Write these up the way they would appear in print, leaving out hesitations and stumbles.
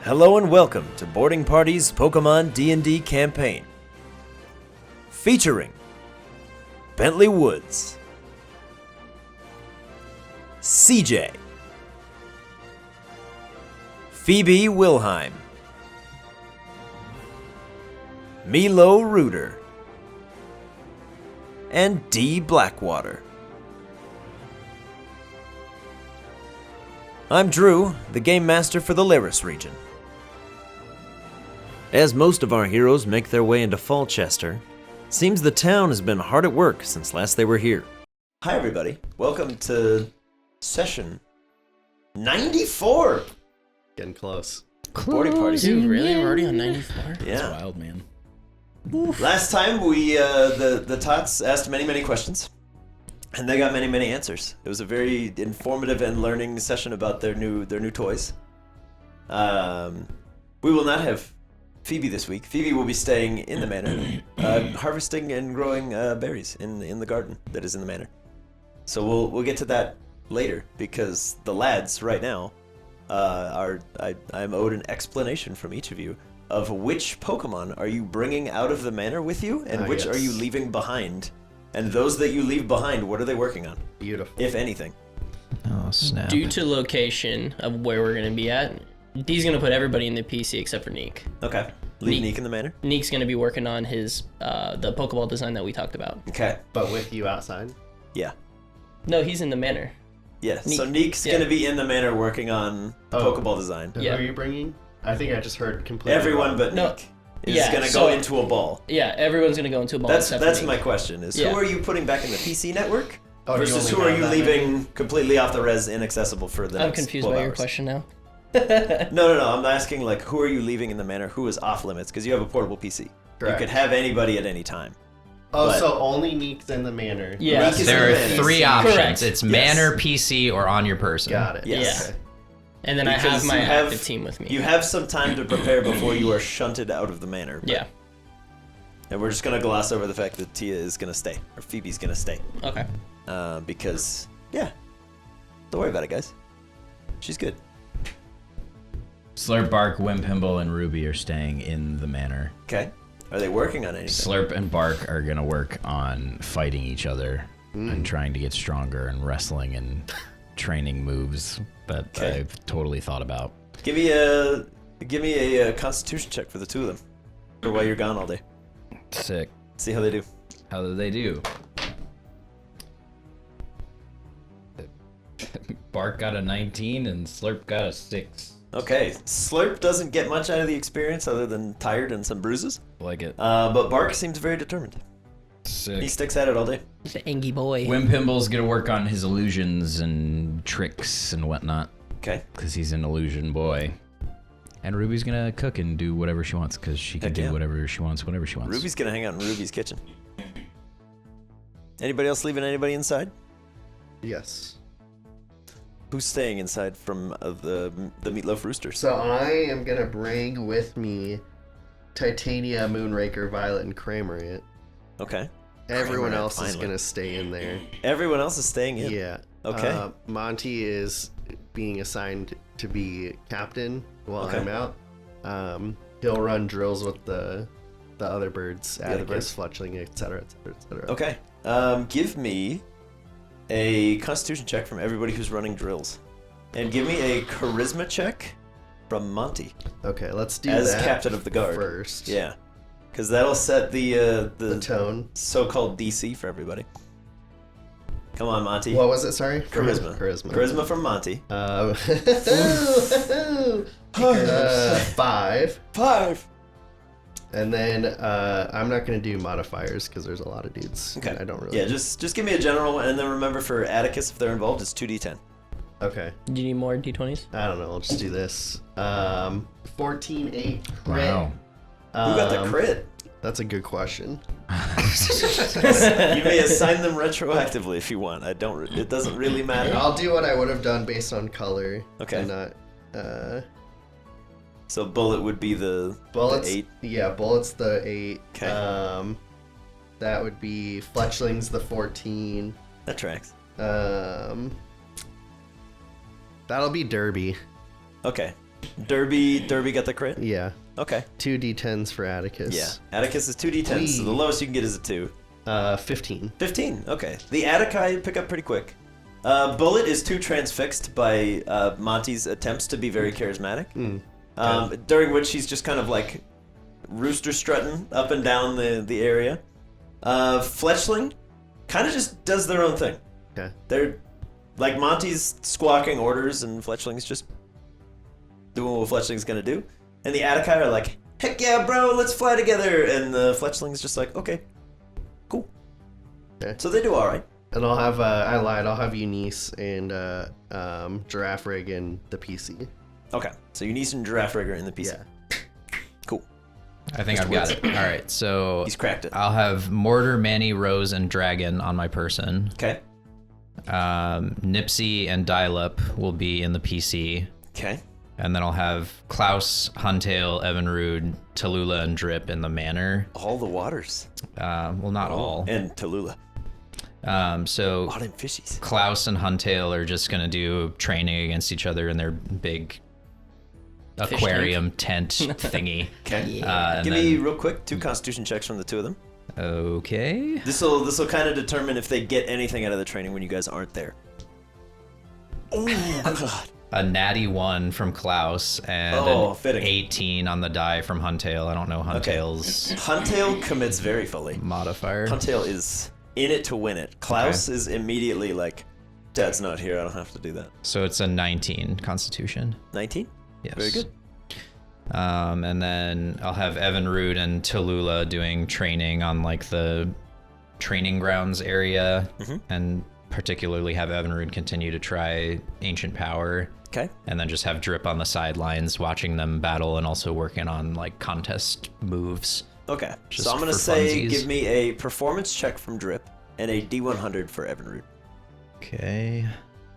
Hello and welcome to Boarding Party's Pokemon DnD campaign. Featuring Bentley Woods, CJ, Phoebe Wilheim, Milo Reuter, and D. Blackwater. I'm Drew, the Game Master for the Lyris region. As most of our heroes make their way into Falchester, seems the town has been hard at work since last they were here. Hi everybody, welcome to session 94! Getting close. Boarding Party. Dude, really? We're already on 94? Yeah. That's wild, man. Last time we, the Tots asked many questions, and they got many answers. It was a very informative and learning session about their new toys. We will not have Phoebe this week. Phoebe will be staying in the manor, harvesting and growing berries in the garden that is in the manor. So we'll get to that later because the lads right now I'm owed an explanation from each of you of which Pokemon are you bringing out of the manor with you and which are you leaving behind, and those that you leave behind, what are they working on? Beautiful. If anything. Oh, snap. Due to location of where we're going to be at, D's going to put everybody in the PC except for Neek. Okay. Leave Neek in the manor? Neek's going to be working on his the Pokeball design that we talked about. Okay. But with you outside? Yeah. No, he's in the manor. Yeah, so Neek's going to be in the manor working on Pokeball design. Yeah. Who are you bringing? I think I just heard completely Everyone wrong. but No. Neek is going to go into a ball. Yeah, everyone's going to go into a ball. That's my question, is who are you putting back in the PC network versus who are you leaving completely off the res, inaccessible for the next 12 hours? I'm confused by your question now. No, I'm asking, like, who are you leaving in the manor? Who is off limits? Because you have a portable PC. Correct. You could have anybody at any time. Oh, but so only Neek's in the manor. Yeah. There are three options. Correct. It's manor, PC, or on your person. Got it. Yes. Okay. And then Because I have my you have- active team with me. You have some time to prepare before you are shunted out of the manor. but- Yeah. And we're just going to gloss over the fact that Tia is going to stay, or Phoebe's going to stay. Okay. Because, yeah. Don't worry about it, guys. She's good. Slurp, Bark, Wimpimble, and Ruby are staying in the manor. Okay. Are they working on anything? Slurp and Bark are going to work on fighting each other and trying to get stronger and wrestling and training moves that I've totally thought about. Give me a constitution check for the two of them. For while you're gone all day. Sick. See how they do. How do they do? Bark got a 19 and Slurp got a 6. Okay, Slurp doesn't get much out of the experience other than tired and some bruises. Like it. But Bark seems very determined. Sick. He sticks at it all day. He's an angy boy. Wimpimble's gonna work on his illusions and tricks and whatnot, Okay. because he's an illusion boy. And Ruby's gonna cook and do whatever she wants, because she can Heck do yeah. whatever she wants, whenever she wants. Ruby's gonna hang out in Ruby's kitchen. Anybody else leaving anybody inside? Yes. Who's staying inside from the Meatloaf Roosters? So I am going to bring with me Titania, Moonraker, Violet, and Cramorant. Okay. Everyone Cramorant, else is finally. going to stay in there. Everyone else is staying in. Yeah. Okay. Monty is being assigned to be captain while Okay. I'm out. He'll run drills with the other birds, other Atticus, Fletchling, etc., etc., etc. Okay. Give me a Constitution check from everybody who's running drills, and give me a Charisma check from Monty Okay, let's do as that captain of the guard first. Yeah, because that'll set the tone. so-called DC for everybody. Come on, Monty. What was it? Sorry. Charisma. Charisma from Monty. 5. 5. And then I'm not gonna do modifiers because there's a lot of dudes. Okay. I don't really. Yeah, just give me a general, and then remember for Atticus, if they're involved, it's 2d10. Okay. Do you need more D20s? I don't know. I'll just do this. 14, 8. Wow. Who got the crit? That's a good question. You may assign them retroactively if you want. It doesn't really matter. I'll do what I would have done based on color. Okay. And not. So Bullet would be the Bullets. 8. Yeah, Bullet's the 8. Okay. That would be Fletchling's the 14. That tracks. That'll be Derby. Okay. Derby got the crit? Yeah. Okay. 2d10s for Atticus. Yeah. Atticus is 2d10, so the lowest you can get is a 2. 15. 15, okay. The Atticai pick up pretty quick. Bullet is too transfixed by Monty's attempts to be very charismatic, during which he's just kind of like rooster strutting up and down the area. Fletchling kind of just does their own thing. Okay. They're like Monty's squawking orders and Fletchling's just doing what Fletchling's gonna do. And the Atticai are like, heck yeah, bro, let's fly together. And the Fletchling's just like, okay, cool. Okay. So they do all right. And I'll have, I lied, I'll have Eunice and Giraffe Rig in the PC. Okay, so Eunice and Giraffe Rigger in the PC. Yeah. Cool. I think I've got it. All right, so He's cracked it. I'll have Mortar, Manny, Rose, and Dragon on my person. Okay. Nipsey and Dial-Up will be in the PC. Okay. And then I'll have Klaus, Huntail, Evinrude, Tallulah, and Drip in the manor. All the waters. Well, not all. And Tallulah. So All them fishies. Klaus and Huntail are just going to do training against each other in their big aquarium tent thingy. Okay. And Give then- me real quick 2 Constitution checks from the 2 of them. Okay. This will kind of determine if they get anything out of the training when you guys aren't there. Oh God. A natty 1 from Klaus and an fitting. 18 on the die from Huntail. I don't know Huntail's Huntail commits very fully. modifier. Huntail is in it to win it. Klaus is immediately like, Dad's not here, I don't have to do that. So it's a 19 Constitution. 19? Yes. Very good. And then I'll have Evinrude and Tallulah doing training on like the training grounds area, and particularly have Evinrude continue to try Ancient Power. Okay. And then just have Drip on the sidelines watching them battle and also working on like contest moves. Okay. Just So I'm going to for say funsies. give me a performance check from Drip and a D100 for Evinrude. Okay.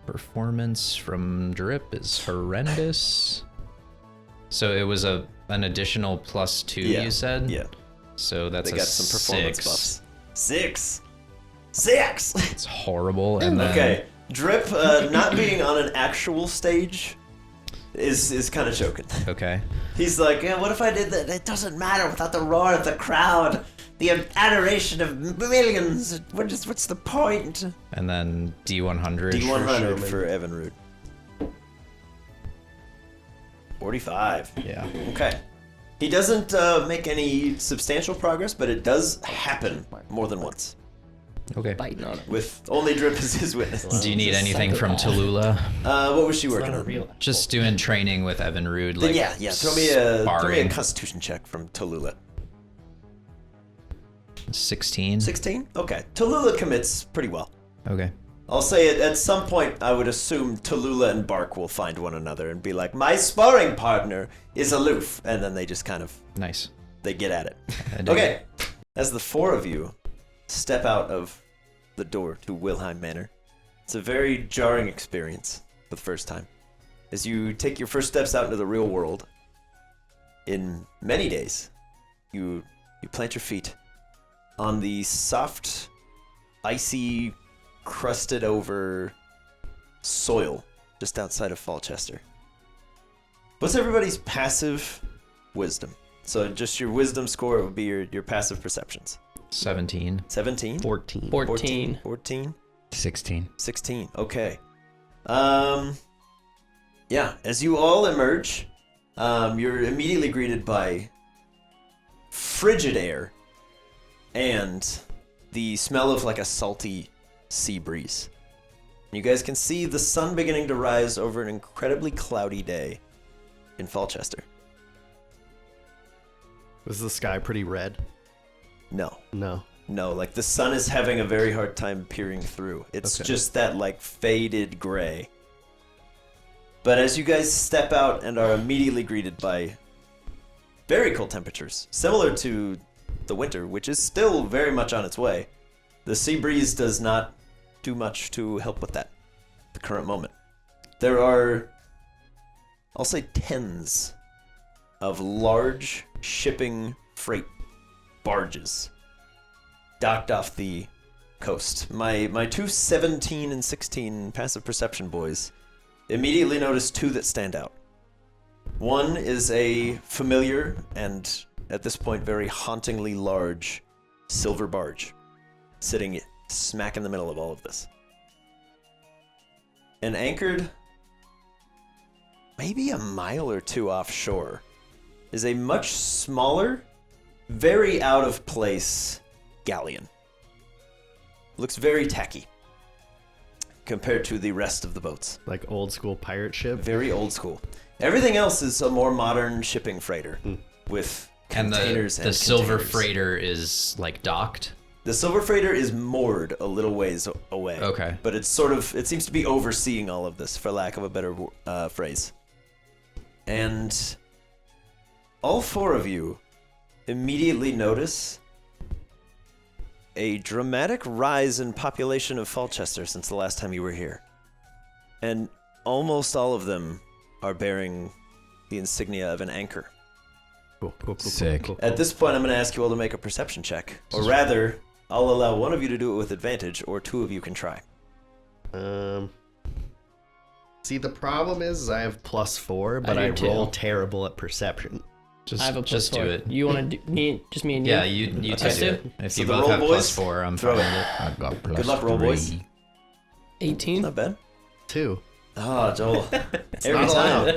Performance from Drip is horrendous. So it was an additional +2, you said? Yeah. So that's They a got some performance 6. buffs. 6! 6! It's horrible. And then Okay. Drip, not being on an actual stage is kind of choking. Okay. He's like, yeah, what if I did that? It doesn't matter without the roar of the crowd, the adoration of millions. What's the point? And then D100. D100 for Evinrude. 45. Yeah. Okay. He doesn't make any substantial progress, but it does happen more than once. Okay. Biting on it. With only Drip as his witness. Do you need anything from Tallulah? What was she working Not a on? real. Just doing training with Evinrude. Then Like yeah. Throw me a sparring. Constitution check from Tallulah. 16. 16? Okay. Tallulah commits pretty well. Okay. I'll say it at some point. I would assume Tallulah and Bark will find one another and be like, "My sparring partner is aloof," and then they just kind of Nice. they get at it. I dig Okay. As the 4 of you step out of the door to Wilhelm Manor, it's a very jarring experience for the first time. As you take your first steps out into the real world, in many days, you plant your feet on the soft, icy, crusted over soil just outside of Falchester. What's everybody's passive wisdom? So just your wisdom score would be your passive perceptions. 17. 17? 14. 14. 14? 16. 16. Okay. Yeah, as you all emerge, you're immediately greeted by frigid air and the smell of like a salty sea breeze. You guys can see the sun beginning to rise over an incredibly cloudy day in Falchester. Was the sky pretty red? No. No. No, like the sun is having a very hard time peering through. It's Okay. just that like faded gray. But as you guys step out and are immediately greeted by very cold temperatures, similar to the winter, which is still very much on its way, the sea breeze does not do much to help with that at the current moment. There are, I'll say, tens of large shipping freight barges docked off the coast. My two 17 and 16 passive perception boys immediately notice 2 that stand out. One is a familiar and, at this point, very hauntingly large silver barge sitting smack in the middle of all of this. And anchored maybe a mile or two offshore is a much smaller, very out of place galleon. Looks very tacky compared to the rest of the boats. Like old school pirate ship. Very old school. Everything else is a more modern shipping freighter with And containers the silver containers. freighter is like docked. The silver freighter is moored a little ways away. Okay. But it's sort of, it seems to be overseeing all of this, for lack of a better phrase. And all four of you immediately notice a dramatic rise in population of Falchester since the last time you were here. And almost all of them are bearing the insignia of an anchor. Cool. Sick. At this point, I'm going to ask you all to make a perception check. Or rather, I'll allow one of you to do it with advantage, or two of you can try. See, the problem is I have +4, but I I do roll too. terrible at perception. Just, I have a just +4. do it. You want to do me and you? Yeah, you Okay. two do it. If So you the both roll, have boys. +4, I'm Throw fine it. with it. I've got plus Good luck, roll, boys. 18. Not bad. 2. Oh, Joel. Every not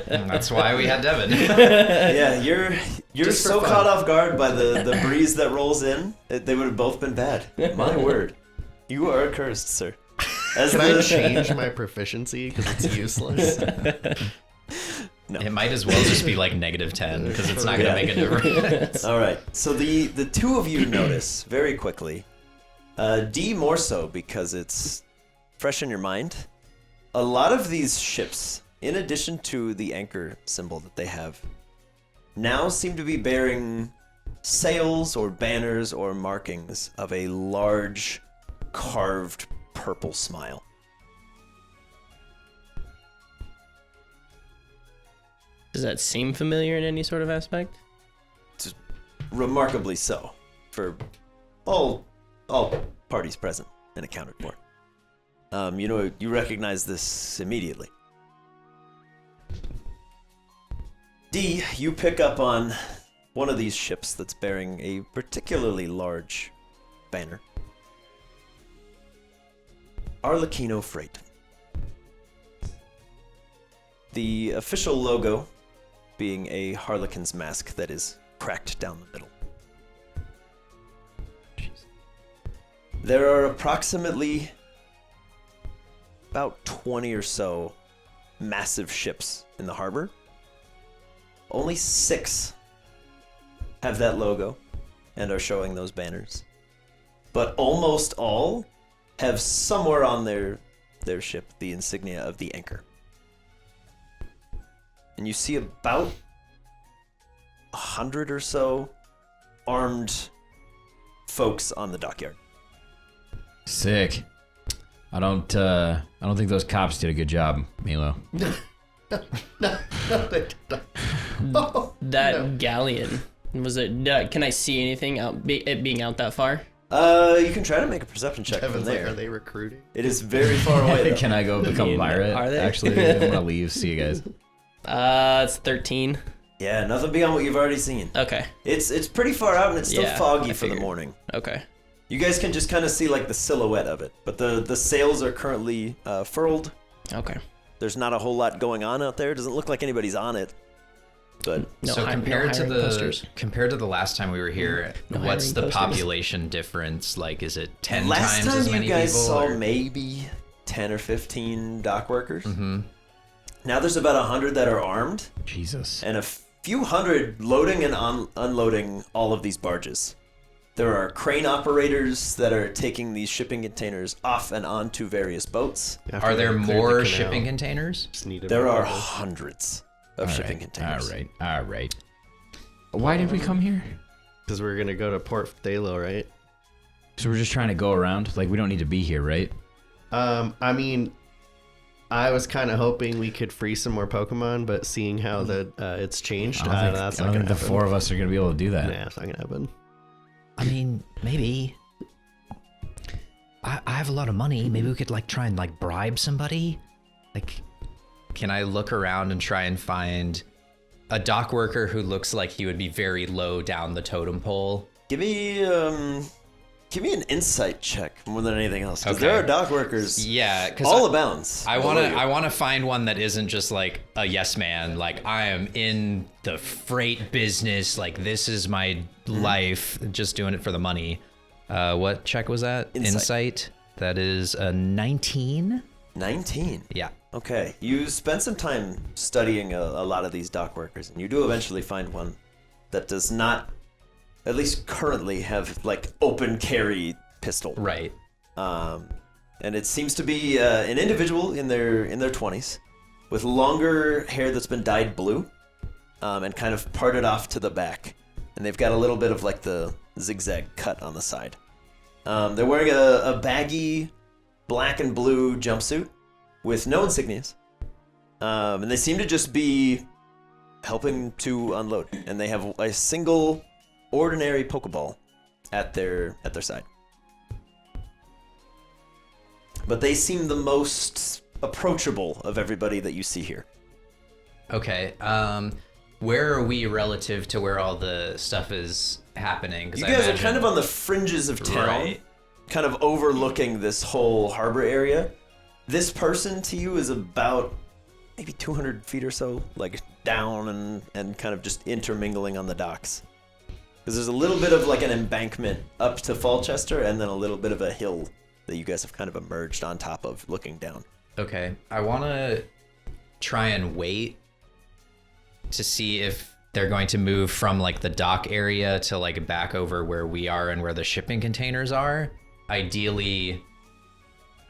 time. That's why we had Devin. Yeah, you're Just for so fun. caught off guard by the breeze that rolls in. They would have both been bad. My word. You are cursed, sir. As Can I change my proficiency because it's useless? No. It might as well just be like -10 because it's not going to Yeah. make a difference. All right. So the two of you notice very quickly, D more so because it's fresh in your mind. A lot of these ships, in addition to the anchor symbol that they have, now seem to be bearing sails or banners or markings of a large carved purple smile. Does that seem familiar in any sort of aspect? Remarkably so, for all parties present and accounted for. You recognize this immediately. D, you pick up on one of these ships that's bearing a particularly large banner. Arlecchino Freight. The official logo being a harlequin's mask that is cracked down the middle. There are approximately about 20 or so massive ships in the harbor. Only 6 have that logo and are showing those banners. But almost all have somewhere on their ship the insignia of the anchor. And you see about 100 or so armed folks on the dockyard. Sick. I don't think those cops did a good job, Milo. That galleon, was it? Can I see anything out? It being out that far? You can try to make a perception check from Kevin's like, there. are they recruiting? It is very far away. Though. Can I go become mean, pirate? are they? Actually, I'm gonna leave. See you guys. It's 13. Yeah, nothing beyond what you've already seen. Okay. It's pretty far out and it's still Yeah, foggy I for the figured. morning. Okay. You guys can just kind of see like the silhouette of it, but the sails are currently furled. Okay. There's not a whole lot going on out there. It doesn't look like anybody's on it. But No, so compared to hiring posters. the last time we were here, No what's hiring the posters. population difference? Like, is it 10 last times time as many you guys people? saw or- maybe 10 or 15 dock workers. Mhm. Now there's about 100 that are armed Jesus. and a few hundred loading and unloading all of these barges. There are crane operators that are taking these shipping containers off and onto various boats. After Are there they cleared the more canal, shipping containers? just need to There are remember. hundreds of shipping containers. All right. Why did we come here? Because we're gonna go to Port Thalo, right? So we're just trying to go around. Like we don't need to be here, right? I mean, I was kind of hoping we could free some more Pokemon, but seeing how it's changed, that's I not don't gonna think the happen. 4 of us are gonna be able to do that. Nah, it's not gonna happen. I mean, maybe. I have a lot of money. Maybe we could like try and like bribe somebody. Like, can I look around and try and find a dock worker who looks like he would be very low down the totem pole. Give me an insight check more than anything else, because Okay. there are dock workers. Yeah, because all abounds. I below want you. to. I want to find one that isn't just like a yes man. Like I am in the freight business. Like this is my life. Just doing it for the money. What check was that? Insight. That is a 19. 19. Yeah. Okay, you spent some time studying a lot of these dock workers, and you do eventually find one that does not, at least currently, have like open carry pistol. Right. And it seems to be an individual in their 20s with longer hair that's been dyed blue, and kind of parted off to the back, and they've got a little bit of like the zigzag cut on the side. They're wearing a baggy black and blue jumpsuit with no insignias, and they seem to just be helping to unload, and they have a single ordinary Pokeball at their side. But they seem the most approachable of everybody that you see here. Okay. Where are we relative to where all the stuff is happening? 'Cause You I guys are imagine- kind of on the fringes of town, Right. kind of overlooking this whole harbor area. This person to you is about maybe 200 feet or so, like down and kind of just intermingling on the docks. Because there's a little bit of like an embankment up to Falchester, and then a little bit of a hill that you guys have kind of emerged on top of, looking down. Okay. I want to try and wait to see if they're going to move from like the dock area to like back over where we are and where the shipping containers are. Ideally,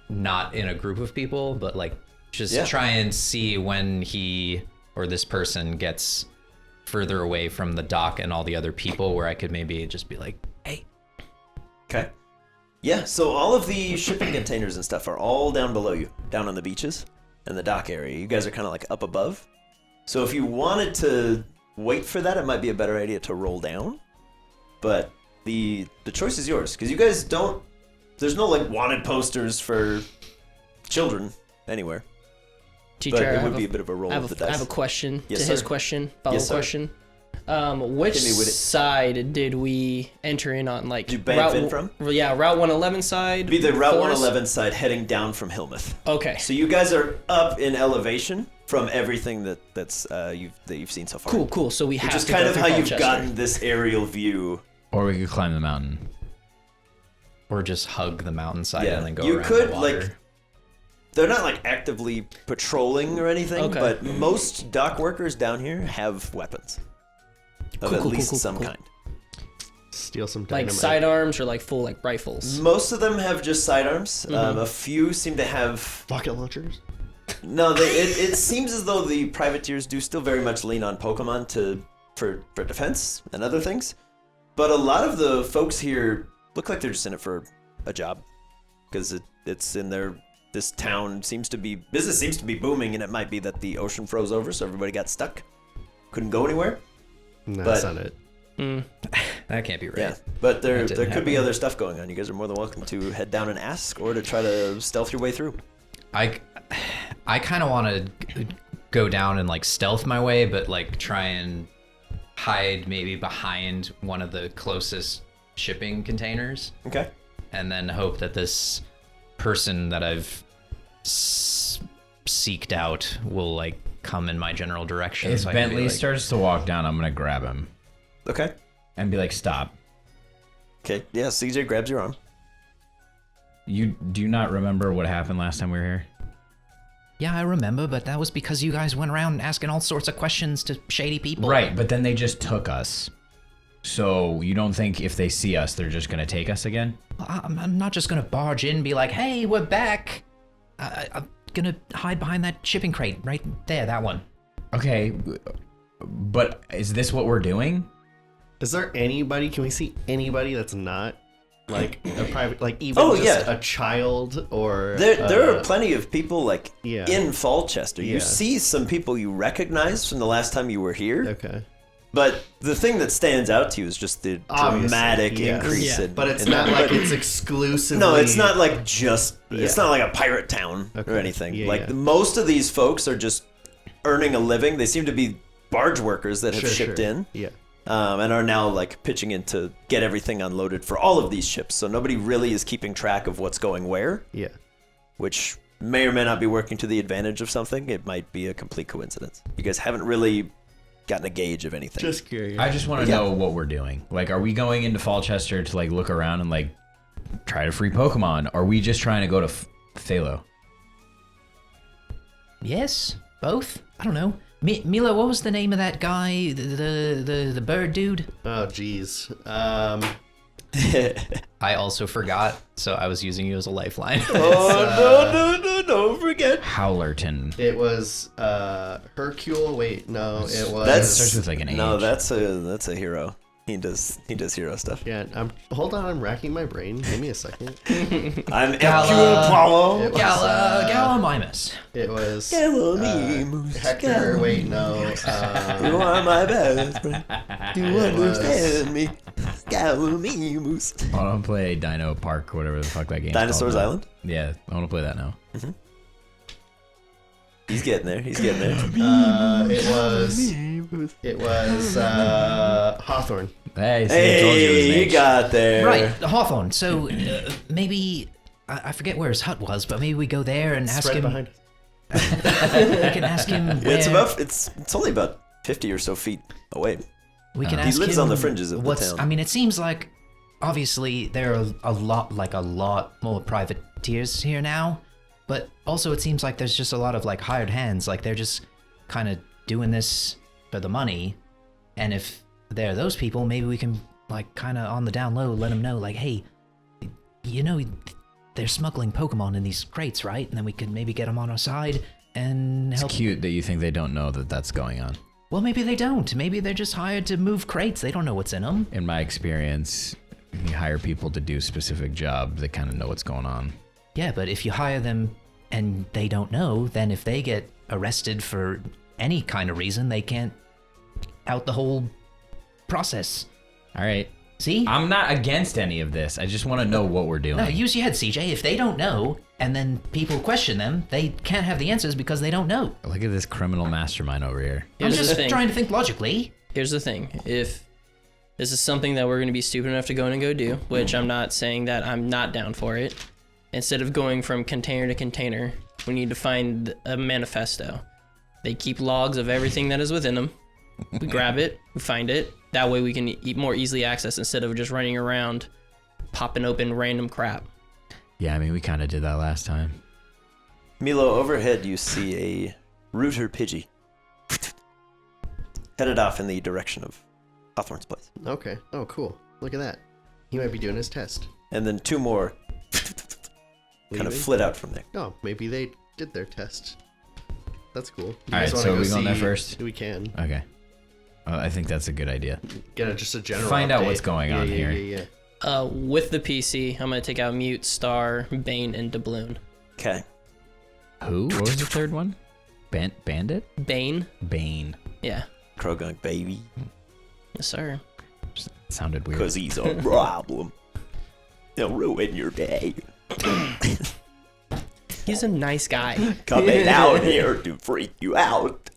not in a group of people, but like just try and see when he or this person gets further away from the dock and all the other people, where I could maybe just be like, hey. Okay. Yeah, so all of the shipping containers and stuff are all down below you, down on the beaches and the dock area. You guys are kind of like up above. So if you wanted to wait for that, it might be a better idea to roll down. But the choice is yours, because you guys don't... There's no like wanted posters for children anywhere. Teacher, But I it have would be a bit of a roll I of have the a, I dice. have a question Yes, to his sir. question, follow-up Yes, sir. question. Which Hit me with it. side did we enter in on? Like Did you bank in from? Yeah, Route 111 side. It'd be the Route Forest? 111 side heading down from Hillmouth. Okay. So you guys are up in elevation from everything that you've seen so far. Cool. So we have Which is to kind go of through how you've Colchester. gotten this aerial view. Or we could climb the mountain. Or just hug the mountainside Yeah, and then go you around could the water. like. They're not like actively patrolling or anything, Okay. but most dock workers down here have weapons of at least some kind. Steal some Like dynamite. sidearms or like full like rifles. Most of them have just sidearms. A few seem to have. Rocket launchers. No, it seems as though the privateers do still very much lean on Pokemon for defense and other things. But a lot of the folks here look like they're just in it for a job, because it's in their... This town business seems to be booming, and it might be that the ocean froze over, so everybody got stuck, couldn't go anywhere. No, But- that's not it. That can't be right. Yeah, but there That didn't could be happen. other stuff going on. You guys are more than welcome to head down and ask, or to try to stealth your way through. I kind of want to go down and like stealth my way, but like try and hide maybe behind one of the closest shipping containers, Okay. and then hope that this person that I've seeked out will like come in my general direction. If so I can be Bentley like, starts to walk down, I'm gonna grab him Okay. and be like, "Stop! Okay. Yeah. CJ grabs your arm. You do not remember what happened last time we were here?" yeah, I remember, but that was because you guys went around asking all sorts of questions to shady people. Right, but then they just took us. So you don't think if they see us, they're just gonna take us again? I'm not just gonna barge in and be like, hey, we're back. I'm gonna hide behind that shipping crate right there, that one. Okay, but is this what we're doing? Is there anybody? Can we see anybody that's not like a private, like even Oh, just yeah. a child or? There are plenty of people like Yeah. in Falchester. You Yeah. see some people you recognize from the last time you were here. Okay. But the thing that stands out to you is just the Obviously, dramatic yes. increase Yeah. in. But it's in not that. like But- it's exclusively. No, it's not like just. It's Yeah. not like a pirate town or Okay. anything. Yeah, like yeah. most of these folks are just earning a living. They seem to be barge workers that have shipped in. Yeah. And are now like pitching in to get everything unloaded for all of these ships. So nobody really is keeping track of what's going where, Yeah. which may or may not be working to the advantage of something. It might be a complete coincidence. You guys haven't really gotten a gauge of anything. Just curious. I just want to know what we're doing. Like, are we going into Falchester to like look around and like try to free Pokemon? Or are we just trying to go to Phalo? Yes, both. I don't know. Milo, what was the name of that guy? The bird dude? Oh, jeez. I also forgot, so I was using you as a lifeline. no, don't forget. Howlerton. It was Hercule. Wait, no, it was. That's starts with like an no, H. that's a hero. He does hero stuff. Yeah, hold on, I'm racking my brain. Give me a second. I'm Gala- Hercule Poirot. Gallimimus. It was Gallimimus. Hector. Wait, no. You are my best friend. You understand me. Gallimimus. I want to play Dino Park, whatever the fuck that game. Dinosaurs Island? Yeah, I want to play that now. He's getting there. It was Hawthorne. Hey, see, I told you it was an Hey, you H. got there. Right, Hawthorne. So maybe I forget where his hut was, but maybe we go there and ask Spread him. behind. We can ask him. Where, It's only about 50 or so feet away. we can He ask lives him on the fringes of the what's. town. I mean, it seems like obviously there are a lot more privateers here now, but also it seems like there's just a lot of like hired hands. Like they're just kind of doing this for the money, and if they're those people, maybe we can like kind of on the down low let them know like, hey, you know, they're smuggling Pokemon in these crates, right? And then we can maybe get them on our side and It's help. cute that you think they don't know that that's going on. Well, maybe they don't. Maybe they're just hired to move crates. They don't know what's in them. In my experience, you hire people to do specific job, they kind of know what's going on. Yeah, but if you hire them and they don't know, then if they get arrested for any kind of reason, they can't out the whole process. All right. See? I'm not against any of this. I just want to know what we're doing. No, use your head, CJ. If they don't know, and then people question them, they can't have the answers because they don't know. Look at this criminal mastermind over here. I'm Here's the just thing. trying to think logically. Here's the thing. If this is something that we're going to be stupid enough to go in and go do, which I'm not saying that I'm not down for it, instead of going from container to container, we need to find a manifesto. They keep logs of everything that is within them. We grab it, we find it. That way we can more easily access instead of just running around popping open random crap. Yeah, I mean, we kind of did that last time. Milo, overhead you see a rooter Pidgey headed off in the direction of Hawthorne's place. Okay. Oh, cool. Look at that. He might be doing his test. And then two more kind of Leaving? flit out from there. Oh, maybe they did their test. That's cool. You All right, guys wanna so go we going there see first? who we can. Okay. I think that's a good idea. Get just a general Find out update. what's going on here. Yeah. With the PC, I'm going to take out Mute, Star, Bane, and Doubloon. Okay. Who? What was the third one? Bandit? Bane? Bane. Yeah. Krogunk, baby. Yes, sir. Just sounded weird. Because he's a problem. He'll ruin your day. He's a nice guy. Coming out here to freak you out.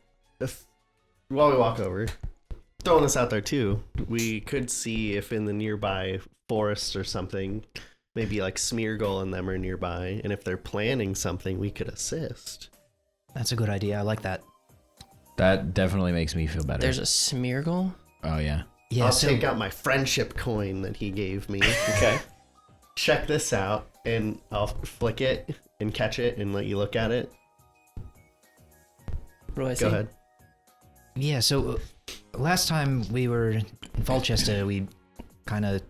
While we walk over, throwing this out there too, we could see if in the nearby forest or something, maybe like Smeargle and them are nearby, and if they're planning something, we could assist. That's a good idea. I like that. That definitely makes me feel better. There's a Smeargle? Oh, yeah. Yeah, I'll so take out my friendship coin that he gave me. Okay. Check this out, and I'll flick it and catch it and let you look at it. What do I see? Go ahead. yeah, so last time we were in Falchester, we kind of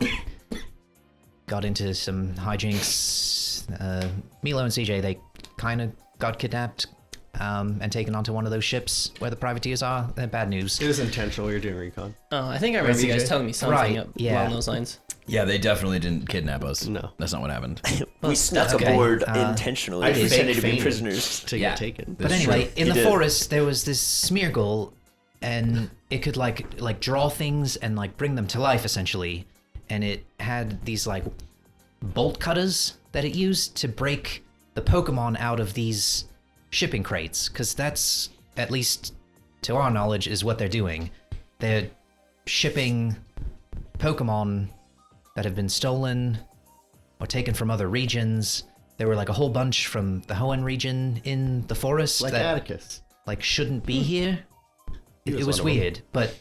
got into some hijinks. Milo and CJ, they kind of got kidnapped and taken onto one of those ships where the privateers are. They're bad news. It was intentional. We were doing recon. Oh, I think I remember Right, you guys CJ? telling me something Right, yeah. along those lines. Yeah, they definitely didn't kidnap us. No. That's not what happened. We snuck okay. aboard intentionally, I did. pretending to be Fake prisoners. to Yeah. get taken. But That's anyway, true. in You the did. forest there was this Smeargle, and it could like draw things and like bring them to life essentially. And it had these like bolt cutters that it used to break the Pokemon out of these shipping crates, because that's at least to our knowledge, is what they're doing. They're shipping Pokemon that have been stolen or taken from other regions. There were like a whole bunch from the Hoenn region in the forest Like that Atticus. like shouldn't be here. He It was was one of them. weird, but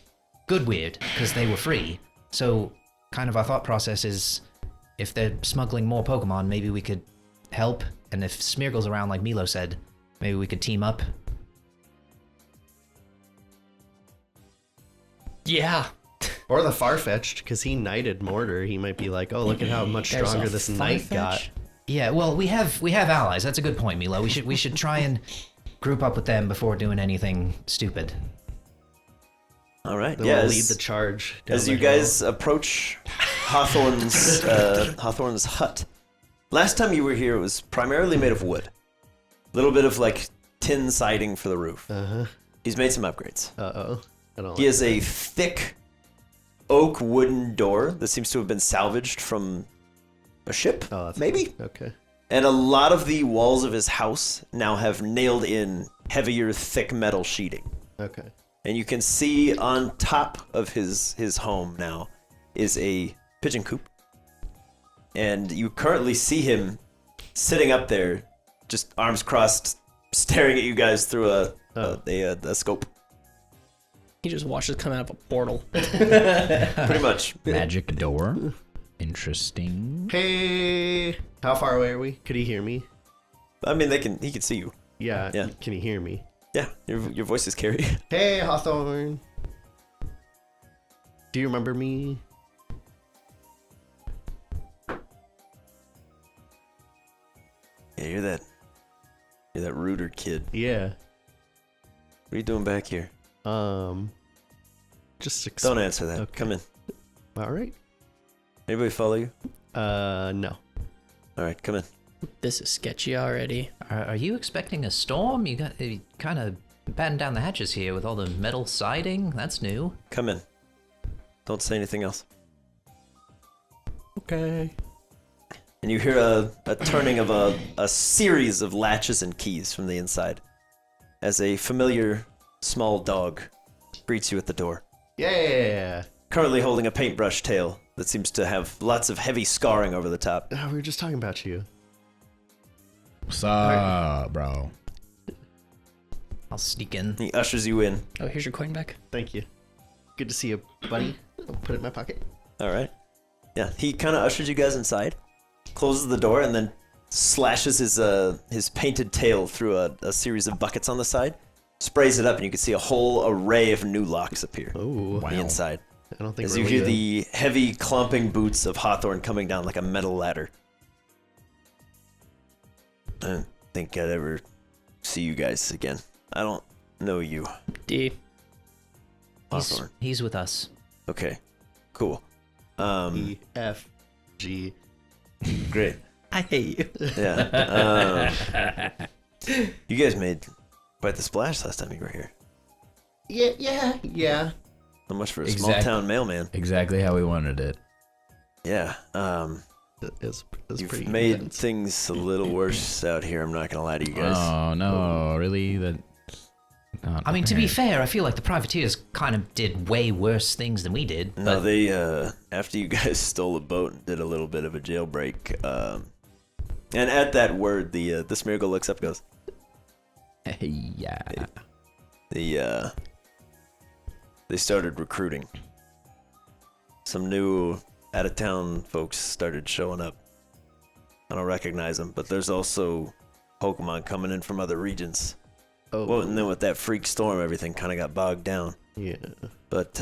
good weird, because they were free. So kind of our thought process is, if they're smuggling more Pokemon, maybe we could help. And if Smeargle's around, like Milo said, maybe we could team up. Yeah. Or the Farfetch'd, because he knighted Mortar. He might be like, oh, look at how much There's stronger a this knight got. Farfetch? Yeah, well, we have allies. That's a good point, Milo. We should try and group up with them before doing anything stupid. All right. Then Yeah. we'll as- lead the charge. down As the you hill. guys approach Hawthorne's hut, last time you were here, it was primarily made of wood. A little bit of like tin siding for the roof. Uh-huh. He's made some upgrades. Uh-oh. I don't He like has a thick oak wooden door that seems to have been salvaged from a ship, Oh, that's maybe? Okay. And a lot of the walls of his house now have nailed in heavier, thick metal sheeting. Okay. And you can see on top of his home now is a pigeon coop. And you currently see him sitting up there, just arms crossed, staring at you guys through a scope. He just watched us come out of a portal. Pretty much. Magic door. Interesting. Hey, how far away are we? Could he hear me? I mean, he can see you. Yeah. Yeah. Can he hear me? Yeah, your voice is carry. Hey, Hawthorne. Do you remember me? Yeah, you're that Rooter kid. Yeah. What are you doing back here? Just Don't answer that. Okay. Come in. All right. Anybody follow you? No. All right, come in. This is sketchy already. Are you expecting a storm? You kind of batten down the hatches here with all the metal siding. That's new. Come in. Don't say anything else. Okay. And you hear a turning of a series of latches and keys from the inside as a familiar small dog greets you at the door, Yeah. currently holding a paintbrush tail that seems to have lots of heavy scarring over the top. We were just talking about you. What's up, bro? I'll sneak in. He ushers you in. Oh, here's your coin back. Thank you. Good to see you, buddy. I'll put it in my pocket. All right. Yeah, he kind of ushers you guys inside, closes the door, and then slashes his painted tail through a series of buckets on the side, sprays it up, and you can see a whole array of new locks appear Oh, on the inside. I don't think As we're you hear leaving. the heavy clomping boots of Hawthorne coming down like a metal ladder. I don't think I'd ever see you guys again. I don't know you, D. Hawthorne. He's with us. Okay, cool. E, F, G. Great. I hate you. Yeah. You guys made quite the splash last time you were here. Yeah. So much for a small town mailman. Exactly how we wanted it. Yeah. It's You've pretty made intense. things a little worse out here. I'm not gonna lie to you guys. Oh no, really? That. not I mean, to be prepared. fair, I feel like the privateers kind of did way worse things than we did. No, But they after you guys stole a boat and did a little bit of a jailbreak. And at that word, the Smeargle looks up, and goes, Yeah. They started recruiting. Some new out of town folks started showing up. I don't recognize them, but there's also Pokemon coming in from other regions. Oh, Well, and then with that freak storm, everything kind of got bogged down. yeah. But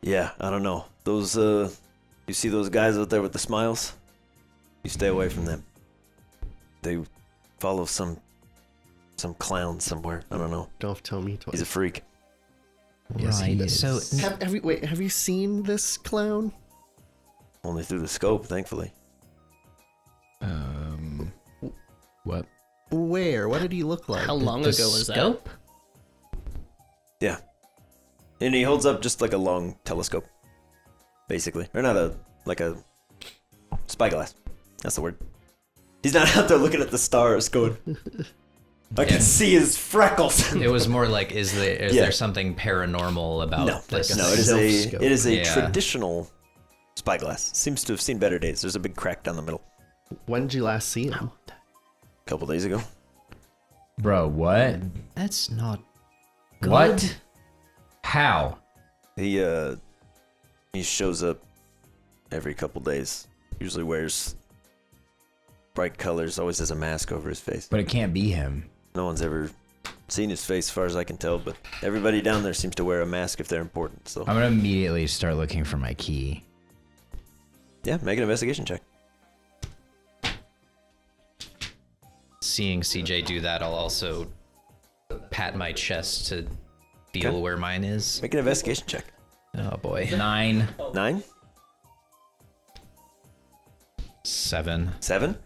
yeah, I don't know. Those you see those guys out there with the smiles? You stay away from them. They follow some clown somewhere. I don't know. Don't tell me He's twice. a freak. Yes, he right, is. so Have you seen this clown? Only through the scope, thankfully. What? Where? What did he look like? How long the ago was that? scope? Yeah. And he holds up just like a long telescope, basically. Or not like a spyglass. That's the word. He's not out there looking at the stars going, I can see his freckles. It was more like, is there something paranormal about No, this? no, Self-scope. it is a Yeah. traditional spyglass. Seems to have seen better days. There's a big crack down the middle. When did you last see him? A couple days ago. Bro, what? That's not good. What? How? He shows up every couple days. Usually wears bright colors. Always has a mask over his face. But it can't be him. No one's ever seen his face, as far as I can tell. But everybody down there seems to wear a mask if they're important. So I'm gonna immediately start looking for my key. yeah, make an investigation check. Seeing CJ do that, I'll also pat my chest to feel Okay. where mine is. Make an investigation check. Oh boy. 9. 9, 7. 7.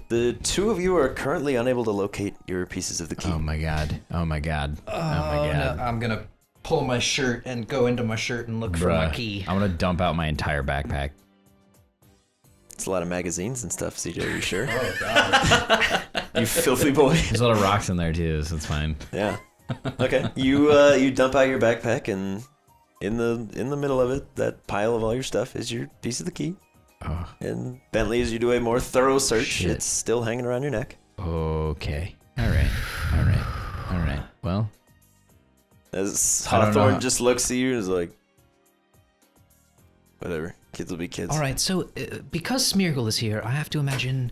The two of you are currently unable to locate your pieces of the key. Oh my god. Oh my god. Oh my god. I'm gonna pull my shirt and go into my shirt and look for my Bruh, key. I'm gonna dump out my entire backpack. It's a lot of magazines and stuff. CJ, are you sure? Oh god. You filthy boy. There's a lot of rocks in there too, so it's fine. Yeah. Okay. You dump out your backpack, and in the middle of it, that pile of all your stuff is your piece of the key. Oh, And Bentley, as you do a more thorough search, Shit. it's still hanging around your neck. okay. All right. Well, As I don't know. Hawthorne just looks at you and is like, whatever. Kids will be kids. All right, so because Smeargle is here, I have to imagine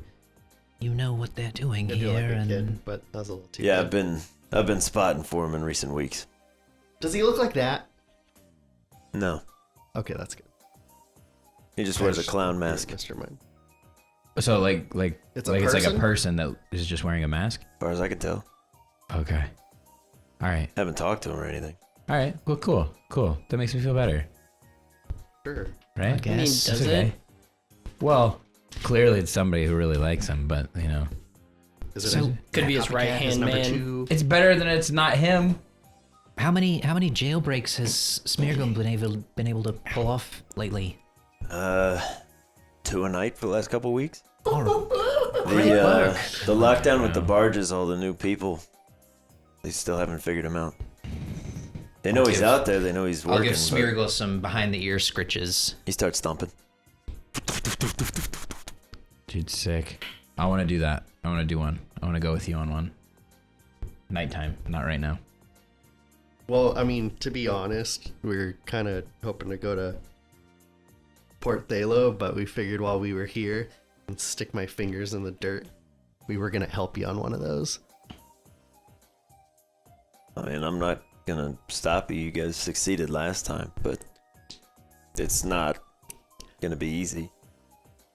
you know what they're doing I here. feel like a and kid, but that was a little too. Yeah, good. I've been spotting for him in recent weeks. Does he look like that? No, Okay, that's good. he just wears a clown mask. Mr. Mine. so like It's a like it's like a person? person that is just wearing a mask. As far as I can tell, Okay. All right. haven't talked to him or anything. All right. Well, cool. That makes me feel better, Sure. right? I guess. does It's it? Well, clearly it's somebody who really likes him, but you know, Is it So, a could be his copycat, right-hand number man. 2? it's better than it's not him. How many jailbreaks has Smeargle been able to pull off lately? 2 a night for the last couple weeks. All right. The lockdown with the barges, all the new people, they still haven't figured him out. They know he's out there. They know he's I'll working. give but Smeargle some behind the ear scritches. he starts stomping. Dude, sick. I want to do that. I want to do one. I want to go with you on one. Nighttime, not right now. Well, I mean, to be honest, we were kind of hoping to go to Port Thalo, but we figured while we were here and stick my fingers in the dirt, we were going to help you on one of those. I mean, I'm not gonna stop you. You guys succeeded last time, but it's not gonna be easy.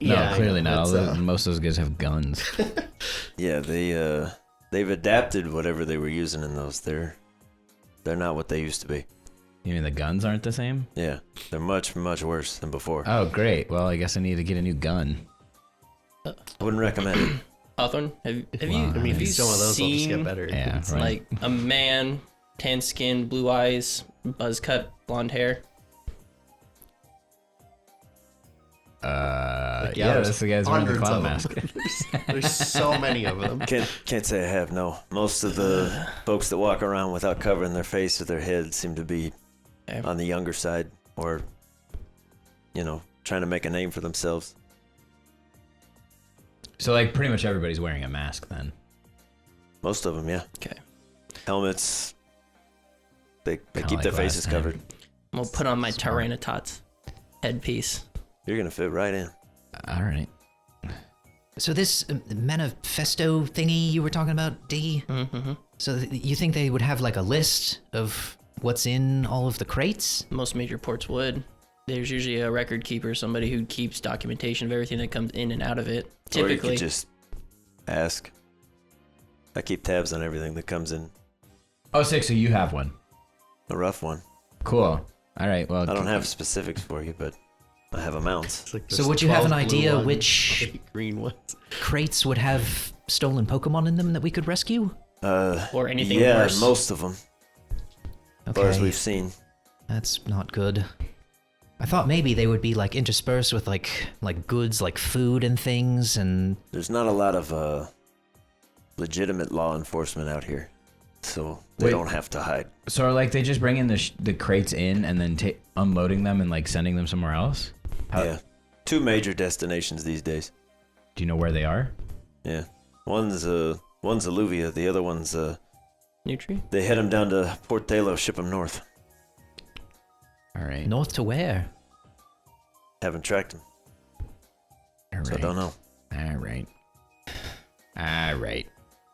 No, I clearly know, not. it's, Although most of those guys have guns. Yeah, they've adapted whatever they were using in those. They're not what they used to be. You mean the guns aren't the same? Yeah, they're much worse than before. Oh, great. Well, I guess I need to get a new gun. I wouldn't recommend it. Hawthorne, have you Well, I mean, have you some of those will just get seen better. Yeah, It's right. like a man, tan skin, blue eyes, buzz cut, blonde hair? Like, Yeah, there's that's the guys wearing the hundreds clown of them. mask. There's so many of them. Can't say I have. No, most of the folks that walk around without covering their face or their head seem to be Okay. on the younger side, or trying to make a name for themselves. So, like, pretty much everybody's wearing a mask then. Most of them, yeah. Okay. Helmets. They Kinda keep their like last faces time. covered. I'm gonna put on my Smart. Tyrannotots headpiece. You're gonna fit right in. All right. So this manifesto thingy you were talking about, D? Mm-hmm. So you think they would have like a list of what's in all of the crates? Most major ports would. There's usually a record keeper, somebody who keeps documentation of everything that comes in and out of it. Or you Typically, could just ask. I keep tabs on everything that comes in. Oh, sick. So you have one. A rough one. Cool. All right. Well, I don't have specifics for you, but I have amounts. It's like So there's would you have an 12 blue idea ones, which 8 green ones? crates would have stolen Pokemon in them that we could rescue? or anything yeah, worse. most of them, as far as Okay, we've seen. that's not good. I thought maybe they would be like interspersed with like goods like food and things and There's not a lot of legitimate law enforcement out here, so they Wait. don't have to hide. So are like they just bringing the crates in and then unloading them and like sending them somewhere else? Yeah, 2 major destinations these days. Do you know where they are? Yeah, one's Alluvia, the other one's Nutri? they head them down to Port Talo, ship them north. All right. North to where? Haven't tracked them, All so I right. don't know. All right. All right.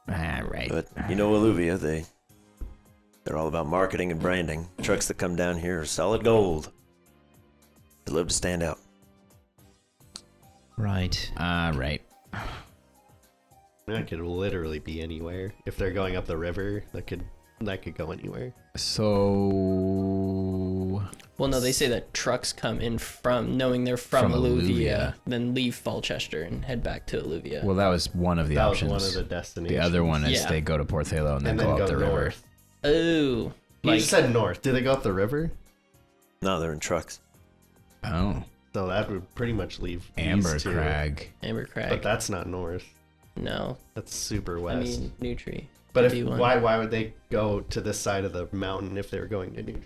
All right. But you know, Alluvia, they're all about marketing and branding. Trucks that come down here are solid gold. They live to stand out. Right. All right. That could literally be anywhere. If they're going up the river, that could go anywhere. So Well, no, they say that trucks come in from, knowing they're from From Alluvia, Alluvia. then leave Falchester and head back to Alluvia. well, that was one of the That options. was one of the destinations. The other one is Yeah. they go to Port Thalo and then and go then up go the river. north. Oh. You just said north. Do they go up the river? No, they're in trucks. Oh, So that would pretty much leave Amber these two. Crag. Amber Crag. But that's not north. No. That's super I west. mean, Nutri. but if D1. why would they go to this side of the mountain if they were going to New?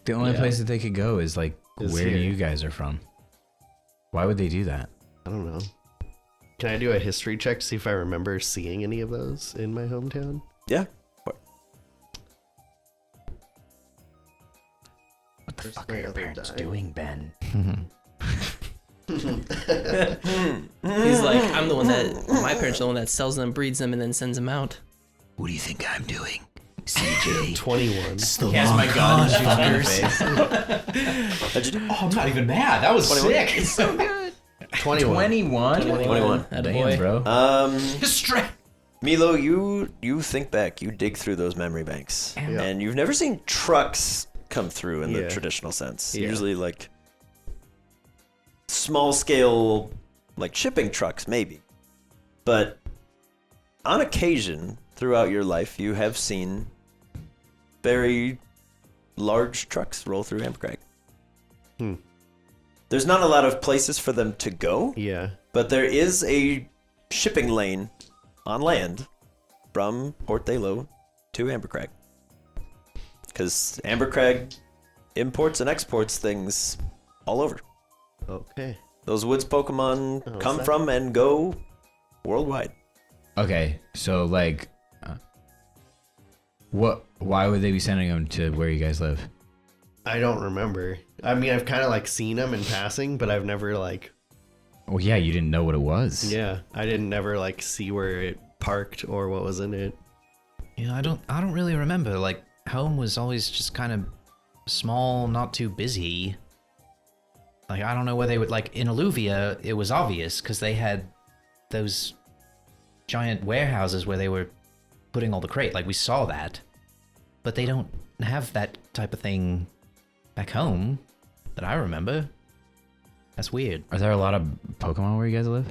The only Yeah. place that they could go is like Is where here. you guys are from. Why would they do that? I don't know. Can I do a history check to see if I remember seeing any of those in my hometown? Yeah. What the Where's fuck my are your other parents die? doing, Ben? He's like, I'm the one that, my parents are the one that sells them, breeds them, and then sends them out. What do you think I'm doing, CJ? 21. Yes, my gun and shoots me in the face. How'd you do? Oh, I'm not even mad. That was 21. sick. It's so good. 21. 21? 21. Attaboy. Damn, bro. Milo, you think back, you dig through those memory banks, Yeah. and you've never seen trucks come through in the Yeah. traditional sense. Yeah. Usually, like small scale, like shipping trucks, maybe. But on occasion, throughout your life, you have seen very large trucks roll through Ambercrag. Hmm. There's not a lot of places for them to go, Yeah. but there is a shipping lane on land from Port Thalo to Ambercrag. Because Ambercrag imports and exports things all over. Okay. Those woods Pokemon Oh, is come that- from and go worldwide. Okay, so like, why would they be sending them to where you guys live? I don't remember. I mean, I've kind of like seen them in passing, but I've never like, Well, yeah, you didn't know what it was. yeah, I didn't never like see where it parked or what was in it. Yeah, I don't really remember. Like, home was always just kind of small, not too busy. Like, I don't know where they would, like, in Alluvia, it was obvious because they had those giant warehouses where they were putting all the crate. Like, we saw that. But they don't have that type of thing back home that I remember. That's weird. Are there a lot of Pokemon where you guys live?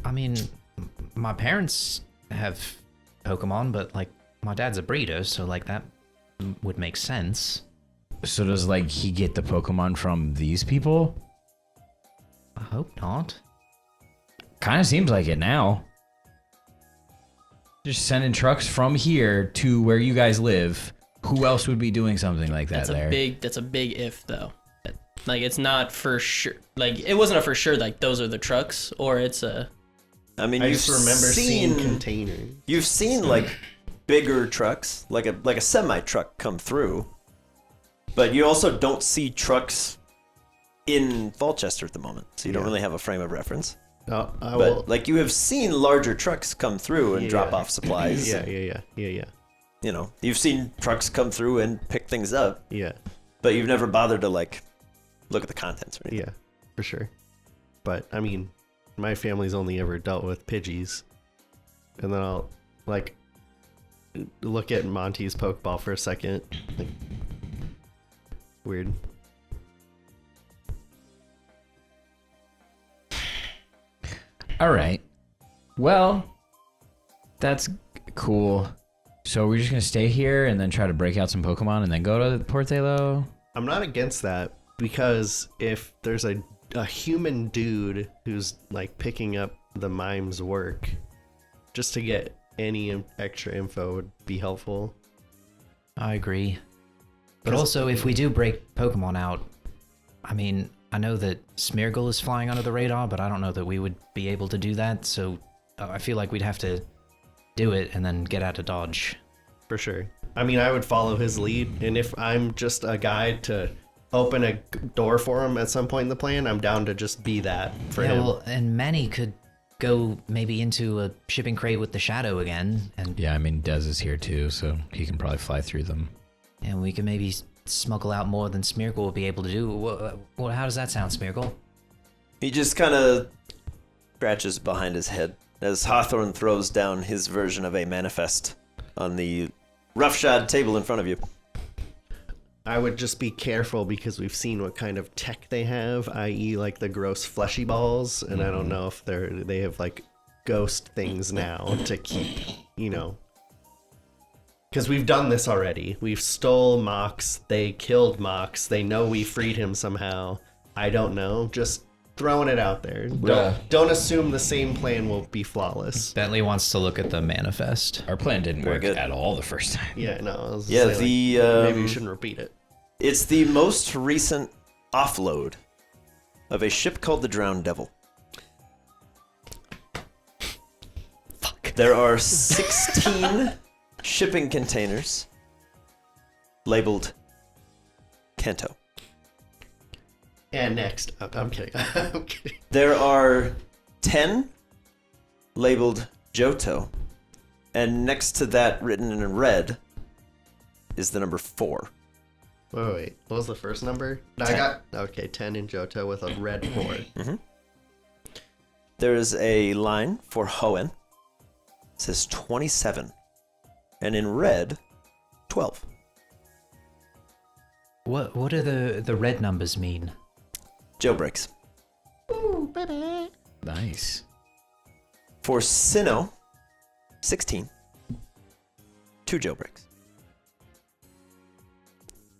I mean, my parents have Pokemon, but, like, my dad's a breeder, so, like, that would make sense. So does like he get the Pokemon from these people? I hope not. Kind of seems like it now. Just sending trucks from here to where you guys live. Who else would be doing something like that there? That's a big if though. Like it's not for sure. Like it wasn't a for sure. Like those are the trucks, or it's a. I mean, I you've just remember seeing containers. you've seen like bigger trucks, like a semi truck come through, but you also don't see trucks in Falchester at the moment, so you don't Yeah. really have a frame of reference. Oh, I But will. like you have seen larger trucks come through and Yeah. drop off supplies. Yeah. You know, you've seen trucks come through and pick things up, Yeah. but you've never bothered to like look at the contents or anything. Yeah, for sure. But I mean, my family's only ever dealt with Pidgeys, and then I'll like look at Monty's Pokeball for a second. Like, weird. All right. Well, that's cool. So we're just gonna stay here and then try to break out some Pokemon and then go to Port Thalo? I'm not against that because if there's a human dude who's like picking up the mime's work just to get any extra info would be helpful. I agree. But also, if we do break Pokemon out, I mean, I know that Smeargle is flying under the radar, but I don't know that we would be able to do that, so I feel like we'd have to do it and then get out of Dodge. For sure. I mean, I would follow his lead, and if I'm just a guide to open a door for him at some point in the plan, I'm down to just be that for him. Well, and Manny could go maybe into a shipping crate with the Shadow again, and Yeah, I mean, Dez is here too, so he can probably fly through them. we can maybe smuggle out more than Smeargle will be able to do. Well, how does that sound, Smeargle? He just kind of scratches behind his head as Hawthorne throws down his version of a manifest on the roughshod table in front of you. I would just be careful because we've seen what kind of tech they have, i.e. like the gross fleshy balls, and I don't know if they have like ghost things now to keep, because we've done this already. We've stole Mox, they killed Mox, they know we freed him somehow. I don't know, just throwing it out there. Don't assume the same plan will be flawless. Bentley wants to look at the manifest. Our plan didn't Very work good. at all the first time. Yeah, no. I was Yeah, saying, maybe you shouldn't repeat it. It's the most recent offload of a ship called the Drowned Devil. Fuck. There are 16 shipping containers labeled Kanto. And next, I'm kidding. I'm kidding. There are 10 labeled Johto, and next to that, written in red, is the number 4. Wait. What was the first number? No, 10. 10 in Johto with a red 4. There is a line for Hoenn. It says 27, and in red, 12. What do the red numbers mean? Jailbreaks. Nice. For Sinnoh, 16. 2 jailbreaks.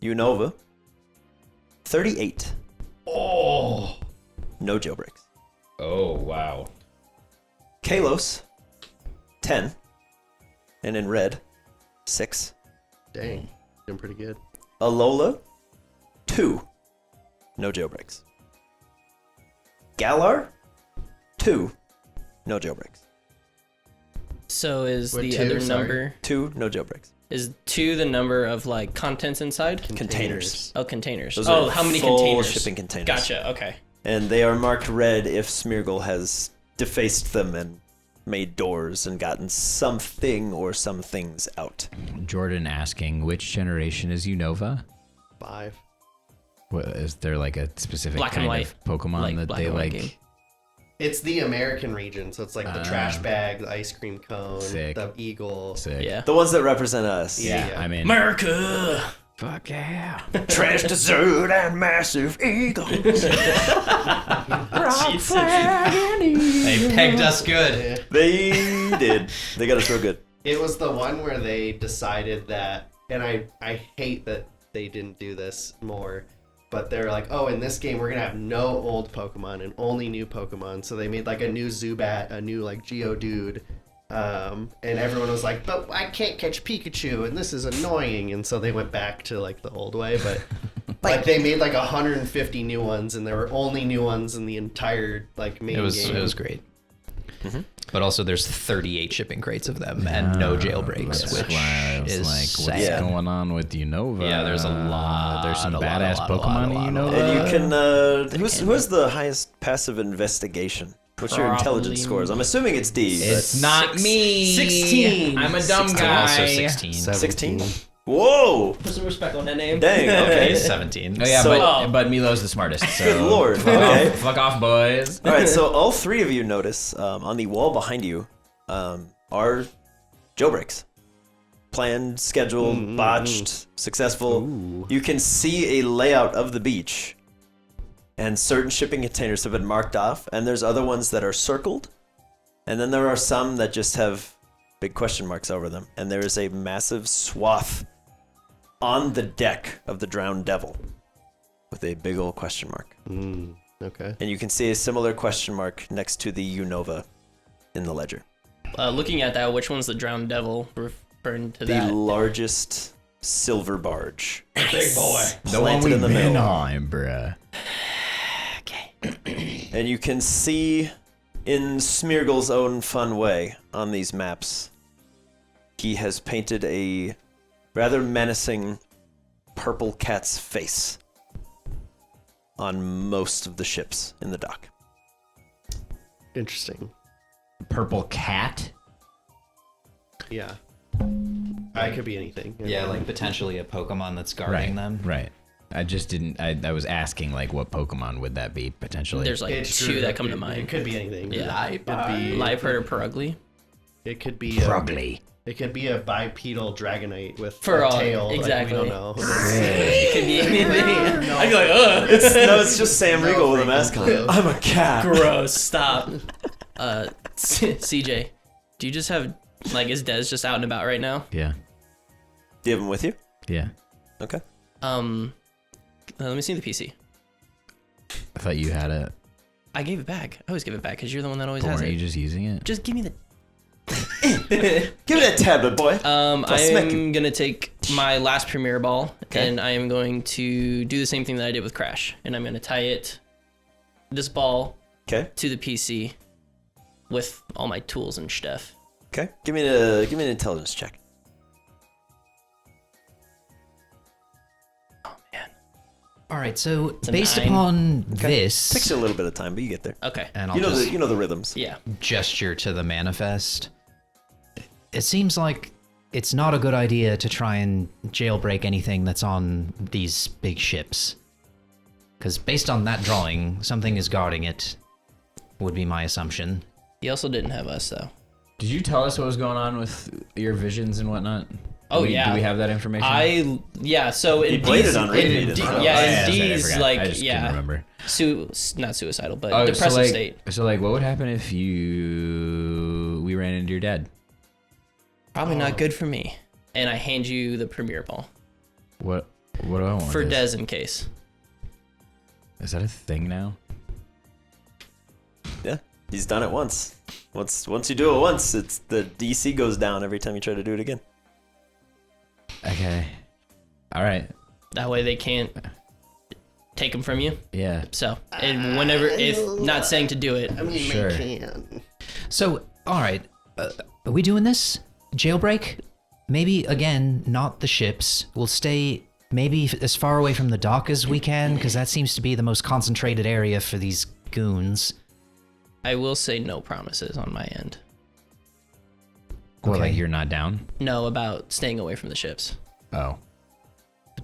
Unova, 38. Oh! No jailbreaks. Oh, wow. Kalos, 10. And in red, 6. Dang. Doing pretty good. Alola, 2. No jailbreaks. Galar, 2. No jailbreaks. So is What, the 2? other Sorry. number 2, no jailbreaks. is 2 the number of like contents inside? Containers. Oh, containers. Those Oh, are how many full containers? shipping containers. Gotcha. Okay. And they are marked red if Smeargle has defaced them and made doors and gotten something or some things out. Jordan asking, which generation is Unova? 5. What, is there like a specific Black and kind white. of Pokemon Like that black they and white like? game. It's the American region, so it's like the trash bag, the ice cream cone, Sick. the eagle. Sick. Yeah. The ones that represent us. Yeah. I mean, America. fuck yeah. Trash dessert and massive eagles. They pegged us good. They did. They got us real good. It was the one where they decided that, and I hate that they didn't do this more, but they're like, oh, in this game we're gonna have no old Pokemon and only new Pokemon. So they made like a new Zubat, a new like Geodude, and everyone was like, but I can't catch Pikachu, and this is annoying. And so they went back to like the old way, but like they made like 150 new ones, and there were only new ones in the entire like main game. It was great. But also, there's 38 shipping crates of them and no jailbreaks, That's which why I was is like, sad. what's Yeah. going on with Unova? Yeah, there's a lot. There's some a lot, badass a lot, Pokemon a lot, in a lot. Unova. And you can. Who has the highest passive investigation? What's your intelligence Probably- scores? I'm assuming it's D. but- It's not me. 16. I'm a dumb 16, guy. also 16. 16? Whoa! Put some respect on that name. Dang, okay. 17. Oh yeah, So- but Milo's the smartest. So Good lord, Fuck, okay. fuck off, boys. All right, so all 3 of you notice on the wall behind you are jailbreaks. Planned, scheduled, botched, successful. Ooh. You can see a layout of the beach, and certain shipping containers have been marked off, and there's other ones that are circled, and then there are some that just have big question marks over them, and there is a massive swath on the deck of the Drowned Devil with a big old question mark. Okay. And you can see a similar question mark next to the Unova in the ledger. Looking at that, which one's the drowned devil? Referring to The that. largest silver barge. Big boy. The one Planted we've in the been middle. on, bruh. And you can see in Smeargle's own fun way on these maps, he has painted a rather menacing purple cat's face on most of the ships in the dock. Interesting. Purple cat? Yeah. I could be anything. Yeah, like potentially a Pokemon that's guarding them. Right. I just didn't. I was asking, like, what Pokemon would that be, potentially? There's like two that come to It mind. could be anything. Yeah. It could be. Liepard or Perugly. It could be. Frogly. It could be a bipedal Dragonite with For a all- tail. exactly. Like, we don't know. It could be anything. I'd be like, ugh. It's just Sam Riegel with a mask on. I'm a cat. Gross. Stop. CJ, do you just have, like, is Dez just out and about right now? Yeah. Do you have him with you? Yeah. Okay. Let me see the PC. I thought you had it. I gave it back. I always give it back because you're the one that always But has weren't it. you just using it? Just give me the. Give me that tablet, boy. I smack am gonna take my last Premier Ball Okay. and I am going to do the same thing that I did with Crash, and I'm gonna tie this ball Okay. to the PC with all my tools and stuff. Okay. Give me an intelligence check. Oh man. All right, so a based 9. upon Okay. this, Takes you a little bit of time, but you get there. Okay. and I'll You know just the the rhythms. Yeah. gesture to the manifest, it seems like it's not a good idea to try and jailbreak anything that's on these big ships. Because based on that drawing, something is guarding it, would be my assumption. He also didn't have us though. Did you tell us what was going on with your visions and whatnot? Oh, Do we- yeah. Do we have that information? So He in played D's, it on Raid. in D, Oh, yeah, in sorry, I D's forgot. like I just couldn't remember. not suicidal, but Oh, depressive so like, state. So like, what would happen if we ran into your dad? Probably not good for me. And I hand you the Premier Ball What do I want? for this? Dez in case. Is that a thing now? Yeah. He's done it once. Once you do it once, it's the DC goes down every time you try to do it again. Okay. All right. That way they can't take them from you. Yeah. So, and whenever, if not saying to do it, I mean, Sure. they can. So, all right, are we doing this? Jailbreak? Maybe, again, not the ships. We'll stay maybe as far away from the dock as we can, because that seems to be the most concentrated area for these goons. I will say no promises on my end. Well, Okay. like you're not down? No about staying away from the ships. Oh.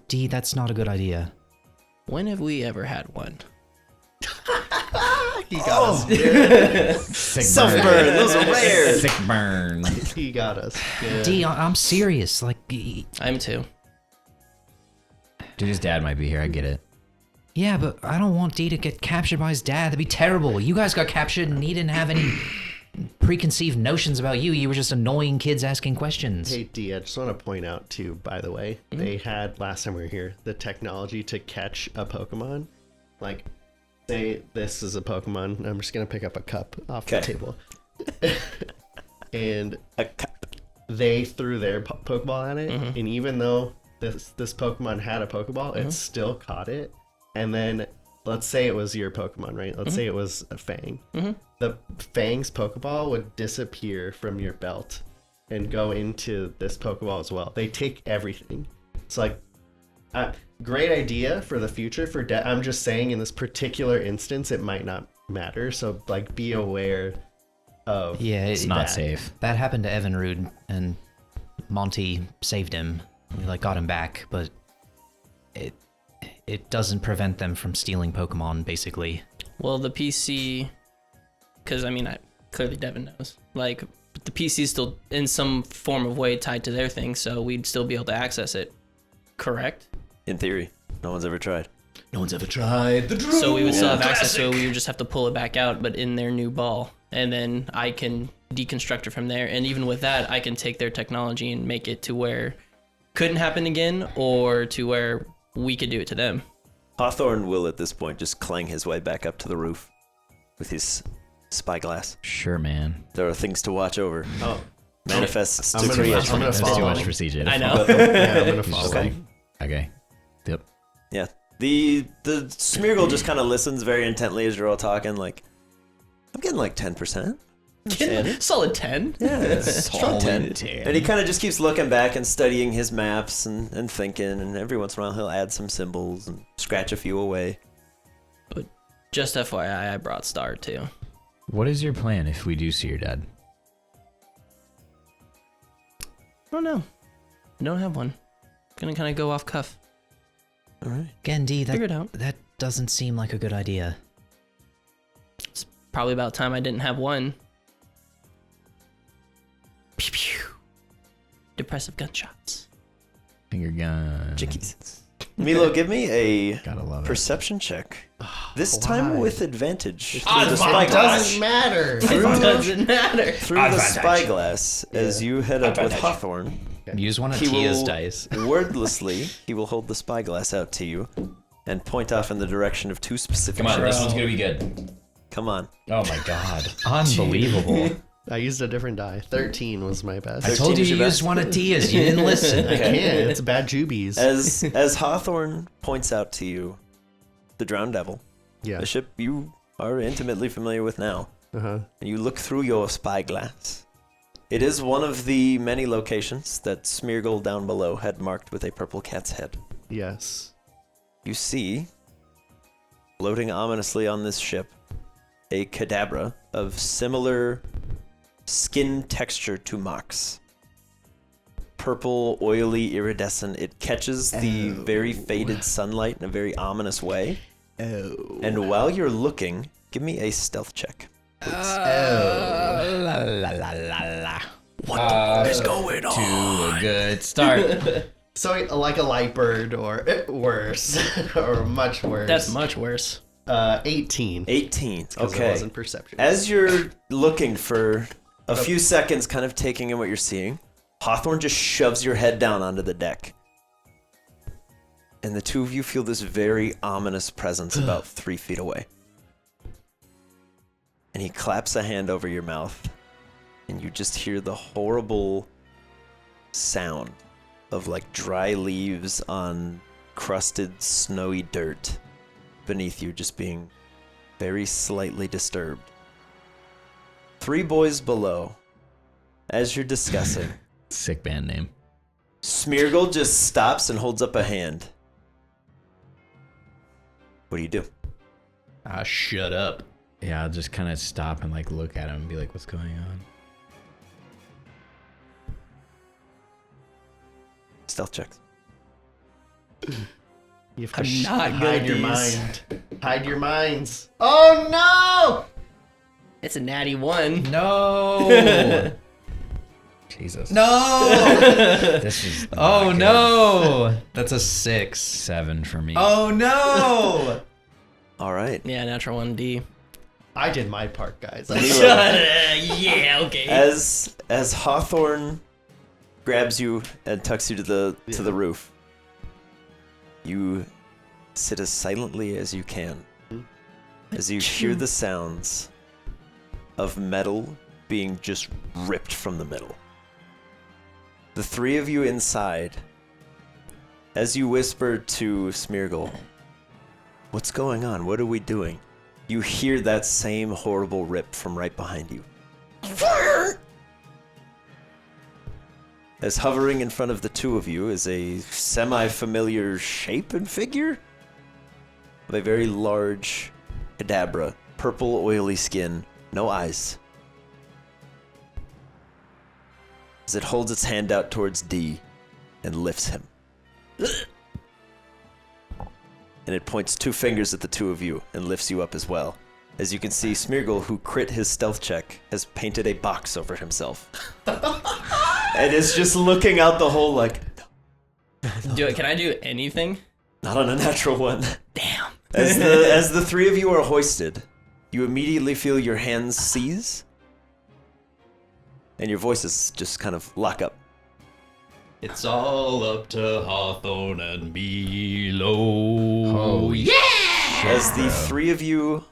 D, that's not a good idea. When have we ever had one? He got us. Sick Self-burn, those are rare. Sick burn. He got us. Yeah. D, I'm serious. Like, I'm too. Dude, his dad might be here. I get it. yeah, but I don't want D to get captured by his dad. That'd be terrible. You guys got captured and he didn't have any preconceived notions about you. You were just annoying kids asking questions. Hey D, I just want to point out too, by the way, they had last time we were here the technology to catch a Pokemon. Like, say this is a Pokemon. I'm just gonna pick up a cup off the Okay. table, and A cup. they threw their Pokeball at it, and even though this Pokemon had a Pokeball, it still caught it. And then let's say it was your Pokemon, right? Let's say it was a Fang. The Fang's Pokeball would disappear from your belt and go into this Pokeball as well. They take everything. It's like great idea for the future. I'm just saying in this particular instance, it might not matter. So like, be aware of. Yeah, It's not safe. That happened to Evan Rude, and Monty saved him. We like got him back, but it doesn't prevent them from stealing Pokemon, basically. Well, the PC, because I mean, clearly Devin knows. Like, the PC is still in some form of way tied to their thing, so we'd still be able to access it. Correct? In theory, no one's ever tried. No one's ever tried. So we would still have access to it. We would just have to pull it back out, but in their new ball, and then I can deconstruct it from there. And even with that, I can take their technology and make it to where couldn't happen again, or to where we could do it to them. Hawthorne will at this point just clang his way back up to the roof with his spyglass. Sure, man. There are things to watch over. Oh, Manifests I'm to gonna- create. I'm gonna That's too follow. much for CJ. to I follow. know. yeah, I'm gonna He's follow. just like, okay. Yep. Yeah. The Smeargle just kind of listens very intently as you're all talking. Like, I'm getting like 10%. Solid 10. Yeah, it's strong 10. 10. And he kind of just keeps looking back and studying his maps and thinking. And every once in a while, he'll add some symbols and scratch a few away. Just FYI, I brought Star too. What is your plan if we do see your dad? I don't know. I don't have one. Gonna kind of go off cuff. All right. Gendy, Figure it out. that doesn't seem like a good idea. It's probably about time I didn't have one. Pew pew. Depressive gunshots. Finger gun. Chickies. Milo, give me a Gotta love it. perception check. This time why? with advantage. Ah, Through the fine. It spyglass. doesn't matter. It doesn't matter. Through the spyglass, as you head up with Advantage. Hawthorne, Use one of he Tia's will, dice. wordlessly, he will hold the spyglass out to you and point off in the direction of two specific Come on, this ships. one's gonna be good. Come on. Oh my god. Unbelievable. I used a different die. 13 was my best. I told you is to your use best. one of Tia's. You didn't listen. I can't. It's bad jubies. As Hawthorne points out to you, the Drowned Devil, Yeah. a ship you are intimately familiar with now, Uh-huh. and you look through your spyglass. It is one of the many locations that Smeargle down below had marked with a purple cat's head. Yes. You see, floating ominously on this ship, a cadabra of similar skin texture to Mox. Purple, oily, iridescent. It catches the very faded sunlight in a very ominous way. Oh. And while you're looking, give me a stealth check. Oh. La la la la la. What the fuck is going on? To a good start. So like a light bird or worse. or much worse. That's much worse. 18. 18. 'Cause Okay. It wasn't perception. As you're looking for a few seconds, kind of taking in what you're seeing, Hawthorne just shoves your head down onto the deck. And the two of you feel this very ominous presence about 3 feet away. And he claps a hand over your mouth, and you just hear the horrible sound of like dry leaves on crusted, snowy dirt beneath you, just being very slightly disturbed. 3 boys below, as you're discussing, Sick band name. Smeargle just stops and holds up a hand. What do you do? Shut up. Yeah, I'll just kind of stop and like look at him and be like, what's going on? Stealth checks. You have I'm to not good hide at your these. mind. Hide your minds. Oh no! It's a natty 1. No. Jesus. No. This is. Oh not good. no. That's a 6. 7 for me. Oh no. All right. Yeah, natural 1D. I did my part, guys. Yeah, okay. As Hawthorne grabs you and tucks you to the roof, you sit as silently as you can as you hear the sounds of metal being just ripped from the middle. The 3 of you inside, as you whisper to Smeargle, "What's going on? What are we doing?" You hear that same horrible rip from right behind you. Fire! As hovering in front of the 2 of you is a semi-familiar shape and figure of a very large cadabra, purple oily skin, no eyes. As it holds its hand out towards D and lifts him. And it points 2 fingers at the 2 of you and lifts you up as well. As you can see, Smeargle, who crit his stealth check, has painted a box over himself. And is just looking out the hole like, Can I do anything? not on a natural one. Damn. As the 3 of you are hoisted, you immediately feel your hands seize, and your voices just kind of lock up. It's all up to Hawthorne and Milo. Oh, yeah. As the 3 of you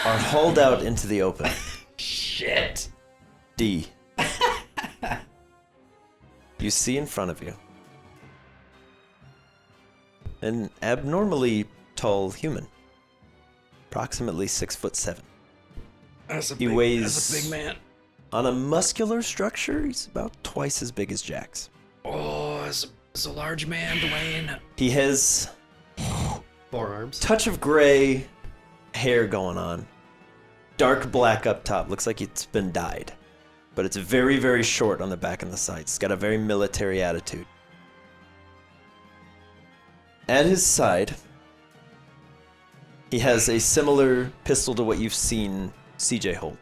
are are hauled out into the open. Shit. D. You see in front of you an abnormally tall human, approximately 6'7". He weighs. That's a big man. On a muscular structure, he's about twice as big as Jax. Oh, it's a large man, Dwayne. He has Forearms. touch of gray hair going on, dark black up top. Looks like it's been dyed, but it's very, very short on the back and the sides. It's got a very military attitude. At his side, he has a similar pistol to what you've seen CJ hold,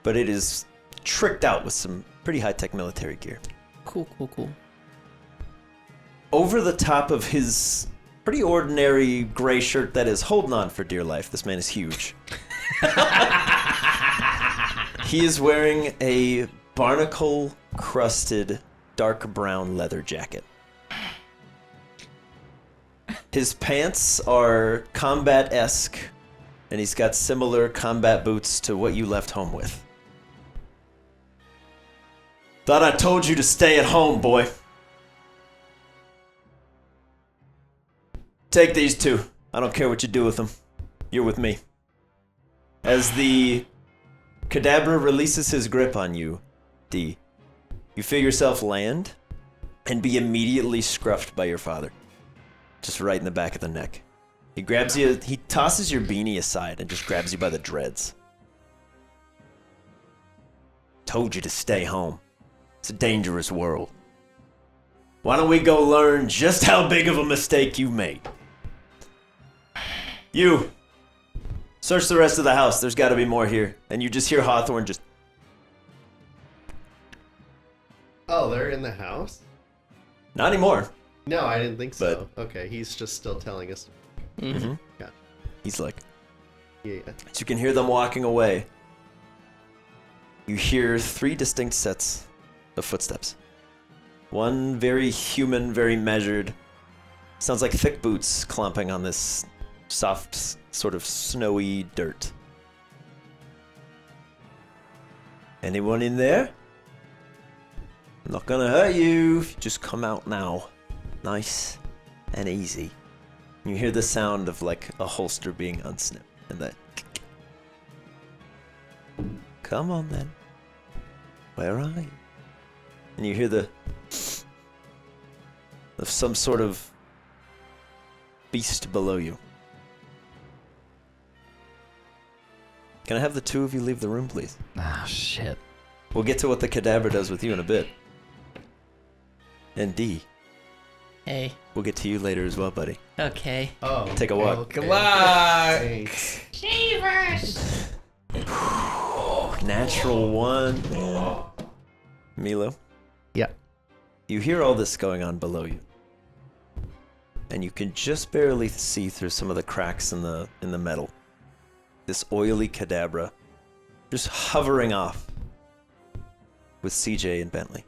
but it is tricked out with some pretty high-tech military gear. Cool. Over the top of his pretty ordinary gray shirt that is holding on for dear life, this man is huge. He is wearing a barnacle-crusted dark brown leather jacket. His pants are combat-esque, and he's got similar combat boots to what you left home with. Thought I told you to stay at home, boy. Take these two. I don't care what you do with them. You're with me. As the Kadabra releases his grip on you, D, you feel yourself land and be immediately scruffed by your father. Just right in the back of the neck. He grabs you, he tosses your beanie aside and just grabs you by the dreads. Told you to stay home. It's a dangerous world. Why don't we go learn just how big of a mistake you made? You! Search the rest of the house. There's got to be more here. And you just hear Hawthorne just... Oh, they're in the house? Not anymore. No, I didn't think so. Okay, he's just still telling us. Mm-hmm. Yeah. He's like... Yeah. So you can hear them walking away. You hear 3 distinct sets of footsteps. One very human, very measured. Sounds like thick boots clomping on this soft, sort of snowy dirt. Anyone in there? I'm not gonna hurt you if you just come out now. Nice and easy. You hear the sound of like a holster being unsnipped and that. Come on then. Where are you? And you hear of some sort of beast below you. Can I have the 2 of you leave the room, please? Oh, shit. We'll get to what the cadaver does with you in a bit. And D, Hey. we'll get to you later as well, buddy. Okay. Oh. Take a walk. Okay. Good luck. Thanks. Natural 1. Milo? Yeah. You hear all this going on below you. And you can just barely see through some of the cracks in the metal. This oily cadabra just hovering off with CJ and Bentley,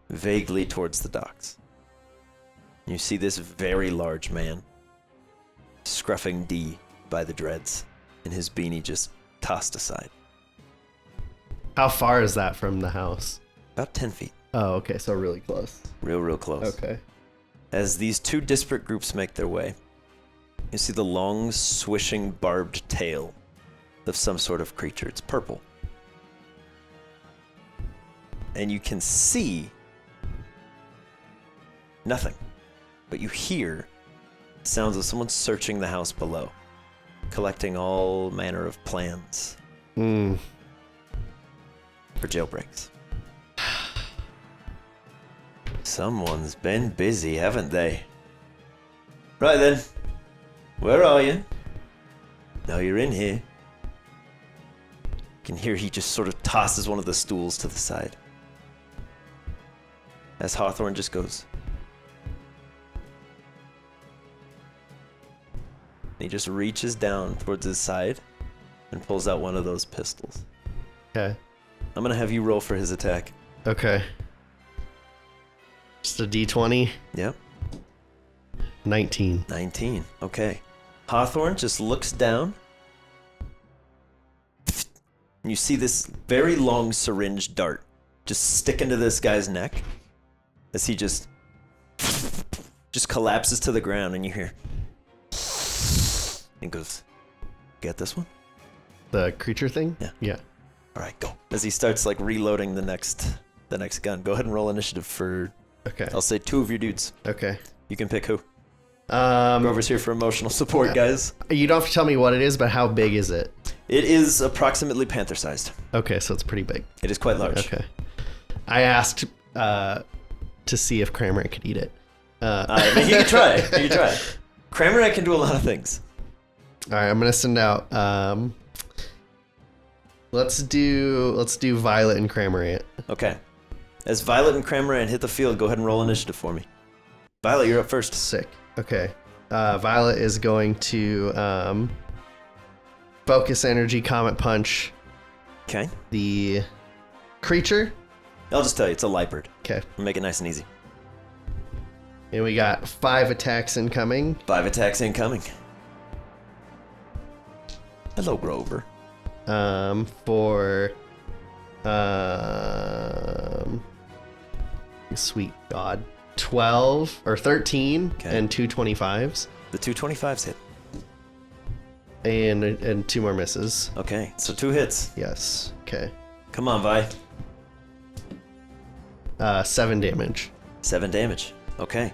vaguely towards the docks. You see this very large man scruffing D by the dreads, and his beanie just tossed aside. How far is that from the house? About 10 feet. Oh, okay, so really close. Real close. Okay. As these 2 disparate groups make their way, you see the long, swishing, barbed tail of some sort of creature. It's purple. And you can see nothing, but you hear sounds of someone searching the house below, collecting all manner of plans Mm. for jailbreaks. Someone's been busy, haven't they? Right then. Where are you? Now you're in here. You can hear he just sort of tosses one of the stools to the side. As Hawthorne just goes. He just reaches down towards his side and pulls out one of those pistols. Okay. I'm gonna have you roll for his attack. Okay. Just a D20. Yep. 19. 19. Okay. Hawthorne just looks down and you see this very long syringe dart just stick into this guy's neck as he just collapses to the ground, and you hear, and goes, "Get this one?" The creature thing? Yeah. Yeah. All right, go. As he starts like reloading the next gun. Go ahead and roll initiative for, Okay. I'll say 2 of your dudes. Okay. You can pick who. Grover's here for emotional support, guys. You don't have to tell me what it is, but how big is it? It is approximately panther-sized. Okay, so it's pretty big. It is quite large. Okay. I asked to see if Cramorant could eat it. I mean, you can try. You can try. Cramorant can do a lot of things. All right, I'm gonna send out. Let's do Violet and Cramorant. Okay. As Violet and Cramorant hit the field, go ahead and roll initiative for me. Violet, you're up first. Sick. Okay. Violet is going to focus energy, Comet Punch Okay. the creature. I'll just tell you, it's a Lipard. Okay. We'll make it nice and easy. And we got 5 attacks incoming. 5 attacks incoming. Hello, Grover. For sweet God, 12 or 13 Okay. and 2 25s The 225s hit. and 2 more misses. Okay, so 2 hits. Yes. Okay. Come on, Vi. 7 damage. 7 damage. Okay.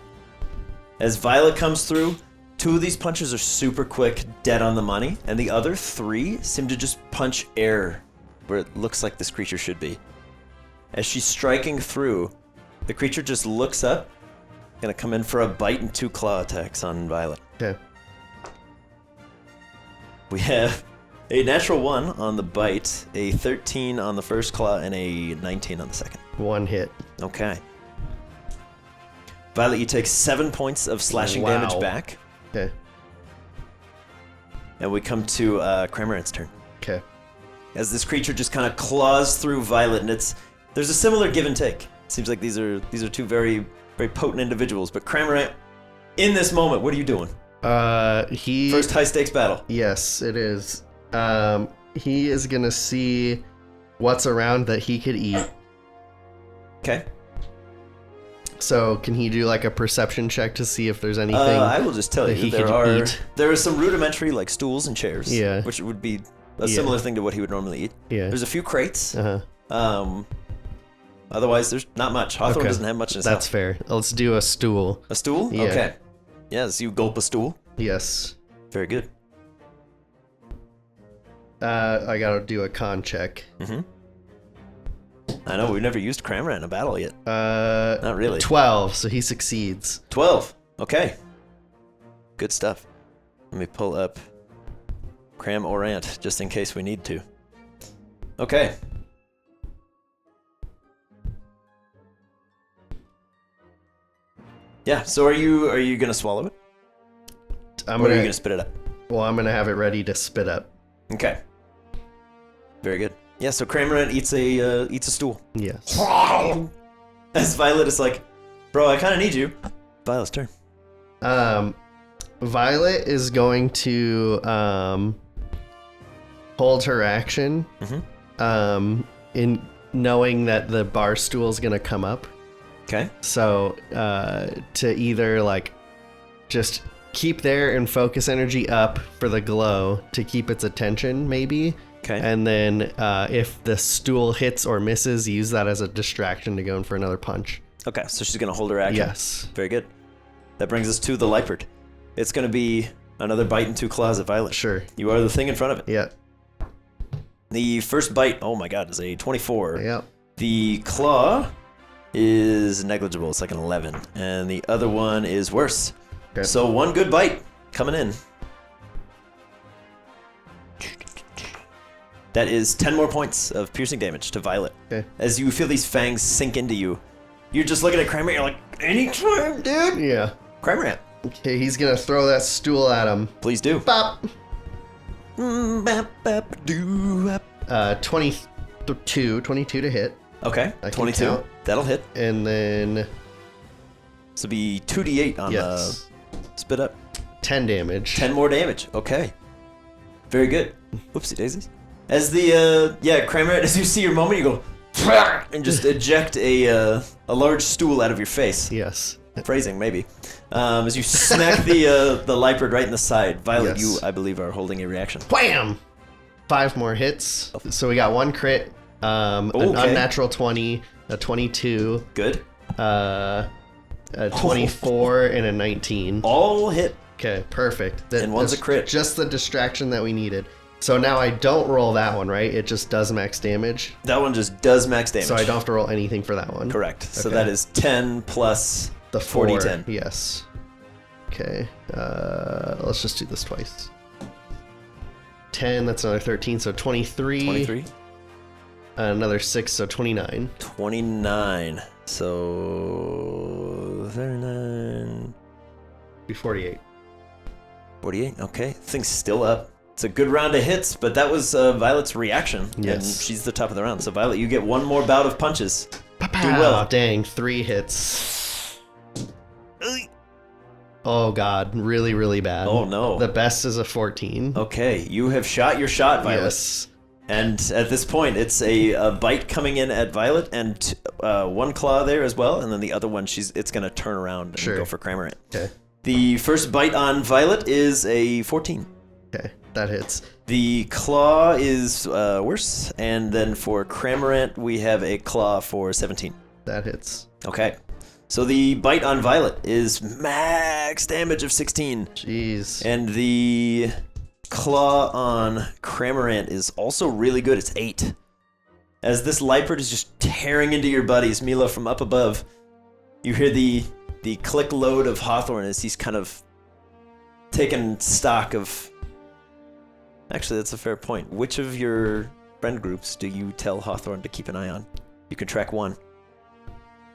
As Violet comes through, 2 of these punches are super quick, dead on the money, and the other 3 seem to just punch air where it looks like this creature should be. As she's striking through, the creature just looks up, gonna come in for a bite and 2 claw attacks on Violet. Okay. We have a natural 1 on the bite, a 13 on the first claw, and a 19 on the second. 1 hit. Okay. Violet, you take 7 points of slashing Wow. damage back. Okay. And we come to Cramorant's turn. Okay. As this creature just kind of claws through Violet, and there's a similar give and take. Seems like these are 2 very, very potent individuals. But Cramorant, in this moment, what are you doing? He First high stakes battle. Yes, it is. He is gonna see what's around that he could eat. Okay. So can he do like a perception check to see if there's anything? I will just tell that you he there could are eat? some rudimentary like stools and chairs. Yeah. Which would be a Yeah. similar thing to what he would normally eat. Yeah. There's a few crates. Uh-huh. Otherwise, there's not much. Hawthorne Okay. doesn't have much in his That's house. fair. Let's do a stool. A stool? Yeah. Okay. Yes, you gulp a stool. Yes. Very good. I gotta do a con check. Mm-hmm. I know, we've never used Cramorant in a battle yet. Not Not really. 12, so he succeeds. 12. Okay. Good stuff. Let me pull up Cramorant just in case we need to. Okay. Yeah, so are you gonna swallow it? I'm Or are you gonna gonna spit it up? I'm gonna have it ready to spit up. Okay. Very good. Yeah, so Cramorant eats a stool. Yes. As Violet is like, bro, I kind of need you. Violet's turn. Violet is going to hold her action. In knowing that the bar stool is gonna come up. Okay. So to either like just keep there and focus energy up for the glow to keep its attention, maybe. Okay. And then if the stool hits or misses, use that as a distraction to go in for another punch. Okay, so she's gonna hold her action. Yes. Very good. That brings us to the Lipard. It's gonna be another bite and 2 claws at Violet. Sure. You are the thing in front of it. Yeah. The first bite, oh my god, is a 24. Yeah. The claw is negligible. It's like an 11. And the other one is worse. Okay. So 1 good bite coming in. That is 10 more points of piercing damage to Violet. Okay. As you feel these fangs sink into you, you're just looking at Cramorant, you're like, anytime, dude! Yeah. Cramorant, Okay, he's gonna throw that stool at him. please do. Bop. Bap, bap, doo, bap. 22 to hit. Okay, I can 22. count. That'll hit. And then This will be 2d8 on yes, spit up. 10 damage. 10 more damage. Okay. Very good. Whoopsie daisies. As the Kramer, as you see your moment, you go and just eject a large stool out of your face. Yes. Phrasing, maybe. As you smack the Lipard right in the side. Violet, Yes. you, I believe, are holding a reaction. Wham! 5 more hits. So we got 1 crit, an Okay. unnatural 20, a 22, Good. a 24, and a 19. All hit. Okay, perfect. And one's a crit. Just the distraction that we needed. So now I don't roll that one, right? It just does max damage. That one just does max damage. So I don't have to roll anything for that one. Correct. So Okay. that is 10 plus The 4. 40-10. Yes. Okay. Let's just do this twice. 10, that's another 13, so 23. 23. Another 6, so 29. 29. So 39. Be 48. 48. Okay. Thing's still up. It's a good round of hits, but that was Violet's reaction. Yes. And she's the top of the round. So Violet, you get one more bout of punches. Do Oh, well. dang, 3 hits. Oh god, really, really bad. Oh no. The best is a 14. Okay, you have shot your shot, Violet. Yes. And at this point, it's a bite coming in at Violet, and 1 claw there as well, and then the other one, it's gonna turn around and Sure. go for Kramer. Okay. The first bite on Violet is a 14. Okay, that hits. The claw is worse, and then for Cramorant, we have a claw for 17. That hits. Okay. So the bite on Violet is max damage of 16. Jeez. And the claw on Cramorant is also really good. It's 8. As this Lipard is just tearing into your buddies, Milo, from up above, you hear the click load of Hawthorne as he's kind of taking stock of... Actually, that's a fair point. Which of your friend groups do you tell Hawthorne to keep an eye on? You can track one.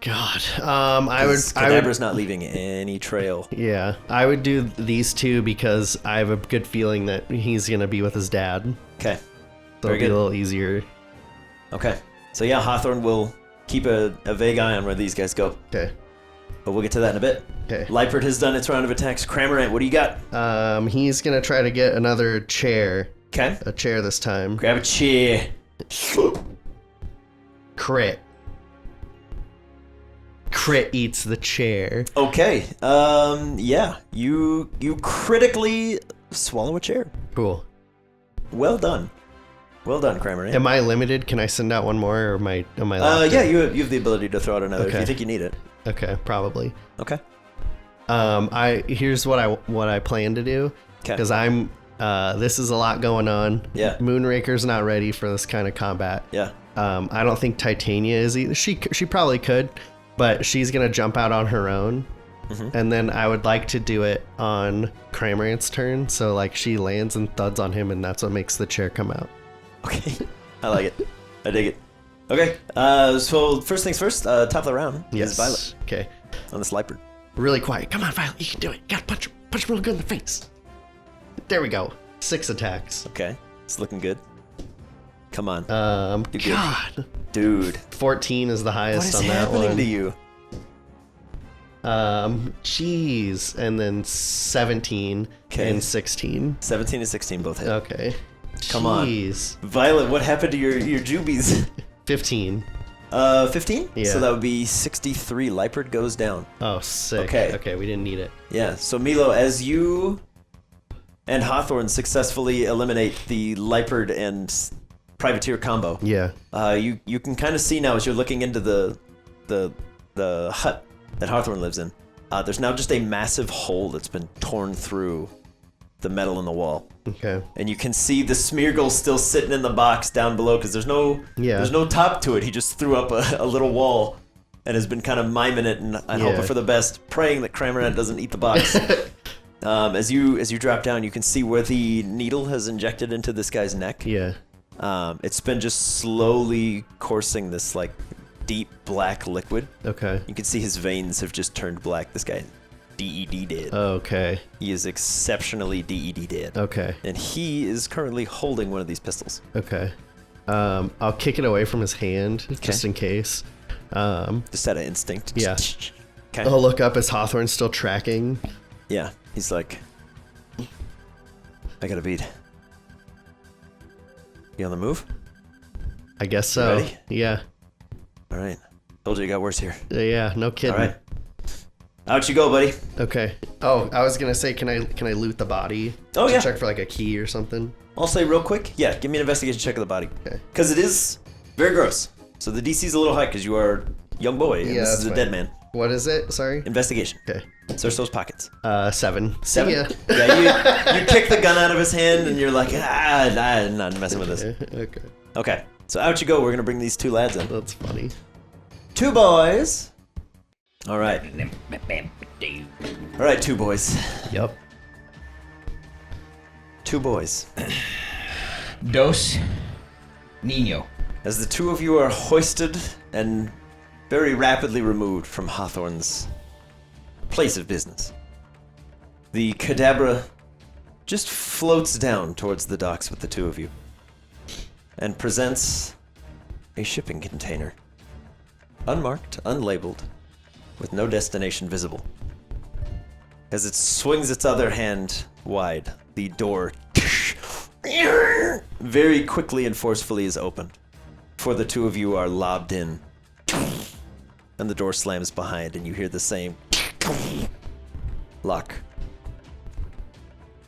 God. I would Cadabra's not leaving any trail. Yeah, I would do these 2 because I have a good feeling that he's gonna be with his dad. Okay. So Very it'll be good. a little easier. Okay. So yeah, Hawthorne will keep a vague eye on where these guys go. Okay. But we'll get to that in a bit. Okay. Lipard has done its round of attacks. Cramorant, what do you got? He's gonna try to get another chair. Okay. A chair this time. Grab a chair. Crit. Crit eats the chair. Okay. Yeah. You critically swallow a chair. Cool. Well done. Well done, Cramorant. Am I limited? Can I send out one more, or am I locked Yeah, in? you have the ability to throw out another if Okay. you think you need it. Okay, probably. Okay. Here's what I plan to do, Okay. because I'm this is a lot going on. Yeah. Moonraker's not ready for this kind of combat. Yeah. I don't think Titania is either. She probably could, but she's gonna jump out on her own. Mhm. And then I would like to do it on Cramorant's turn, so like she lands and thuds on him, and that's what makes the chair come out. Okay. I like it. I dig it. Okay. So first things first. Top of the round is Violet Okay. on this Lipard. Really quiet. Come on, Violet. You can do it. You gotta punch him real good in the face. There we go. 6 attacks. Okay. It's looking good. Come on. You're good. God. Dude. 14 is the What highest is on that happening one. to you? Jeez. And then 17 Okay. and 16. 17 and 16 both hit. Okay. Come on. Jeez. Violet, what happened to your jubies? 15. 15? Yeah. So that would be 63. Lipard goes down. Oh, sick. Okay. Okay, we didn't need it. Yeah. So Milo, as you and Hawthorne successfully eliminate the Lipard and Privateer combo, Yeah. you can kind of see now as you're looking into the hut that Hawthorne lives in. There's now just a massive hole that's been torn through the metal in the wall. Okay. And you can see the Smeargle still sitting in the box down below because there's no top to it. He just threw up a little wall and has been kind of miming it and hoping for the best, praying that Cramorant doesn't eat the box. As you drop down, you can see where the needle has injected into this guy's neck. Yeah. It's been just slowly coursing this like deep black liquid. Okay. You can see his veins have just turned black. This guy, DED dead. Okay. He is exceptionally DED dead. Okay. And he is currently holding one of these pistols. Okay. I'll kick it away from his hand just in case. Just out of instinct. Yeah. Okay. I'll look up as Hawthorne's still tracking. Yeah. He's like, I got a bead. You on the move? I guess so. Ready? Yeah. All right. Told you it got worse here. Yeah, no kidding. All right. Out you go, buddy. Okay. Oh, I was gonna say, can I loot the body? Oh, to yeah. Check for like a key or something. I'll say real quick. Yeah, give me an investigation check of the body. Okay. Because it is very gross. So the DC's a little high because you are a young boy and Yeah, this is that's a fine. dead man. What is it? Sorry. Investigation. Okay. Search those pockets. 7. 7? Yeah. Yeah, you kick the gun out of his hand and you're like, I'm not messing with this. Okay. Okay, so out you go. We're going to bring these 2 lads in. That's funny. 2 boys. All right. All right, 2 boys. Yep. 2 boys. Dos Nino. As the 2 of you are hoisted and very rapidly removed from Hawthorne's place of business, the Kadabra just floats down towards the docks with the 2 of you and presents a shipping container. Unmarked, unlabeled, with no destination visible. As it swings its other hand wide, the door very quickly and forcefully is opened. For the 2 of you are lobbed in. And the door slams behind and you hear the same lock.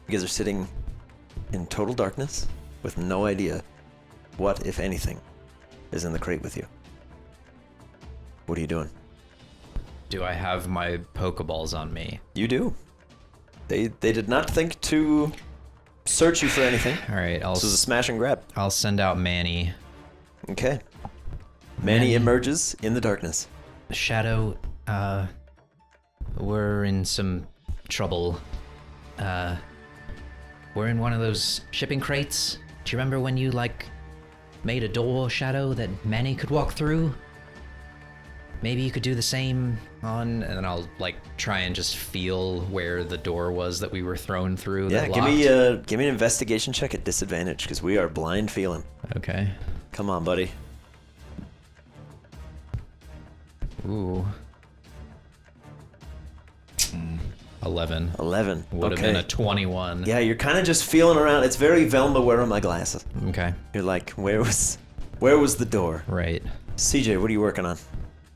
You guys are sitting in total darkness with no idea what, if anything, is in the crate with you. What are you doing? Do I have my Pokeballs on me? You do. They did not think to search you for anything. All right, This was a smash and grab. I'll send out Manny. Okay. Manny emerges in the darkness. Shadow, we're in some trouble. We're in one of those shipping crates. Do you remember when you, made a door, Shadow, that Manny could walk through? Maybe you could do the same and then I'll, try and just feel where the door was that we were thrown through. Yeah, that give me an investigation check at disadvantage, because we are blind feeling. Okay. Come on, buddy. Ooh. 11. 11. Would have been a 21. Yeah, you're kind of just feeling around. It's very Velma, where are my glasses? Okay. You're like, where was the door? Right. CJ, what are you working on?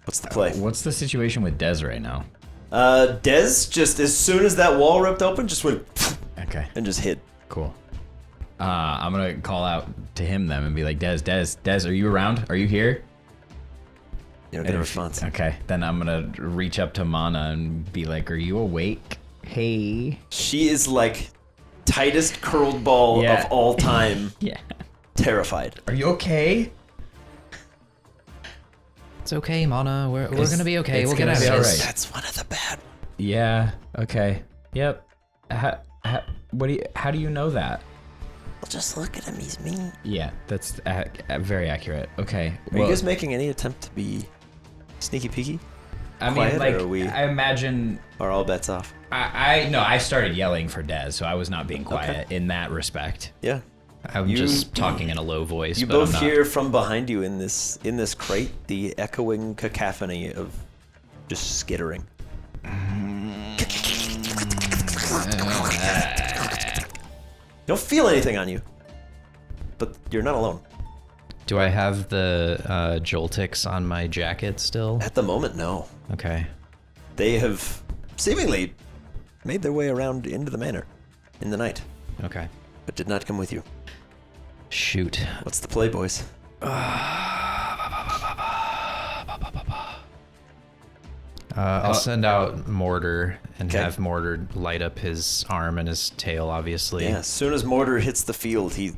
What's the play? What's the situation with Dez right now? Dez, just as soon as that wall ripped open, just went Okay, and just hid. cool. I'm gonna call out to him then and be like, Dez, are you around? Are you here? You don't get a response. Okay, then I'm gonna reach up to Mana and be like, are you awake? Hey. She is like tightest curled ball Yeah. of all time. Yeah. Terrified. Are you okay? It's okay, Mana. We're gonna be okay. it's We'll get gonna out of be this. alright. That's one of the bad ones. Yeah. Okay. Yep. How do you know that? Well, just look at him. He's mean. Yeah, that's very accurate. Okay. Are you guys making any attempt to be sneaky peeky? I quiet, mean, like, or are we- I imagine. Are all bets off? I started yelling for Dez, so I was not being quiet in that respect. Yeah. I'm just talking in a low voice. You but I'm both not. hear from behind you in this crate the echoing cacophony of just skittering. You don't feel anything on you, but you're not alone. Do I have the Joltix on my jacket still? At the moment, no. Okay. They have seemingly made their way around into the manor in the night, Okay. but did not come with you. Shoot. What's the play, boys? I'll send out Mortar and Okay. have Mortar light up his arm and his tail, obviously. Yeah, as soon as Mortar hits the field, he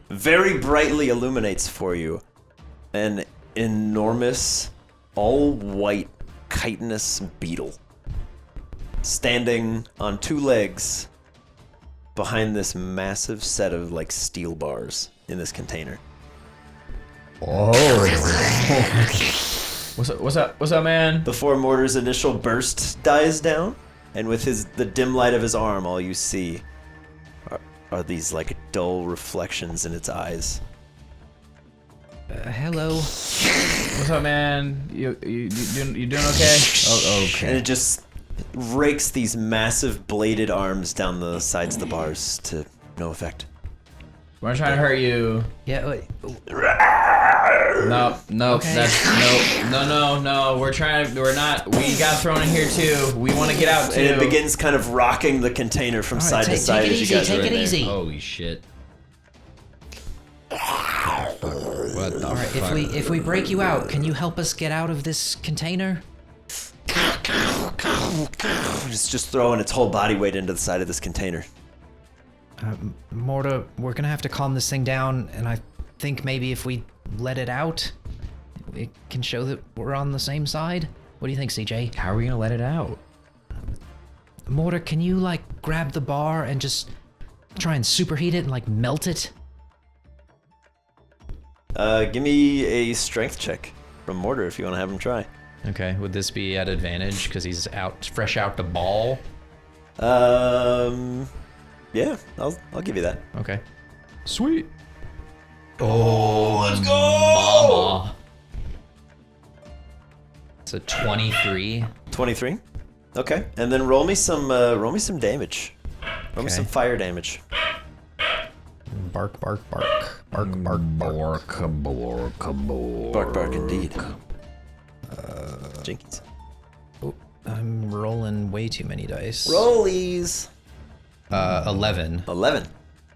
very brightly illuminates for you an enormous, all-white, chitinous beetle standing on 2 legs behind this massive set of, steel bars in this container. Oh. What's up, man? Before Mortar's initial burst dies down, and with the dim light of his arm, all you see are these dull reflections in its eyes. Hello. What's up, man? You doing okay? Oh, And okay. it just rakes these massive bladed arms down the sides of the bars to no effect. We're not trying to hurt you. Yeah. Wait. No, Okay. No. We're not. We got thrown in here too. We want to get out too. And it begins kind of rocking the container from side to side as you guys are in there. Holy shit. What the All right. fuck? If we break you out, can you help us get out of this container? It's just throwing its whole body weight into the side of this container. Morta, we're gonna have to calm this thing down, and I think maybe if we let it out, it can show that we're on the same side. What do you think, CJ? How are we gonna let it out? Morta, can you like grab the bar and just try and superheat it and like melt it? Give me a strength check from Mortar if you want to have him try. Okay. Would this be at advantage because he's fresh out the ball? Yeah, I'll give you that. Okay. Sweet. Oh, let's go! Mama. It's a 23. 23. Okay, and then roll me some damage. Roll me some fire damage. Bark, bark, bark. Bark, bark, bark. Bark, bark, indeed. Jinkies. Oh, I'm rolling way too many dice. Rollies. 11. 11.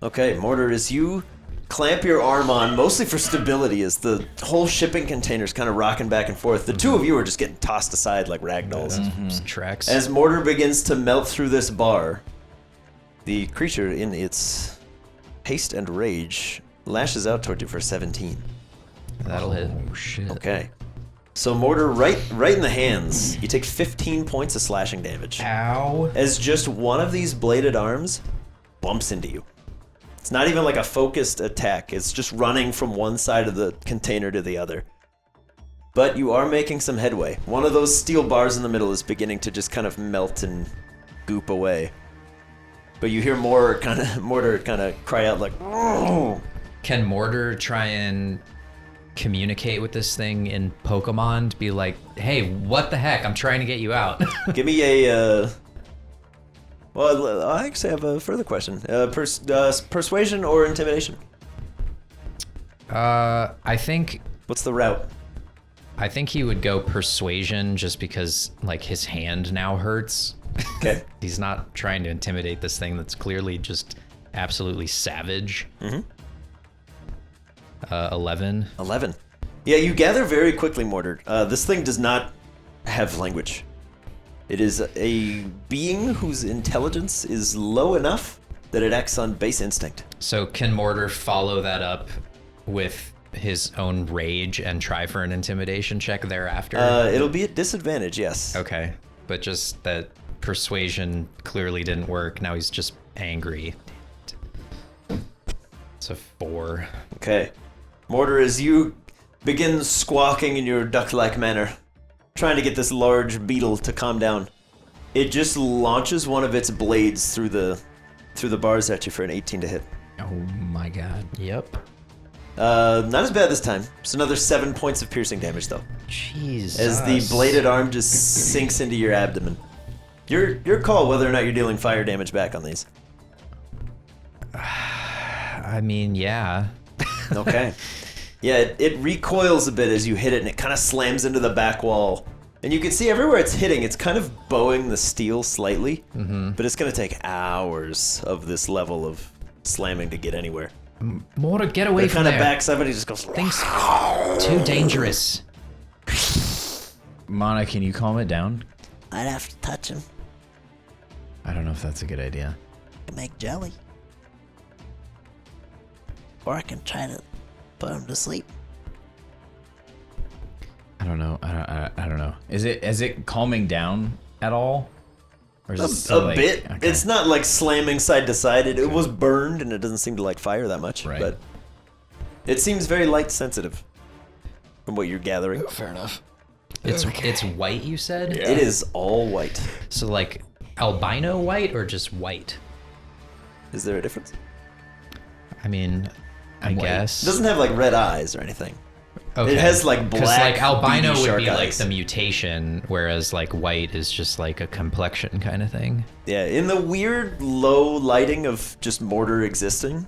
Okay, Mortar, as you clamp your arm on, mostly for stability, as the whole shipping container's kind of rocking back and forth. The two of you are just getting tossed aside like ragdolls. Tracks. As Mortar begins to melt through this bar, the creature, in its haste and rage, lashes out toward you for 17. That'll hit. Oh shit. Okay. So Mortar, right in the hands, you take 15 points of slashing damage. Ow. As just one of these bladed arms bumps into you. It's not even like a focused attack. It's just running from one side of the container to the other. But you are making some headway. One of those steel bars in the middle is beginning to just kind of melt and goop away. But you hear Mortar kind of cry out like, "Oh!" Can Mortar try and communicate with this thing in Pokemon to be like, hey, what the heck? I'm trying to get you out. Give me a. Well, I actually have a further question. Persuasion or Intimidation? I think What's the route? he would go Persuasion just because like his hand now hurts. Okay. He's not trying to intimidate this thing that's clearly just absolutely savage. 11. 11. Yeah, you gather very quickly, Mortar. This thing does not have language. It is a being whose intelligence is low enough that it acts on base instinct. So can Mortar follow that up with his own rage and try for an intimidation check thereafter? It'll be at disadvantage, yes. Okay, but just that Persuasion clearly didn't work. Now he's just angry. It's a 4. Okay. Mortar, as you begin squawking in your duck-like manner, trying to get this large beetle to calm down, it just launches one of its blades through the bars at you for an 18 to hit. Oh my god. Yep. Not as bad this time. It's another 7 points of piercing damage, though. Jesus. As the bladed arm just sinks into your abdomen. Your call whether or not you're dealing fire damage back on these. I mean, yeah. Okay. Yeah, it recoils a bit as you hit it, and it kind of slams into the back wall. And you can see everywhere it's hitting, it's kind of bowing the steel slightly. But it's going to take hours of this level of slamming to get anywhere. Mortar, get away It from kind of there. backs up and he just goes... Things too dangerous. Mana, can you calm it down? I'd have to touch him I don't know if that's a good idea. to make jelly. Or I can try to put him to sleep. I don't know. I don't know. Is it calming down at all? Or is it still A like, bit. okay. It's not like slamming side to side. It was burned and it doesn't seem to like fire that much. Right. But it seems very light sensitive from what you're gathering. Fair enough. It's white, you said? It is all white. So like albino white or just white? Is there a difference? I mean, I White. guess. It doesn't have like red eyes or anything. Okay. It has like Because black. like albino beady would shark be like eyes. the mutation, whereas like white is just like a complexion kind of thing. Yeah, in the weird low lighting of just mortar existing,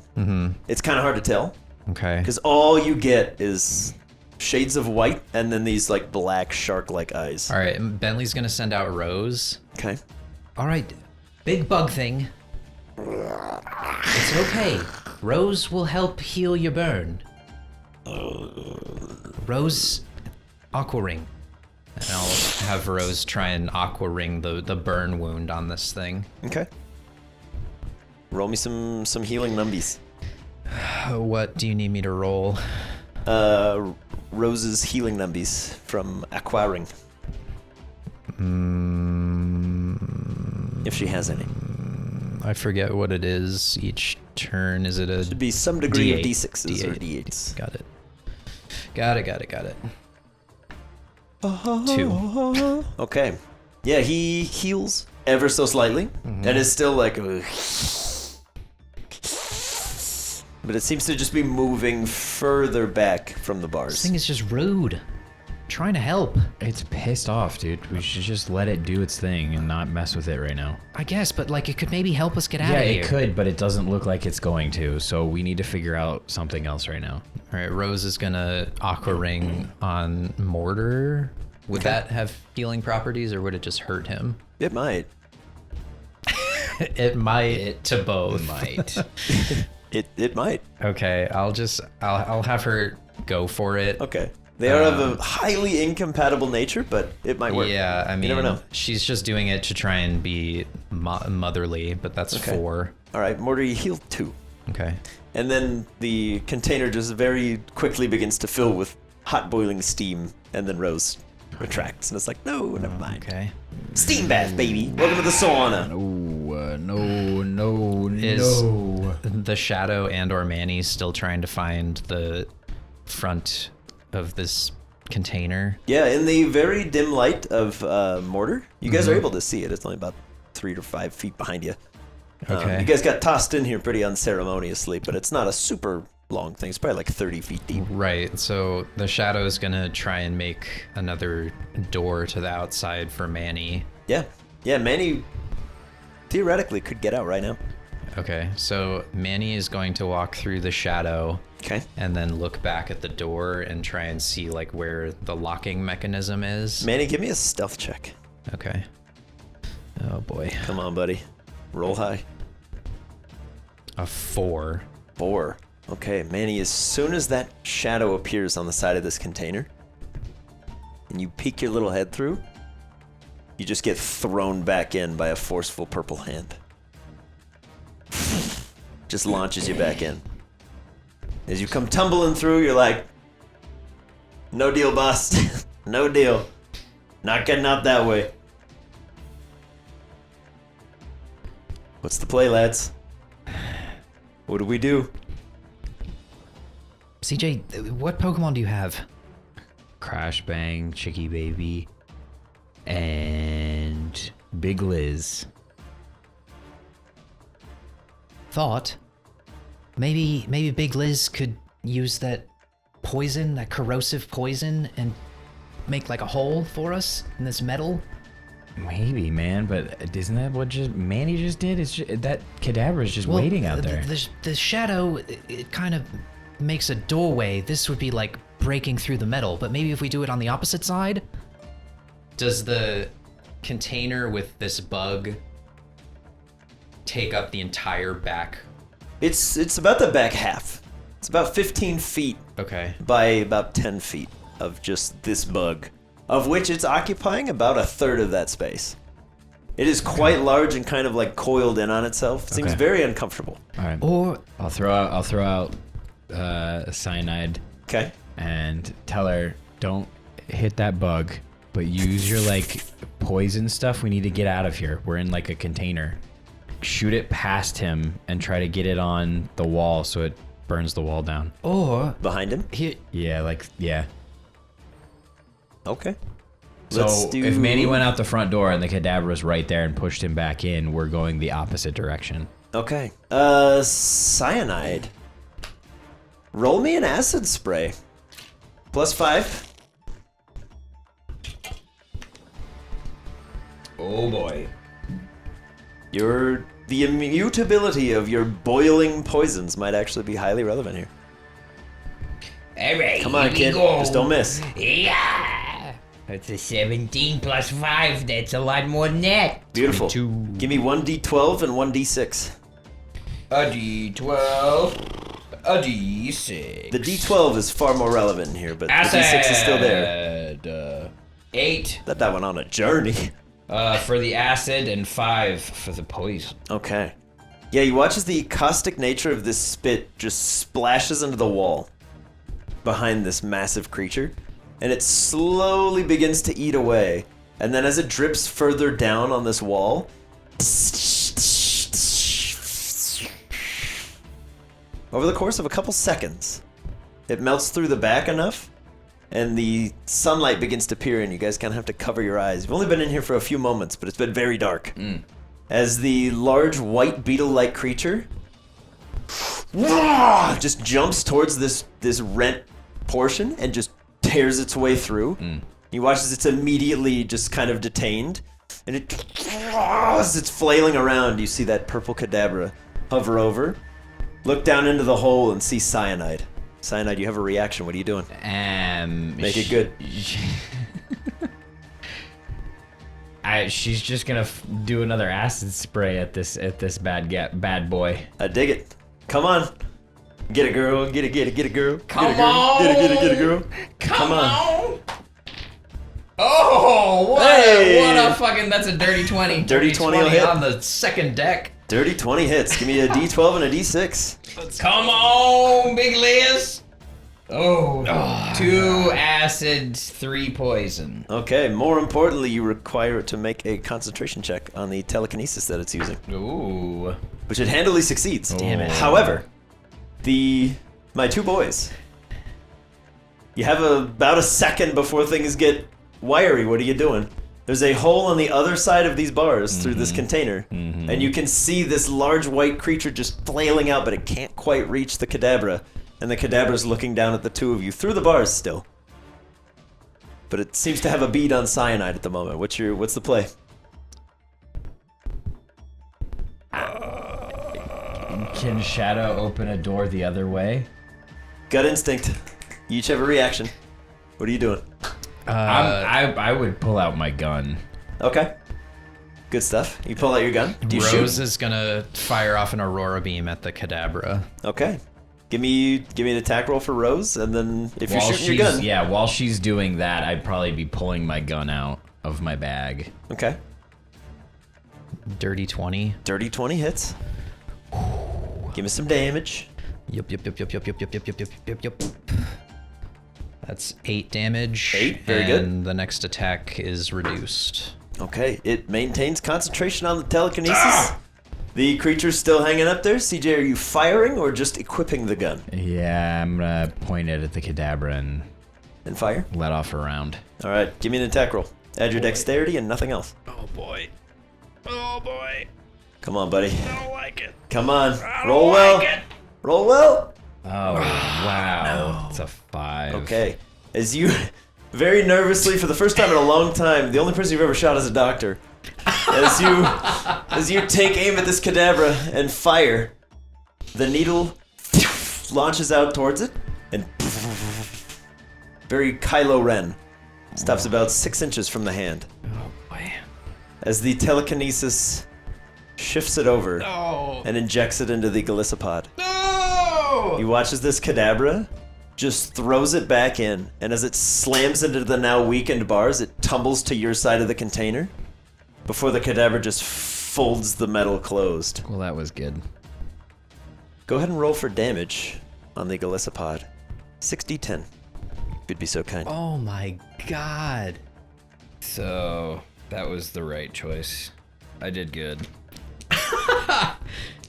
it's kind of hard to tell Okay. because all you get is shades of white and then these like black shark-like eyes. All right, Bentley's gonna send out Rose. Okay. All right, big bug thing. It's okay. Rose will help heal your burn. Rose, aqua ring. And I'll have Rose try and aqua ring the burn wound on this thing. Okay. Roll me some healing numbies. What do you need me to roll? Rose's healing numbies from acquiring. If she has any. I forget what it is each turn. Is it a Should be some degree of D8. D6s or D8s. Got it. Got it. 2. Okay. Yeah, he heals ever so slightly, and is still like, ugh. But it seems to just be moving further back from the This bars. thing is just rude. Trying to help. It's pissed off, dude. We should just let it do its thing and not mess with it right now. I guess, but like it could maybe help us get out Yeah, of here. it could, but it doesn't look like it's going to. So we need to figure out something else right now. All right, Rose is gonna aqua ring on Mortar. Would that have healing properties, or would it just hurt him? It might. It might to both. Might. It might. Okay, I'll have her go for it. Okay. They are of a highly incompatible nature, but it might work. Yeah, I mean, you never know. she's just doing it to try and be motherly, but that's Okay. 4. All right, Mortar, you heal 2. Okay. And then the container just very quickly begins to fill with hot boiling steam, and then Rose retracts, and it's like, no, never mind. Okay. Steam bath, baby. Welcome to the sauna. No. Is the Shadow and/or Manny still trying to find the front of this container? Yeah, in the very dim light of Mortar, you guys are able to see it. It's only about 3 to 5 feet behind you. Okay. You guys got tossed in here pretty unceremoniously, but it's not a super long thing. It's probably like 30 feet deep. Right, so the Shadow is gonna try and make another door to the outside for Manny. Yeah. Yeah, Manny theoretically could get out right now. Okay, so Manny is going to walk through the Shadow Okay. and then look back at the door and try and see like where the locking mechanism is. Manny, give me a stealth check. Okay. Oh boy. Come on, buddy. Roll high. A 4. 4. Okay, Manny, as soon as that shadow appears on the side of this container, and you peek your little head through, you just get thrown back in by a forceful purple hand. Just launches you back in. As you come tumbling through, you're like, no deal, boss. No deal. Not getting out that way. What's the play, lads? What do we do? CJ, what Pokemon do you have? Crash Bang, Chicky Baby, and Big Liz. Thought maybe Big Liz could use that poison, that corrosive poison, and make like a hole for us in this metal. Maybe, man, but isn't that what just Manny just did? It's just, that Kadabra's just waiting out there. The Shadow, it kind of makes a doorway. This would be like breaking through the metal, but maybe if we do it on the opposite side? Does the container with this bug take up the entire back? It's about the back half. It's about 15 feet Okay. by about 10 feet of just this bug, of which it's occupying about a third of that space. It is quite large and kind of like coiled in on itself. It seems Okay. very uncomfortable. All right. Or I'll throw out cyanide Okay. and tell her don't hit that bug, but use your like poison stuff. We need to get out of here. We're in like a container. Shoot it past him and try to get it on the wall so it burns the wall down. Behind him. here, Yeah. Okay. So if Manny went out the front door and the Kadabra was right there and pushed him back in, we're going the opposite direction. Okay. Cyanide. Roll me an acid spray. +5. Oh boy. The immutability of your boiling poisons might actually be highly relevant here. All right, Come on, here we kid. go. Just don't miss. Yeah. That's a 17 plus 5. That's a lot more than that. Beautiful. 22. Give me 1d12 and 1d6. A D12. A D6. The d12 is far more relevant here, but the d6 is still there. there. 8 That went on a journey. For the acid and 5 for the poison. Okay. Yeah, you watch as the caustic nature of this spit just splashes into the wall behind this massive creature, and it slowly begins to eat away. And then as it drips further down on this wall, over the course of a couple seconds, it melts through the back enough, and the sunlight begins to peer in. You guys kind of have to cover your eyes. You've only been in here for a few moments, but it's been very dark. As the large white beetle-like creature just jumps towards this rent portion and just tears its way through. You watch as it's immediately just kind of detained, and as it's flailing around, you see that purple cadabra hover over, look down into the hole, and see Cyanide. Cyanide, you have a reaction. What are you doing? Make it good. She's just gonna do another acid spray at this bad boy. I dig it. Come on. Get it, girl. Get it, girl. Come get it, girl. on. Get it, girl. Come on. Oh, Hey. what a fucking, that's a dirty 20. Dirty 20 will hit. on the second deck. Dirty 20 hits. Give me a d12 and a d6. Come on, Big Liz. Oh, 2 acid, 3 poison. Okay, more importantly, you require it to make a concentration check on the telekinesis that it's using, Ooh. which it handily succeeds. Damn it. However, my two boys, you have about a second before things get wiry. What are you doing? There's a hole on the other side of these bars through this container, and you can see this large white creature just flailing out, but it can't quite reach the cadabra, and the cadabra's looking down at the two of you through the bars still. But it seems to have a bead on Cyanide at the moment. What's the play? Can Shadow open a door the other way? Gut instinct. You each have a reaction. What are you doing? I would pull out my gun. Okay. Good stuff. You pull out your gun. Do you Rose shoot? is gonna fire off an aurora beam at the cadabra. Okay. Give me an attack roll for Rose, and then if you're shooting your gun. Yeah, while she's doing that, I'd probably be pulling my gun out of my bag. Okay. Dirty 20. Dirty 20 hits. Give me some damage. Yep. That's 8 damage. 8, very good. And the next attack is reduced. Okay, it maintains concentration on the telekinesis. The creature's still hanging up there. CJ, are you firing or just equipping the gun? Yeah, I'm gonna point it at the cadabra And fire? let off a round. All right, give me an attack roll. Add your dexterity and nothing else. Oh boy. Oh boy. Come on, buddy. I don't like it. Come on. Roll well. Roll well. Oh, wow. It's a 5. Okay. As you very nervously, for the first time in a long time, the only person you've ever shot is a doctor. As you take aim at this cadabra and fire, the needle launches out towards it, and very Kylo Ren stops about 6 inches from the hand. Oh boy. As the telekinesis shifts it over and injects it into the Galissapod. No! You watch as this cadabra just throws it back in, and as it slams into the now weakened bars, it tumbles to your side of the container before the cadabra just folds the metal closed. Well, that was good. Go ahead and roll for damage on the Galissapod. 6d10. If you'd be so kind. Oh my god. So, that was the right choice. I did good.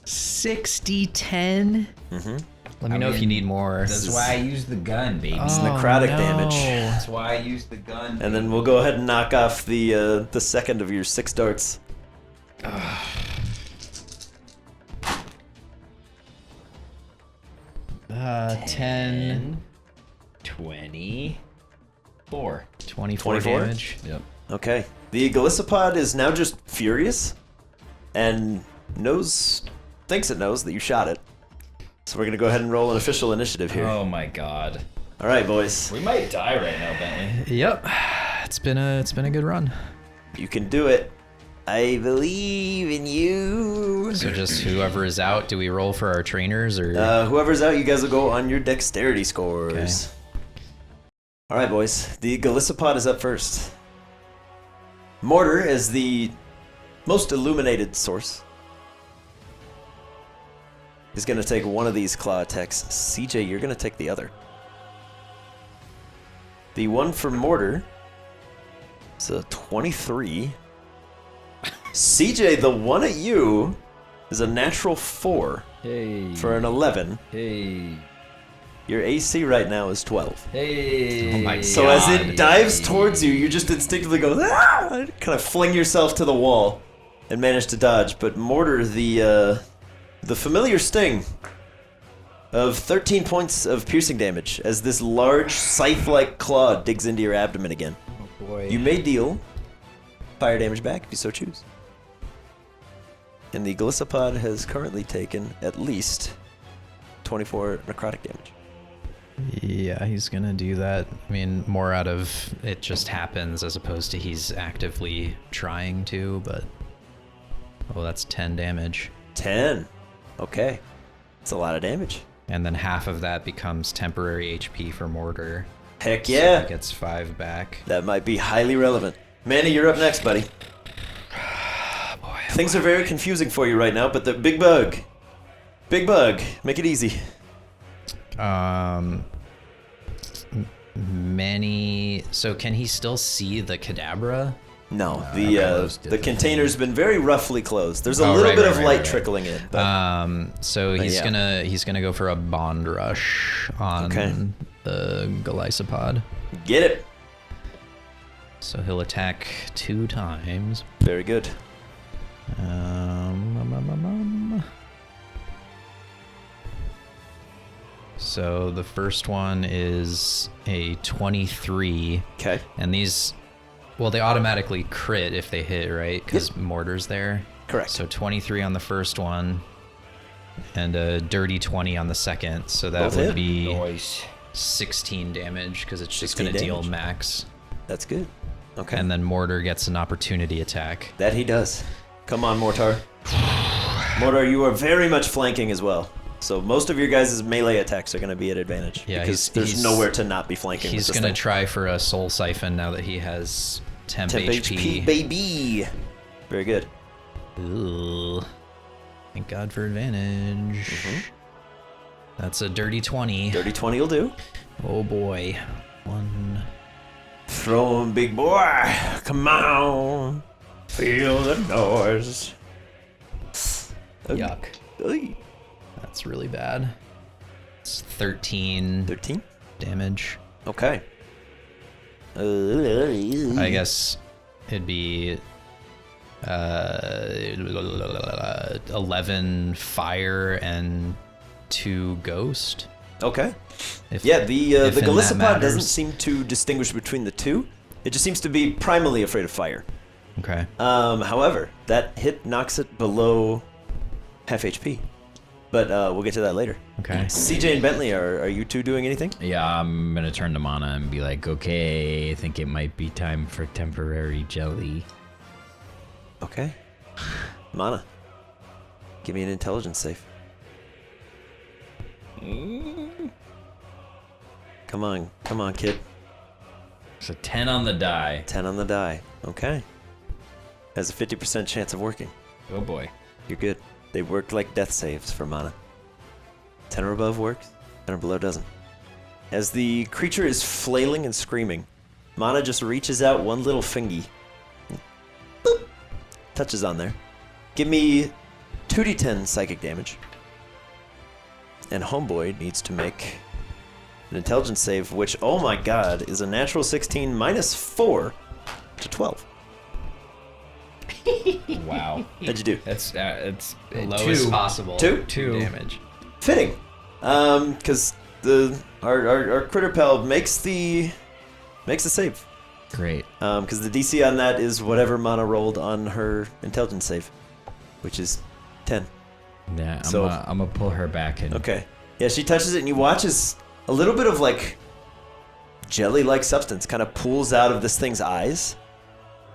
60-10? Mm-hmm. Let me know if you need more. That's why I used the gun, baby. It's necrotic damage. That's why I used the gun. And then we'll go ahead and knock off the second of your 6 darts. 10, 24. 24 24? damage. Yep. Okay. The Galissapod is now just furious and thinks it knows that you shot it. So we're going to go ahead and roll an official initiative here. Oh my god. All right, boys. We might die right now, Bentley. Yep. It's been a good run. You can do it. I believe in you. So just whoever is out, do we roll for our trainers or? Whoever's out, you guys will go on your dexterity scores. All right, boys. The Galissapod is up first. Mortar is the most illuminated source. He's going to take one of these claw attacks. CJ, you're going to take the other. The one for Mortar is a 23. CJ, the one at you is a natural 4 Hey. for an 11. Hey. Your AC right now is 12. Hey. Oh my So as it dives towards you, you just instinctively go, ah! Kind of fling yourself to the wall and manage to dodge. But Mortar, the familiar sting of 13 points of piercing damage as this large scythe-like claw digs into your abdomen again. Oh boy. You may deal fire damage back if you so choose. And the Galissapod has currently taken at least 24 necrotic damage. Yeah, he's gonna do that. I mean, more out of it just happens as opposed to he's actively trying to, but... Oh, that's 10 damage. 10. Okay. That's a lot of damage. And then half of that becomes temporary HP for Mortar. Heck So yeah. he gets 5 back. That might be highly relevant. Manny, you're up next, buddy. Things are very confusing for you right now, but the big bug. Big bug. Make it easy. So can he still see the Cadabra? No, closed it. the container's been very roughly closed. There's a Oh, little right, bit right, of right, light right. trickling in. But So he's yeah. gonna go for a Bond Rush on Okay. the Galissapod. get it. So he'll attack 2 times. Very good. So the first one is a 23, Okay. and these, well, they automatically crit if they hit, right? Because Mortar's there. Correct. So 23 on the first one, and a dirty 20 on the second. So that Both would hit. be Noise. 16 damage because it's just 16 going to deal damage. max. That's good. Okay. And then Mortar gets an opportunity attack. That he does. Come on, Mortar. Mortar, you are very much flanking as well. So most of your guys' melee attacks are going to be at advantage. Yeah, because he's- there's he's- nowhere to not be flanking. He's with this going to thing. try for a Soul Siphon now that he has temp, Temp HP, baby. Very good. Ugh. Thank God for advantage. That's a dirty 20. Dirty 20 will do. Oh boy. 1. Throw him, big boy. Come on. Feel the noise. Yuck. Oy. That's really bad. It's 13 13? damage. Okay. I guess it'd be 11 fire and 2 ghost. Okay. If, Yeah, the if in that Galissapod doesn't matters. seem to distinguish between the two. It just seems to be primarily afraid of fire. Okay. However, that hit knocks it below half HP. But we'll get to that later. Okay. CJ and Bentley, are you two doing anything? Yeah, I'm gonna turn to Mana and be like, okay, I think it might be time for temporary jelly. Okay. Mana, give me an intelligence save. Come on, kid. It's a 10 on the die. 10 on the die. Okay. Has a 50% chance of working. Oh boy. You're good. They work like death saves for Mana. 10 or above works, 10 or below doesn't. As the creature is flailing and screaming, Mana just reaches out one little fingy. Boop. Touches on there. Give me 2d10 psychic damage. And Homeboy needs to make an intelligence save, which, oh my god, is a natural 16 minus 4 to 12. Wow. How'd you do? That's it's Lowest 2. possible. 2? 2 damage. Fitting. Because our critter pal makes the save. Great. Because the DC on that is whatever Mana rolled on her intelligence save, which is 10. Yeah, So- I'm gonna pull her back in. Okay. Yeah, she touches it, and you watch as a little bit of like jelly-like substance kind of pools out of this thing's eyes,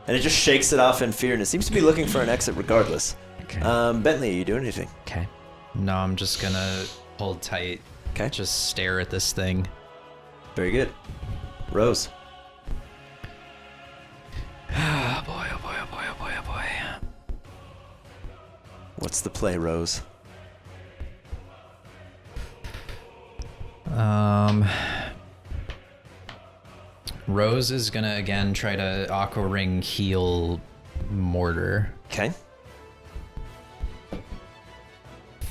and it just shakes it off in fear, and it seems to be looking for an exit regardless. Okay. Bentley, are you doing anything? Okay. No, I'm just gonna hold tight. Okay. Just stare at this thing. Very good. Rose. Oh boy, oh boy, oh boy, oh boy, oh boy. What's the play, Rose? Rose is gonna again try to Aqua Ring heal Mortar Okay.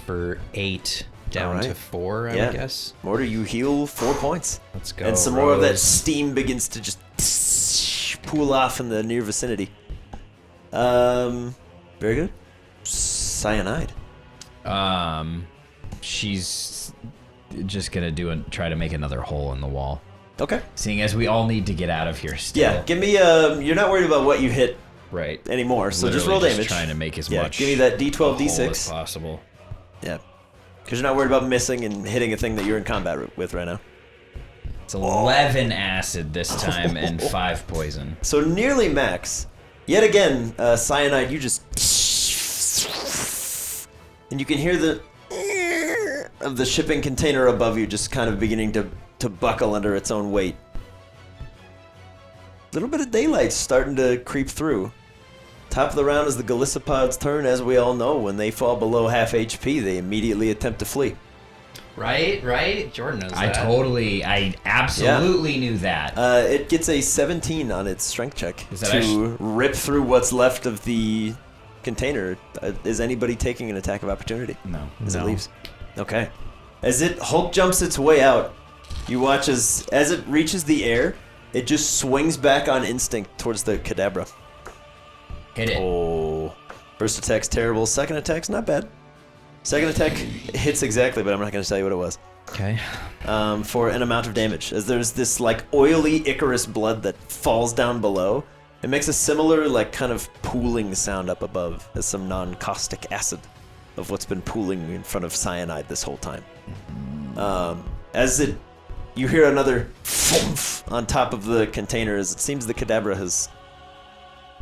for 8 down Alright. to 4, I Yeah. would guess. Mortar, you heal 4 points. Let's go. And some more of that Rose. steam begins to just pool off in the near vicinity. Very good. Cyanide. She's just gonna try to make another hole in the wall. Okay. Seeing as we all need to get out of here still. Yeah, give me, you're not worried about what you hit Right. anymore, so just Literally roll damage. Trying to make as Yeah, much. give me that a D12, hole D6. as possible. Yeah. Because you're not worried about missing and hitting a thing that you're in combat with right now. It's 11 acid this time and 5 poison. So nearly max. Yet again, Cyanide, you just... And you can hear the... of the shipping container above you just kind of beginning to buckle under its own weight. A little bit of daylight starting to creep through. Top of the round is the Gallicepod's turn. As we all know, when they fall below half HP, they immediately attempt to flee. Right? Jordan knows that. I absolutely knew that. It gets a 17 on its strength check Is that to rip through what's left of the container. Is anybody taking an attack of opportunity No. as it No. leaves? Okay. As it Hulk jumps its way out, you watch as it reaches the air, it just swings back on instinct towards the Kadabra. Hit it. Oh. First attack's terrible. Second attack's not bad. Second attack hits exactly, but I'm not going to tell you what it was. Okay. For an amount of damage. As there's this like oily Icarus blood that falls down below. It makes a similar like kind of pooling sound up above as some non-caustic acid of what's been pooling in front of Cyanide this whole time. You hear another thump on top of the container as it seems the Kadabra has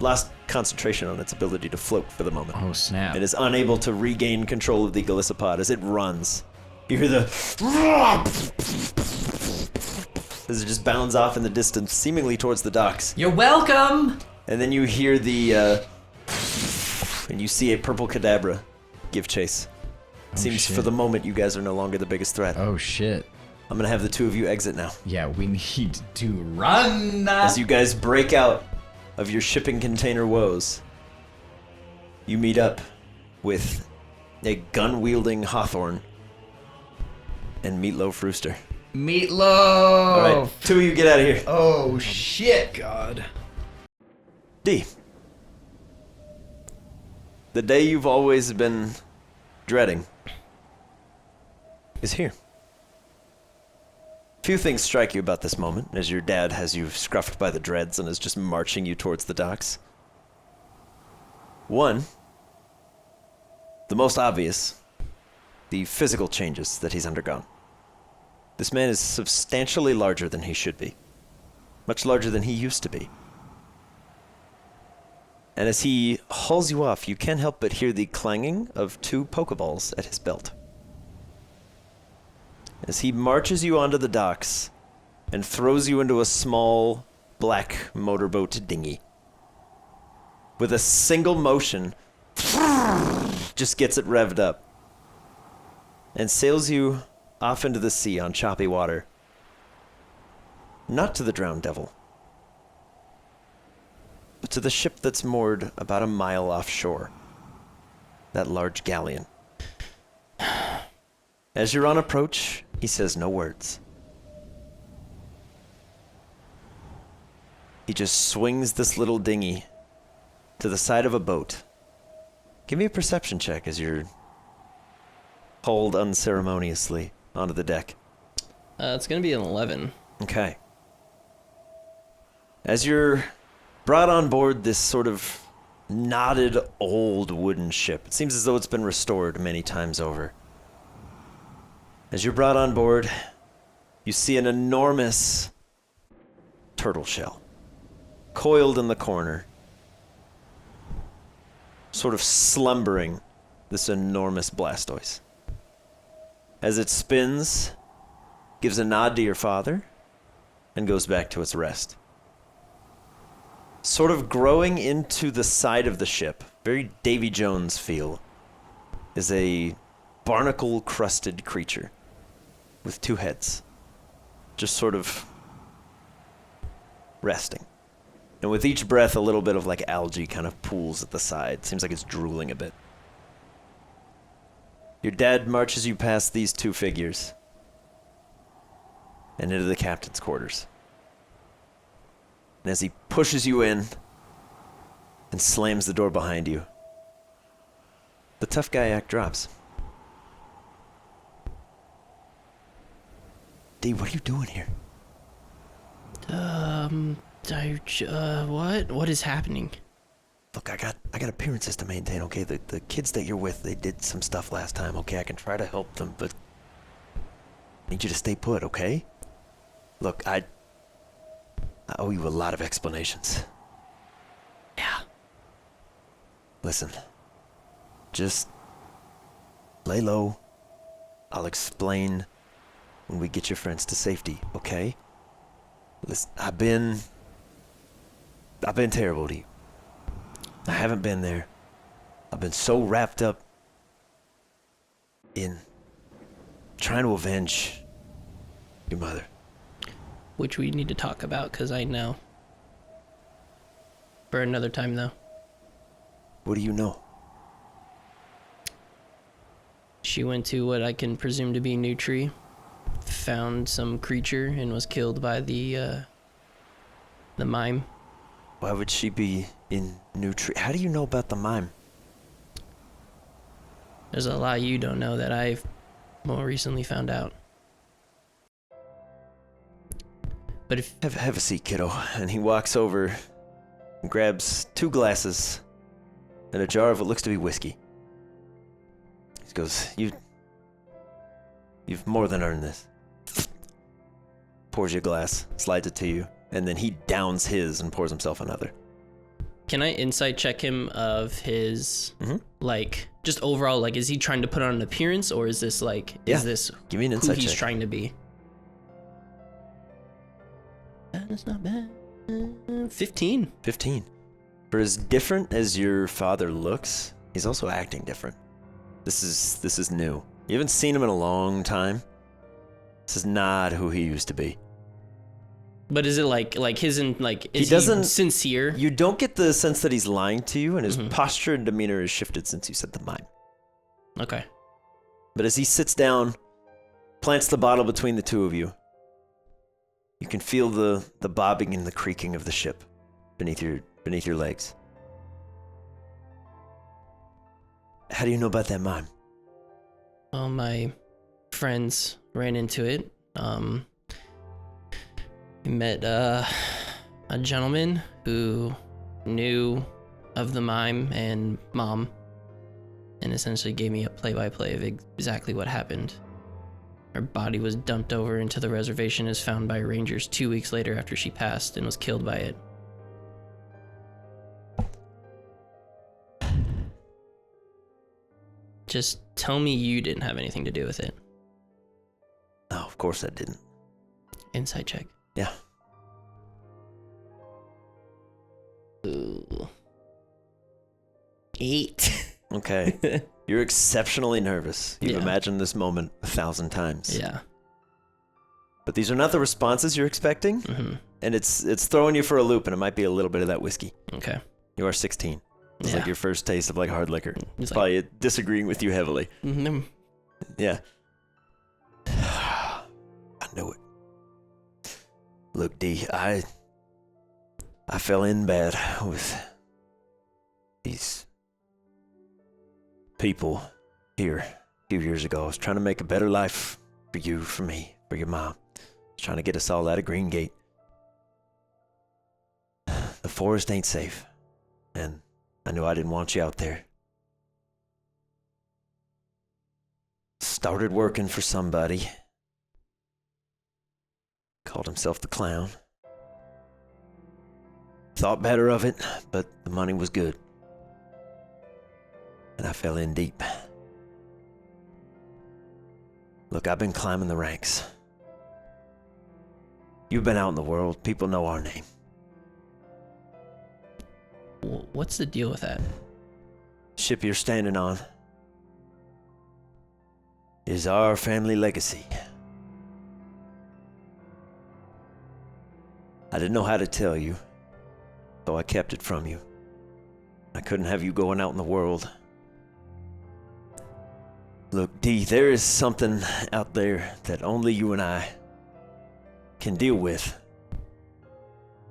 lost concentration on its ability to float for the moment. Oh, snap. It is unable to regain control of the Gallicepod as it runs. You hear the as it just bounds off in the distance, seemingly towards the docks. You're welcome! And then you hear the and you see a purple Kadabra give chase. Seems shit. for the moment you guys are no longer the biggest threat. Oh, shit. I'm gonna have the two of you exit now. Yeah, we need to run. As you guys break out of your shipping container woes, you meet up with a gun-wielding Hawthorne and Meatloaf Rooster. Meatloaf. All right, two of you get out of here. Oh, shit. God. D. The day you've always been dreading is here. Few things strike you about this moment as your dad has you scruffed by the dreads and is just marching you towards the docks. One, the most obvious, the physical changes that he's undergone. This man is substantially larger than he should be, much larger than he used to be. And as he hauls you off, you can't help but hear the clanging of 2 Pokeballs at his belt. As he marches you onto the docks and throws you into a small black motorboat dinghy. With a single motion, just gets it revved up and sails you off into the sea on choppy water. Not to the Drowned Devil, but to the ship that's moored about a mile offshore. That large galleon. As you're on approach, he says no words. He just swings this little dinghy to the side of a boat. Give me a perception check as you're hauled unceremoniously onto the deck. It's gonna be an 11. Okay. As you're brought on board this sort of knotted old wooden ship, it seems as though it's been restored many times over. As you're brought on board, you see an enormous turtle shell coiled in the corner, sort of slumbering this enormous Blastoise. As it spins, gives a nod to your father, and goes back to its rest. Sort of growing into the side of the ship, very Davy Jones feel, is a barnacle-crusted creature with 2 heads, just sort of resting. And with each breath, a little bit of like algae kind of pools at the side. Seems like it's drooling a bit. Your dad marches you past these 2 figures and into the captain's quarters. And as he pushes you in and slams the door behind you, the tough guy act drops. D, what are you doing here? What is happening? Look, I got appearances to maintain, okay? The kids that you're with, they did some stuff last time, okay? I can try to help them, but I need you to stay put, okay? Look, I owe you a lot of explanations. Yeah. Listen, just lay low. I'll explain when we get your friends to safety, okay? Listen, I've been terrible to you. I haven't been there. I've been so wrapped up in trying to avenge your mother. Which we need to talk about, because I know. For another time, though. What do you know? She went to what I can presume to be Nutri, found some creature, and was killed by the mime. Why would she be in Nutri? How do you know about the mime? There's a lot you don't know that I've more recently found out. But if Have a seat, kiddo. And he walks over and grabs 2 glasses and a jar of what looks to be whiskey. He goes, You've more than earned this. Pours you a glass, slides it to you, and then he downs his and pours himself another. Can I insight check him of his, Mhm. like, just overall, like, is he trying to put on an appearance, or is this, like, Yeah. is this Give me an who insight he's check. trying to be? That's not bad. 15. 15. For as different as your father looks, he's also acting different. This is new. You haven't seen him in a long time. This is not who he used to be. But is it like his, is He doesn't- he sincere? You don't get the sense that he's lying to you, and his Mhm. posture and demeanor has shifted since you said the mime. Okay. But as he sits down, plants the bottle between the 2 of you, you can feel the bobbing and the creaking of the ship beneath your legs. How do you know about that mime? Well, my friends ran into it. We met a gentleman who knew of the mime and mom, and essentially gave me a play-by-play of exactly what happened. Her body was dumped over into the reservation as found by rangers 2 weeks later after she passed and was killed by it. Just tell me you didn't have anything to do with it. No, of course I didn't. Insight check. Yeah. Ooh. 8. Okay. You're exceptionally nervous. You've Yeah. imagined this moment 1,000 times. Yeah. But these are not the responses you're expecting, Mm-hmm. and it's throwing you for a loop, and it might be a little bit of that whiskey. Okay. You are 16. It's Yeah. like your first taste of like hard liquor. It's like, Probably disagreeing with you heavily. mm-hmm. Yeah. I knew it. Look, D, I fell in bad with these people here a few years ago. I was trying to make a better life for you, for me, for your mom. trying to get us all out of Green Gate. The forest ain't safe, and I knew I didn't want you out there. Started working for somebody. Called himself the Clown. Thought better of it, but the money was good. And I fell in deep. Look, I've been climbing the ranks. You've been out in the world. People know our name. What's the deal with that? Ship you're standing on is our family legacy. I didn't know how to tell you, so I kept it from you. I couldn't have you going out in the world. Look, D, there is something out there that only you and I can deal with.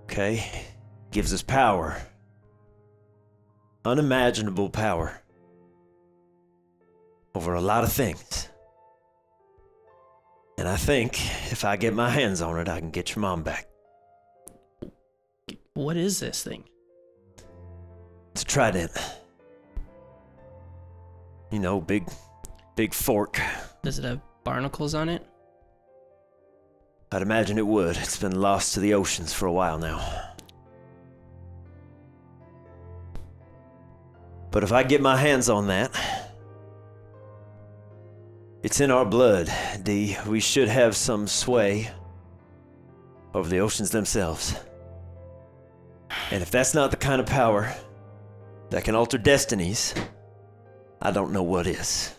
Okay? Gives us power. Unimaginable power. Over a lot of things. And I think if I get my hands on it, I can get your mom back. What is this thing? It's a trident. You know, big fork. Does it have barnacles on it? I'd imagine it would. It's been lost to the oceans for a while now. But if I get my hands on that, it's in our blood, D. We should have some sway over the oceans themselves. And if that's not the kind of power that can alter destinies, I don't know what is.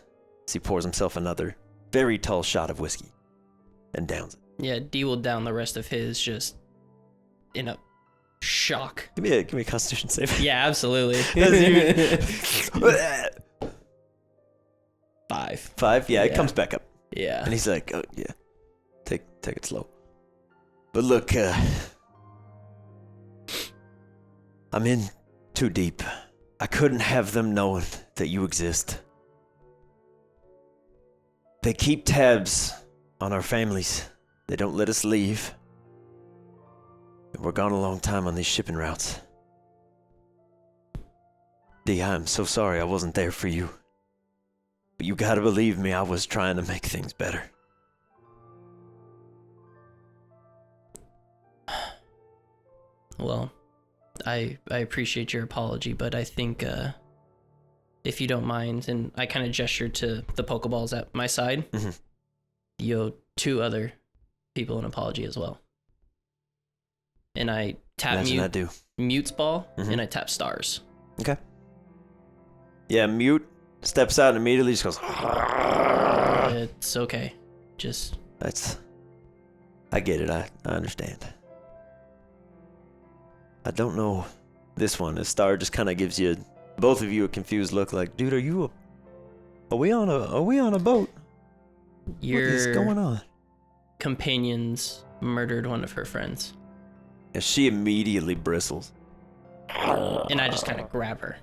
As he pours himself another very tall shot of whiskey and downs it. Yeah, D will down the rest of his just in a shock. Give me a Constitution save. Yeah, absolutely. 5. 5? Yeah, it Yeah. comes back up. Yeah. And he's like, oh, yeah, take it slow. But look, I'm in too deep. I couldn't have them knowing that you exist. They keep tabs on our families. They don't let us leave. And we're gone a long time on these shipping routes. D, I'm so sorry I wasn't there for you. But you gotta believe me, I was trying to make things better. Well, I appreciate your apology, but I think if you don't mind, and I kind of gestured to the Pokeballs at my side, Mhm. you owe 2 other people an apology as well. And I tap Imagine I do. Mute's ball, Mhm. and I tap stars. Okay. Yeah, Mute steps out and immediately just goes. It's okay. Just I get it. I understand. I don't know this one. The star just kind of gives you, both of you, a confused look. Like, dude, are we on a boat? What is your going on? companions murdered one of her friends, And she immediately bristles. and I just kind of grab her.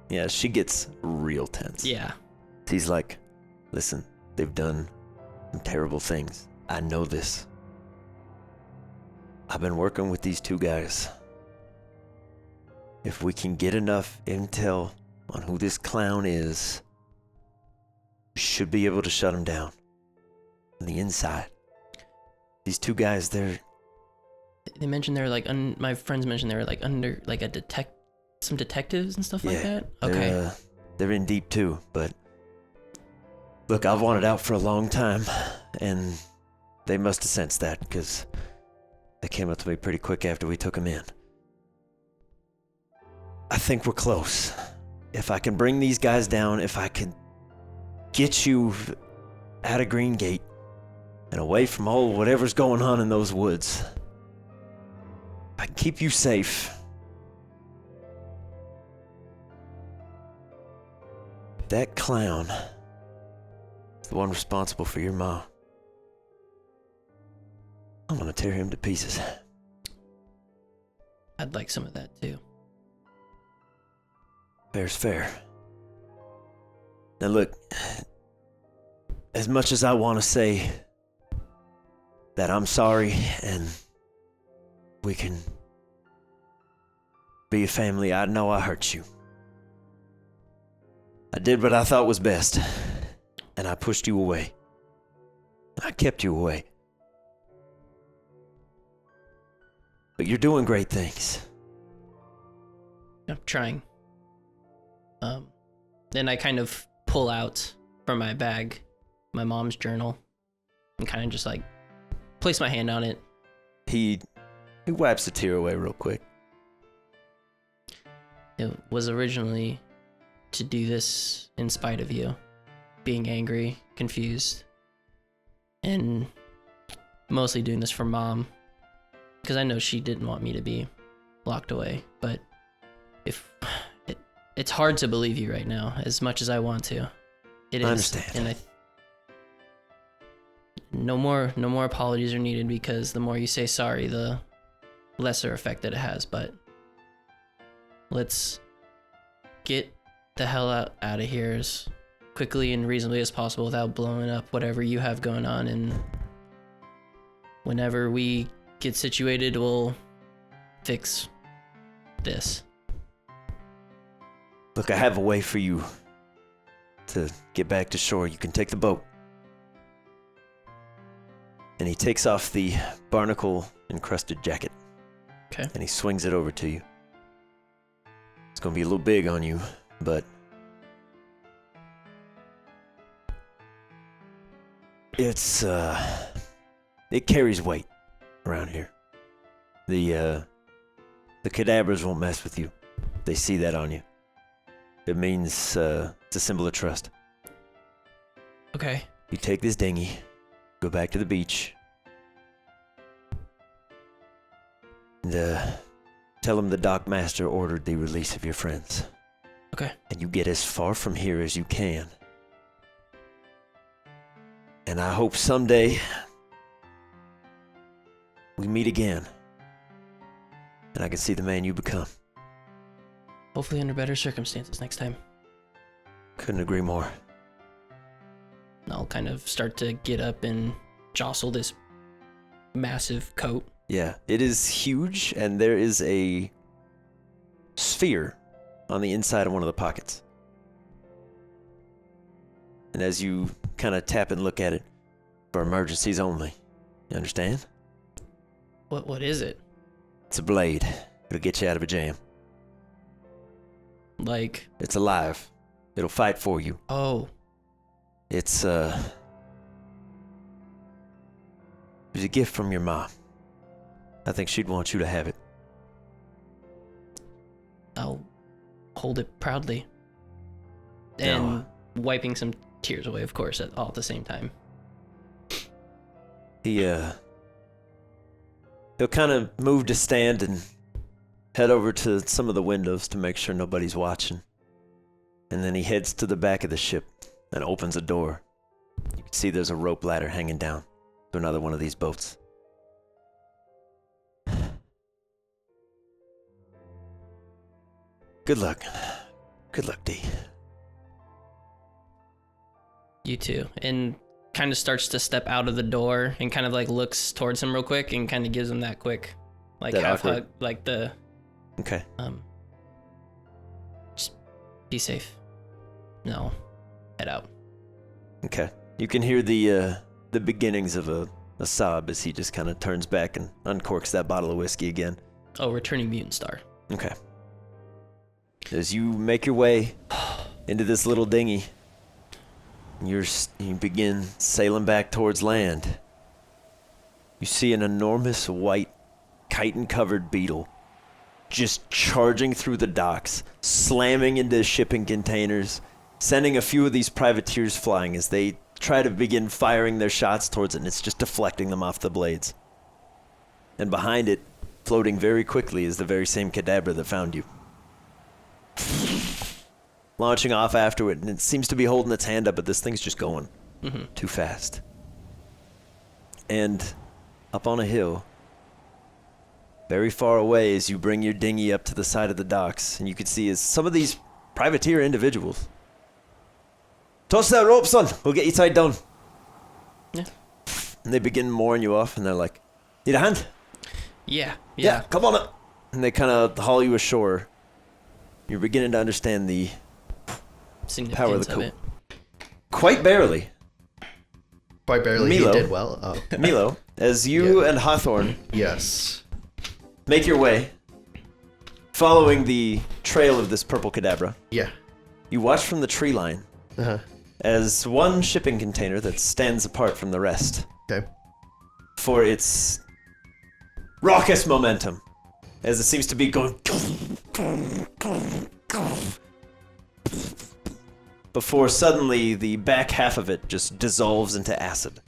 Yeah, she gets real tense. Yeah. He's like, listen, they've done some terrible things. I know this. I've been working with these 2 guys. If we can get enough intel on who this clown is, we should be able to shut him down. On the inside. These 2 guys, they mentioned they were like, my friends mentioned they were like under, like some detectives and stuff like that. Okay. They're in deep too, but look, I've wanted out for a long time, and they must have sensed that, because they came up to me pretty quick after we took them in. I think we're close. If I can bring these guys down, if I can get you out of Green Gate and away from all whatever's going on in those woods, if I can keep you safe, that clown is the one responsible for your mom. I'm gonna tear him to pieces. I'd like some of that too. Fair's fair. Now look, as much as I want to say that I'm sorry and we can be a family. I know I hurt you. I did what I thought was best, and I pushed you away. I kept you away. But you're doing great things. I'm trying. Then I kind of pull out from my bag my mom's journal and kind of just like place my hand on it. He wipes a tear away real quick. It was originally to do this in spite of you, being angry, confused, and mostly doing this for Mom, because I know she didn't want me to be locked away. But it's hard to believe you right now, as much as I want to. It is. I understand. And no more apologies are needed, because the more you say sorry, the lesser effect that it has. But let's get the hell out of here as quickly and reasonably as possible without blowing up whatever you have going on. And whenever we get situated, we'll fix this. Look, I have a way for you to get back to shore. You can take the boat. And he takes off the barnacle-encrusted jacket. Okay. And he swings it over to you. It's going to be a little big on you, but it's, it carries weight around here. The cadabras won't mess with you. They see that on you. It means, it's a symbol of trust. Okay. You take this dinghy, go back to the beach, and, tell him the Dockmaster ordered the release of your friends. Okay. And you get as far from here as you can. And I hope someday we meet again. And I can see the man you become. Hopefully under better circumstances next time. Couldn't agree more. And I'll kind of start to get up and jostle this massive coat. Yeah, it is huge, and there is a sphere on the inside of one of the pockets. And as you kind of tap and look at it, for emergencies only. You understand? What is it? It's a blade. It'll get you out of a jam. Like, It's alive. It'll fight for you. oh, It's it was a gift from your mom. I think she'd want you to have it. I'll hold it proudly. And wiping some tears away, of course, all at the same time. He'll kind of move to stand and head over to some of the windows to make sure nobody's watching. And then he heads to the back of the ship and opens a door. You can see there's a rope ladder hanging down to another one of these boats. Good luck. Good luck, D. You too. And kind of starts to step out of the door and kind of like looks towards him real quick and kind of gives him that quick, like That half awkward- hug, like the Okay. just be safe. No, head out. Okay. You can hear the beginnings of a sob as he just kind of turns back and uncorks that bottle of whiskey again. Oh, returning mutant star. Okay. As you make your way into this little dinghy, you begin sailing back towards land. You see an enormous white chitin-covered beetle just charging through the docks, slamming into shipping containers, sending a few of these privateers flying as they try to begin firing their shots towards it, and it's just deflecting them off the blades. And behind it, floating very quickly, is the very same cadabra that found you. Launching off after it, and it seems to be holding its hand up, but this thing's just going too fast. And up on a hill, very far away, as you bring your dinghy up to the side of the docks, and you can see is some of these privateer individuals. Toss that rope, son. We'll get you tied down. Yeah. And they begin mooring you off, and they're like, "Need a hand? Yeah. Come on up." And they kind of haul you ashore. You're beginning to understand the Significance power of the of coat. it. Quite barely. Quite barely. Milo. He did well. Oh, Milo, as you Yeah. and Hawthorne yes. make your way, following the trail of this purple cadabra, Yeah. you watch from the tree line Uh-huh. as one shipping container that stands apart from the rest Okay. for its raucous momentum, as it seems to be going before suddenly the back half of it just dissolves into acid.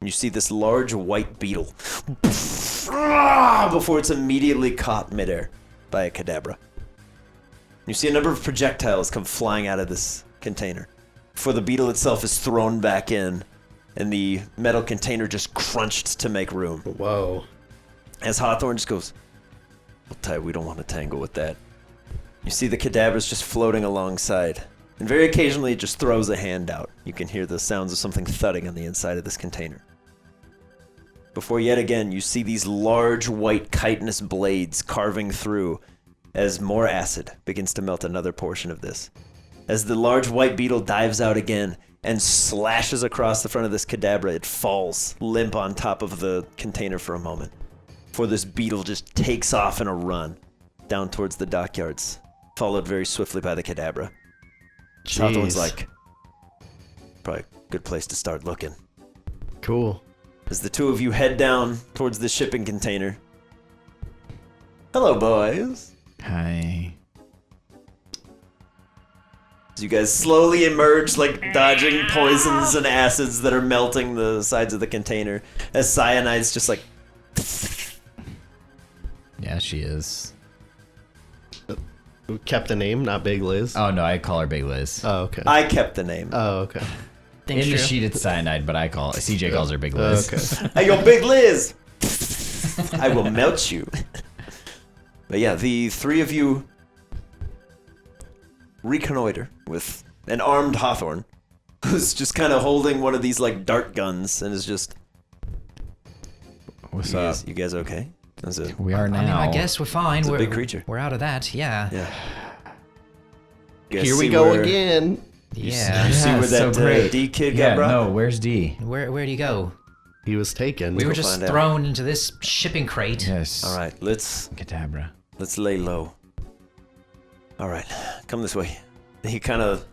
And you see this large white beetle before it's immediately caught midair by a cadabra. You see a number of projectiles come flying out of this container before the beetle itself is thrown back in and the metal container just crunched to make room. Whoa. As Hawthorne just goes, "Well, Ty, we don't want to tangle with that." You see the cadabras just floating alongside, and very occasionally it just throws a hand out. You can hear the sounds of something thudding on the inside of this container. Before yet again, you see these large white chitinous blades carving through as more acid begins to melt another portion of this. As the large white beetle dives out again and slashes across the front of this cadabra, it falls limp on top of the container for a moment. Before this beetle just takes off in a run down towards the dockyards, followed very swiftly by the cadabra. Hawthorne's like, probably a good place to start looking. Cool. As the two of you head down towards the shipping container. Hello, boys. Hi. As you guys slowly emerge, like dodging poisons and acids that are melting the sides of the container, as cyanide's just like, Yeah, she is. We kept the name, not Big Liz. Oh no, I call her Big Liz. Oh, okay. I kept the name. Oh, okay. Thanks, In the Drew. sheet it's cyanide, but I call CJ calls her Big Liz. Okay. Hey, yo, Big Liz! I will melt you. But yeah, the three of you reconnoiter with an armed Hawthorne, who's just kind of holding one of these like dart guns and is just. What's You up? guys okay? That's it. We are now. I mean, I guess we're fine. It's a we're big creature. We're out of that. Yeah. Yeah. You guys Here we see go where- again. Yeah. You see Yeah, where so that great. D kid Yeah, got brought? no, where's D? Where do you go? He was taken. We were Go just find out. thrown into this shipping crate. Yes. All right, let's Cadabra. lay low. All right, come this way. He kind of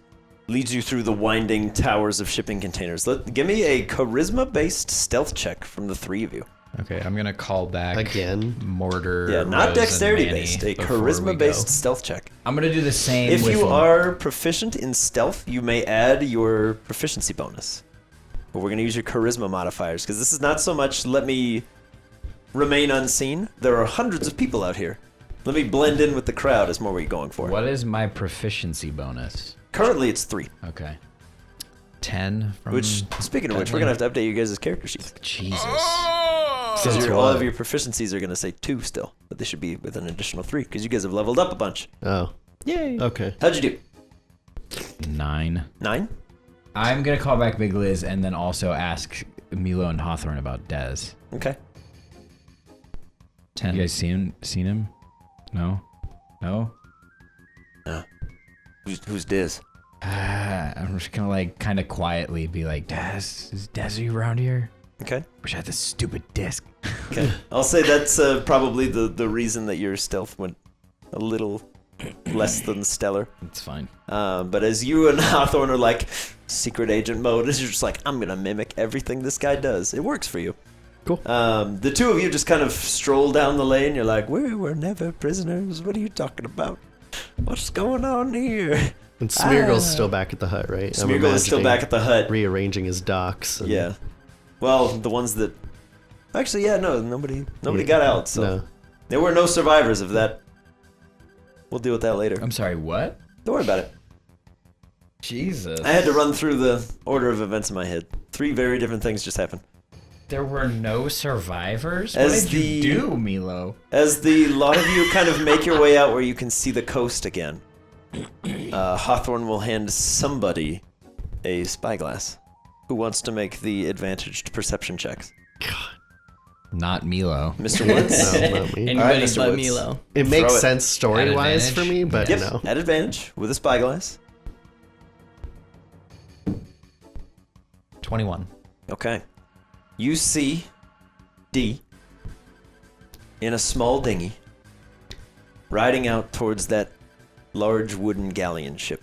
leads you through the winding towers of shipping containers. Give me a charisma-based stealth check from the three of you. Okay, I'm gonna call back Again? Mortar. Yeah, not Rose, and dexterity-based, a Manny before we charisma-based go. stealth check. I'm gonna do the same. If with you him. are proficient in stealth, you may add your proficiency bonus. But we're going to use your charisma modifiers, because this is not so much let me remain unseen. There are hundreds of people out here. Let me blend in with the crowd is more what you're going for. What is my proficiency bonus? Currently, it's 3. Okay. 10 from. Which, speaking of which, we're going to have to update you guys' character sheets. Jesus. Because Since all what? of your proficiencies are going to say 2 still. But they should be with an additional 3, because you guys have leveled up a bunch. Oh, Yay. okay. How'd you do? 9. 9? I'm gonna call back Big Liz and then also ask Milo and Hawthorne about Dez. Okay. 10. You guys seen him? No? No? Who's Diz? I'm just gonna like kind of quietly be like, Dez, is Dez, are you around here? Okay. Wish I had this stupid disc. Okay. I'll say that's probably the reason that your stealth went a little less than stellar. It's fine. But as you and Hawthorne are like secret agent mode, is you're just like, I'm gonna mimic everything this guy does. It works for you. Cool. The two of you just kind of stroll down the lane. You're like, we were never prisoners. What are you talking about? What's going on here? And Smeargle's still back at the hut, right? I'm Smeargle is still imagining back at the hut. rearranging his docks. And Yeah. Well, the ones that actually, yeah, no, nobody got out. So No. there were no survivors of that. We'll deal with that later. I'm sorry, what? Don't worry about it. Jesus. I had to run through the order of events in my head. 3 very different things just happened. There were no survivors? As What did you the- do, Milo? As the lot of you kind of make your way out where you can see the coast again, Hawthorne will hand somebody a spyglass. who wants to make the advantaged perception checks? Not Milo. Mr. Woods? No, not me. Anybody All right, Mr. but Woods. Milo. It makes Throw it. sense story-wise for advantage? me, but Yep, no. at advantage with a spyglass. 21. Okay. You see D in a small dinghy riding out towards that large wooden galleon ship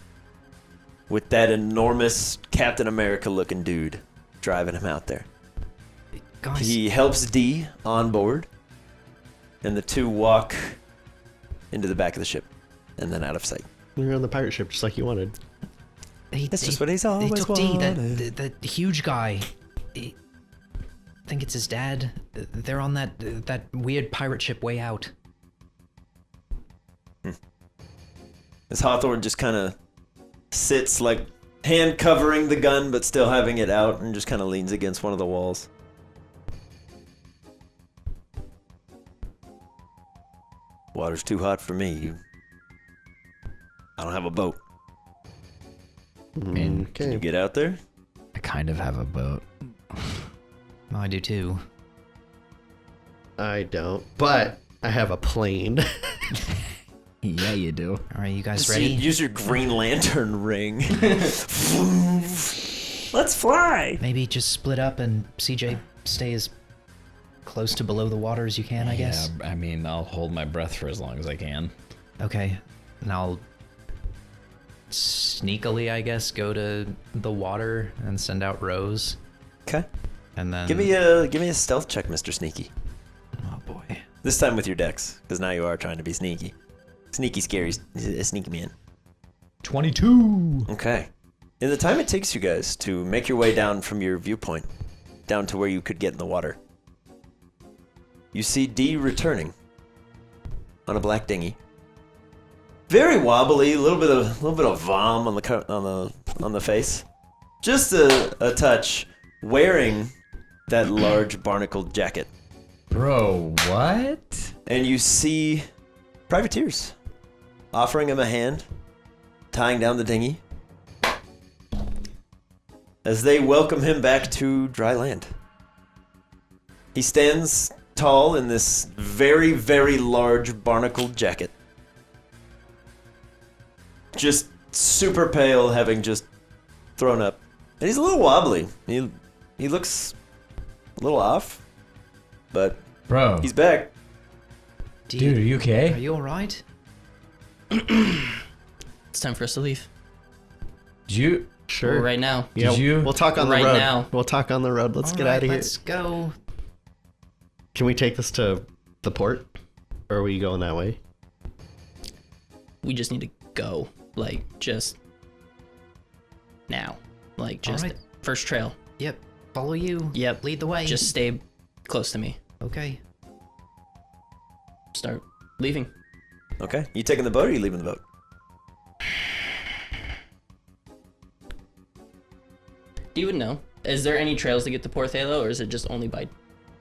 with that enormous Captain America looking dude driving him out there. Guys, He helps D on board, and the two walk into the back of the ship and then out of sight. You're on the pirate ship just like you wanted. That's just what he's They always took D, wanted. that huge guy. I think it's his dad. They're on that weird pirate ship way out. As Hawthorne just kind of sits, like, hand covering the gun, but still having it out, and just kind of leans against one of the walls. Water's too hot for me. I don't have a boat. mean, Can you Okay. get out there? I kind of have a boat. Oh, I do too. I don't, but I have a plane. Yeah, you do. All right, you guys Just ready? use your Green Lantern ring. Let's fly! Maybe just split up and CJ stay as close to below the water as you can, I guess. Yeah, I mean, I'll hold my breath for as long as I can. Okay, and I'll sneakily, I guess, go to the water and send out Rose, Okay. and then Give me a stealth check, Mr. Sneaky. Oh boy, This time with your dex, because now you are trying to be sneaky. Sneaky, scary, sneaky man. 22. Okay. In the time it takes you guys to make your way down from your viewpoint, down to where you could get in the water, you see D returning on a black dinghy. Very wobbly, a little bit of vom on the face, just a touch. Wearing that large barnacled jacket, Bro, what? and you see privateers offering him a hand, tying down the dinghy, as they welcome him back to dry land. He stands tall in this very, very large barnacled jacket. Just super pale, having just thrown up. And he's a little wobbly. He looks a little off, but Bro, he's back. dude, are you are okay? you all right? It's time for us to leave. Did you? Sure. Well, right now. Yeah, Did you- We'll talk on Right the road. now. We'll talk on the road. Let's All get right, out of here. Let's go. Can we take this to the port? Or are we going that way? We just need to go. Like, just now. Like, just right. first trail. Yep, follow you. Yep. Lead the way. Just stay close to me. okay. Start leaving. Okay, you taking the boat or you leaving the boat? You would know. Is there any trails to get to Port Thalo, or is it just only by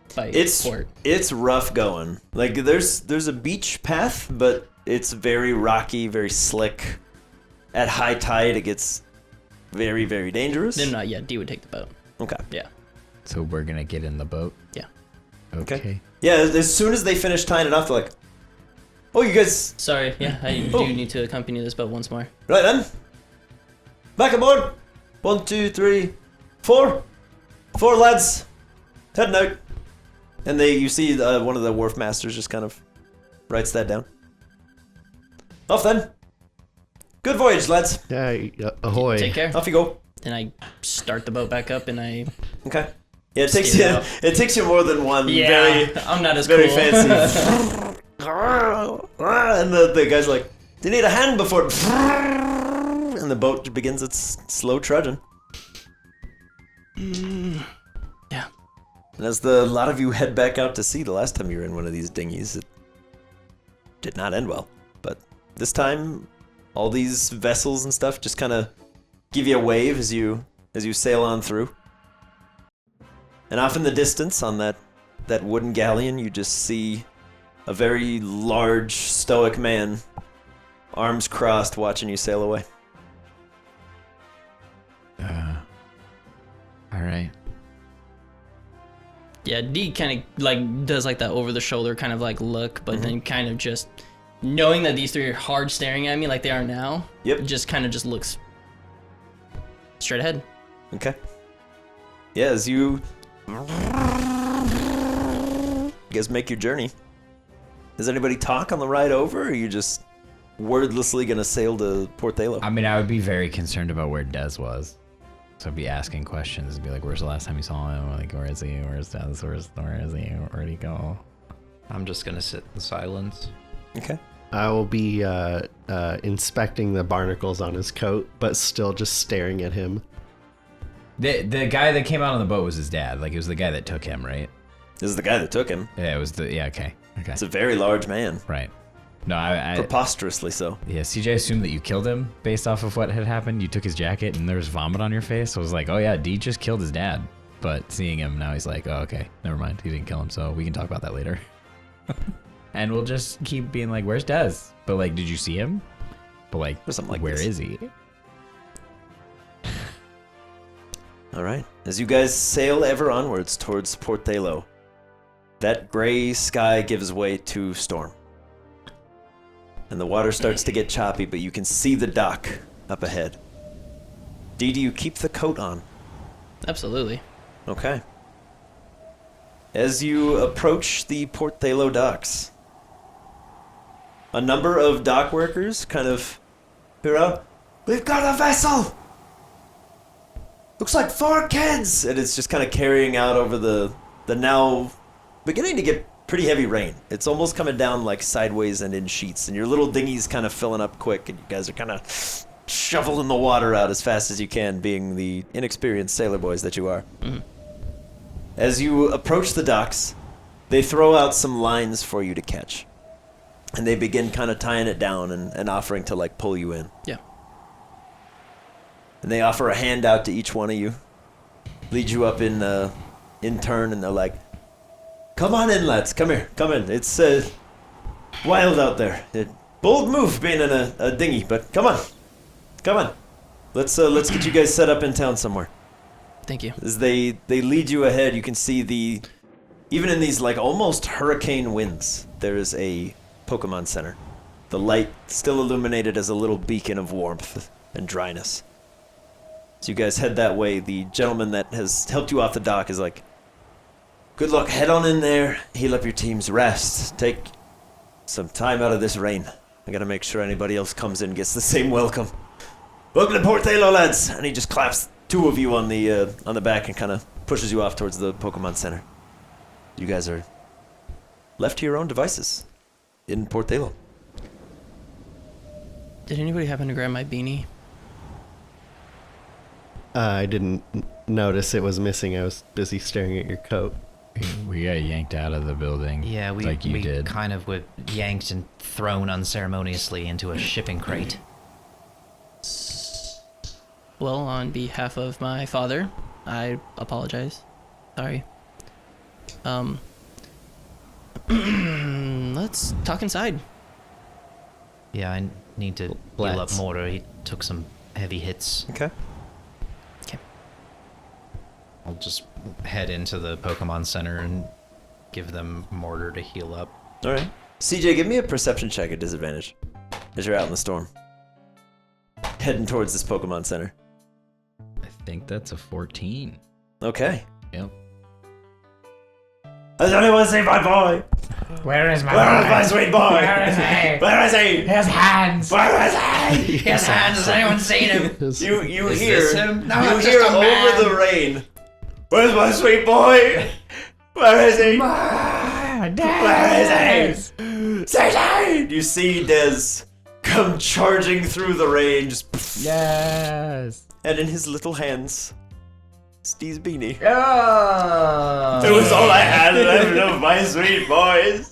port? It's rough going. Like there's a beach path, but it's very rocky, very slick. At high tide, it gets very, very dangerous. Then not yet. D would take the boat. Okay. Yeah. So we're gonna get in the boat? Yeah. Okay. Yeah, as soon as they finish tying it off, they're like, "Oh, you guys, Sorry. Yeah, I Oh. do need to accompany this boat once more. right then? Back aboard. 1, 2, 3, 4. 4 lads, heading out." And you see one of the wharf masters just kind of writes that down. Off then. Good voyage, lads. Yeah, ahoy. Take care. Off you go. Then I start the boat back up, and I Okay. Yeah, it takes Steer you. it out. It takes you more than one. I'm not as Very cool. fancy. And the guy's like, "Do you need a hand before?" And the boat begins its slow trudging. Yeah. And as a lot of you head back out to sea, the last time you were in one of these dinghies, it did not end well. But this time, all these vessels and stuff just kind of give you a wave as you sail on through. And off in the distance, on that wooden galleon, you just see a very large, stoic man, arms crossed, watching you sail away. All right. Yeah, D kind of like does like that over the shoulder kind of like look, but then kind of just knowing that these three are hard staring at me like they are now. Yep. Just kind of just looks straight ahead. Okay. Yeah, as you guys make your journey. Does anybody talk on the ride over, or are you just wordlessly gonna sail to Port Thalo? I mean, I would be very concerned about where Dez was. So I'd be asking questions and be like, where's the last time you saw him? Like, where is he? Where's Dez? Where is he? Where'd he go? I'm just gonna sit in silence. Okay. I will be inspecting the barnacles on his coat, but still just staring at him. The guy that came out on the boat was his dad. Like, it was the guy that took him, right? This is the guy that took him. Yeah, it was okay. It's a very large man. Right. No, I Preposterously so. yeah, CJ assumed that you killed him based off of what had happened. You took his jacket and there was vomit on your face. So I was like, oh yeah, D just killed his dad. But seeing him now, he's like, oh, okay, never mind. He didn't kill him, so we can talk about that later. And we'll just keep being like, where's Dez? But like, did you see him? But like, Or something like where this. is he? All right. As you guys sail ever onwards towards Port Thalo, that gray sky gives way to storm. And the water starts to get choppy, but you can see the dock up ahead. Dee, do you keep the coat on? Absolutely. Okay. As you approach the Port Thalo docks, a number of dock workers kind of peer out. We've got a vessel! Looks like 4 kids! And it's just kind of carrying out over the now beginning to get pretty heavy rain. It's almost coming down like sideways and in sheets, and your little dinghy's kind of filling up quick, and you guys are kind of shoveling the water out as fast as you can, being the inexperienced sailor boys that you are. As you approach the docks, they throw out some lines for you to catch. And they begin kind of tying it down and offering to like pull you in. Yeah. And they offer a handout to each one of you, lead you up in turn, and they're like, come on in, lads. Come here. Come in. It's wild out there. Bold move being in a dinghy, but come on. Come on. Let's get you guys set up in town somewhere. Thank you. As they lead you ahead, you can see even in these like almost hurricane winds, there is a Pokemon Center. The light still illuminated as a little beacon of warmth and dryness. So you guys head that way. The gentleman that has helped you off the dock is like, good luck, head on in there, heal up your team's rest, take some time out of this rain. I gotta make sure anybody else comes in gets the same welcome. Welcome to Port Thalo, lads! And he just claps 2 of you on the back and kind of pushes you off towards the Pokemon Center. You guys are left to your own devices in Port Thalo. Did anybody happen to grab my beanie? I didn't notice it was missing. I was busy staring at your coat. We got yanked out of the building. Yeah, we like you did. kind of were yanked and thrown unceremoniously into a shipping crate. Well, on behalf of my father, I apologize. Sorry. Let's talk inside. Yeah, I need to heal up Mortar. He took some heavy hits. Okay. I'll just head into the Pokemon Center and give them Mortar to heal up. All right. CJ, give me a perception check at disadvantage as you're out in the storm. Heading towards this Pokemon Center. I think that's a 14. Okay. Yep. Has anyone seen my boy? Where is my Where is boy? my sweet boy? Where is he? Where is he? His hands. Where is he? His hands. Has anyone seen him? You Is hear this him? No, you I'm hear just a man. over the rain. Where's my sweet boy? Where is he? Where is he? CJ! You see Dez come charging through the rain, just Yes. and in his little hands, Steve's beanie. Oh. It was all I had left of my sweet boys.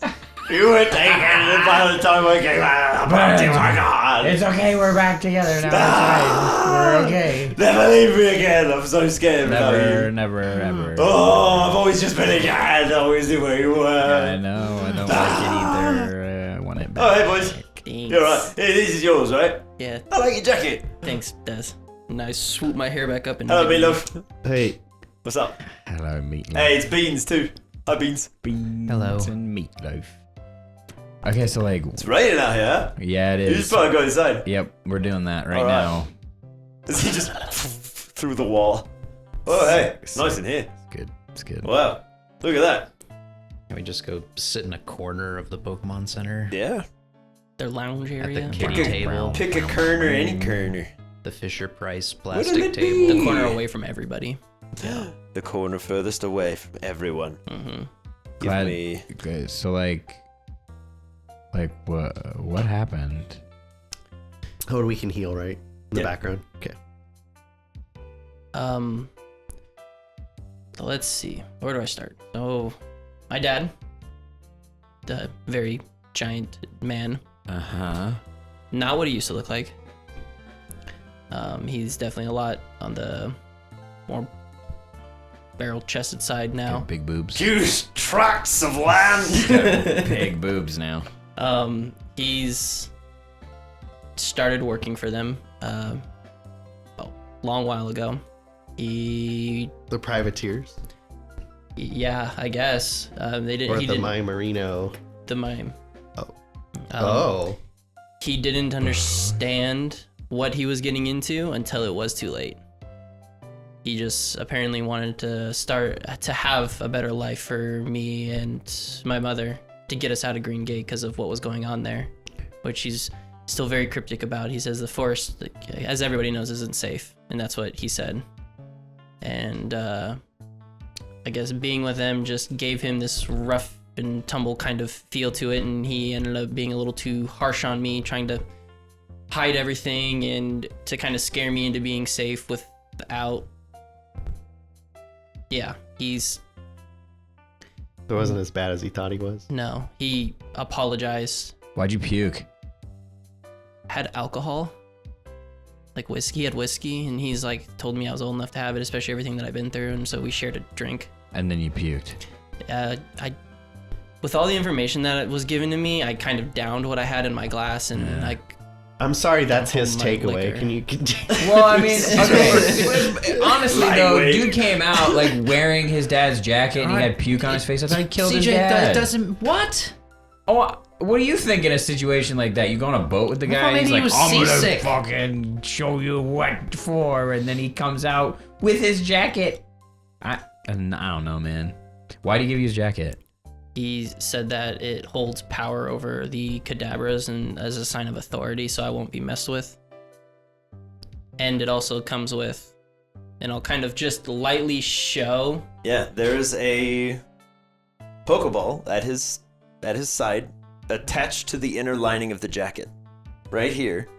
You were taken, and by the time I came out, oh my God! It's okay. We're back together now. It's fine. We're okay. Never leave me again. I'm so scared without Never, you. never, ever. Oh, I've always just been a cat. Always knew where you Yeah, I were. know. I don't like it either. I want it back. Oh, hey boys. Thanks. You're right. Hey, this is yours, right? Yeah, I like your jacket. thanks, Des. And I swoop my hair back up and Hello, me love. Hey, What's up? Hello, meatloaf. Hey, it's Beans too. Hi, Beans. Beans Hello. and meatloaf. Okay, so like, It's raining out here. Huh? yeah, it You is. just probably go inside. Yep, we're doing that right All right. now. Is he just through the wall? Oh, hey, it's nice in here. It's good. It's good. Wow, look at that. Can we just go sit in a corner of the Pokemon Center? Yeah. Their lounge At area. the kitty Pick a- table. Pick a corner, any corner. The Fisher Price Wouldn't plastic it be? table. The corner away from everybody. The corner furthest away from everyone. Mm-hmm. Give Glad- me. Okay, so like what happened? Oh, we can heal, right? In the Yeah. background. Okay. Let's see. Where do I start? So, my dad, the very giant man, Uh-huh. not what he used to look like. He's definitely a lot on the more barrel-chested side now. Got big boobs. Huge tracts of land. Big boobs now. He's started working for them a long while ago. The privateers. Yeah, I guess they didn't. Or He the didn't. My Marino. The mime. Oh. He didn't understand what he was getting into until it was too late. He just apparently wanted to start to have a better life for me and my mother to get us out of Green Gate because of what was going on there, which he's still very cryptic about. He says the forest, like, as everybody knows, isn't safe, and that's what he said. And I guess being with them just gave him this rough and tumble kind of feel to it, and he ended up being a little too harsh on me, trying to hide everything and to kind of scare me into being safe without. Yeah, It wasn't as bad as he thought he was. no, he apologized. Why'd you puke? Had alcohol, like whiskey. He had whiskey, and he's like told me I was old enough to have it, especially everything that I've been through, and so we shared a drink. And then you puked. With all the information that was given to me, I kind of downed what I had in my glass, and Yeah. I'm sorry, that's his My takeaway. liquor. Can you continue? Well, I mean, okay. Honestly, though, Lightweight. dude came out like wearing his dad's jacket and he had puke on his face. I thought he killed his dad. doesn't. What? Oh, what do you think in a situation like that? You go on a boat with the guy Well, and he's maybe like, he was I'm seasick." gonna fucking show you what for, and then he comes out with his jacket. I don't know, man. Why did he give you his jacket? he said that it holds power over the cadabras and as a sign of authority, so I won't be messed with. And it also comes with, and I'll kind of just lightly show. Yeah, there's a Pokeball at his side, attached to the inner lining of the jacket, right here,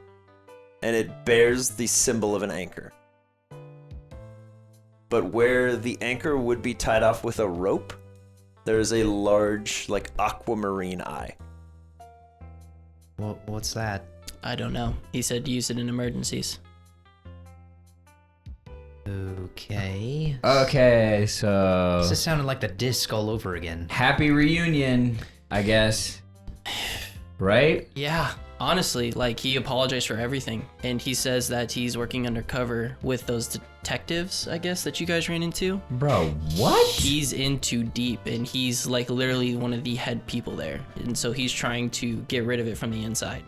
and it bears the symbol of an anchor. But where the anchor would be tied off with a rope, there's a large, like, aquamarine eye. What's that? I don't know. He said use it in emergencies. Okay. Okay, so This sounded like the disc all over again. happy reunion, I guess. Right? Yeah, honestly, like he apologized for everything, and he says that he's working undercover with those detectives, I guess, that you guys ran into. Bro, what? He's in too deep, and he's like literally one of the head people there, and so he's trying to get rid of it from the inside.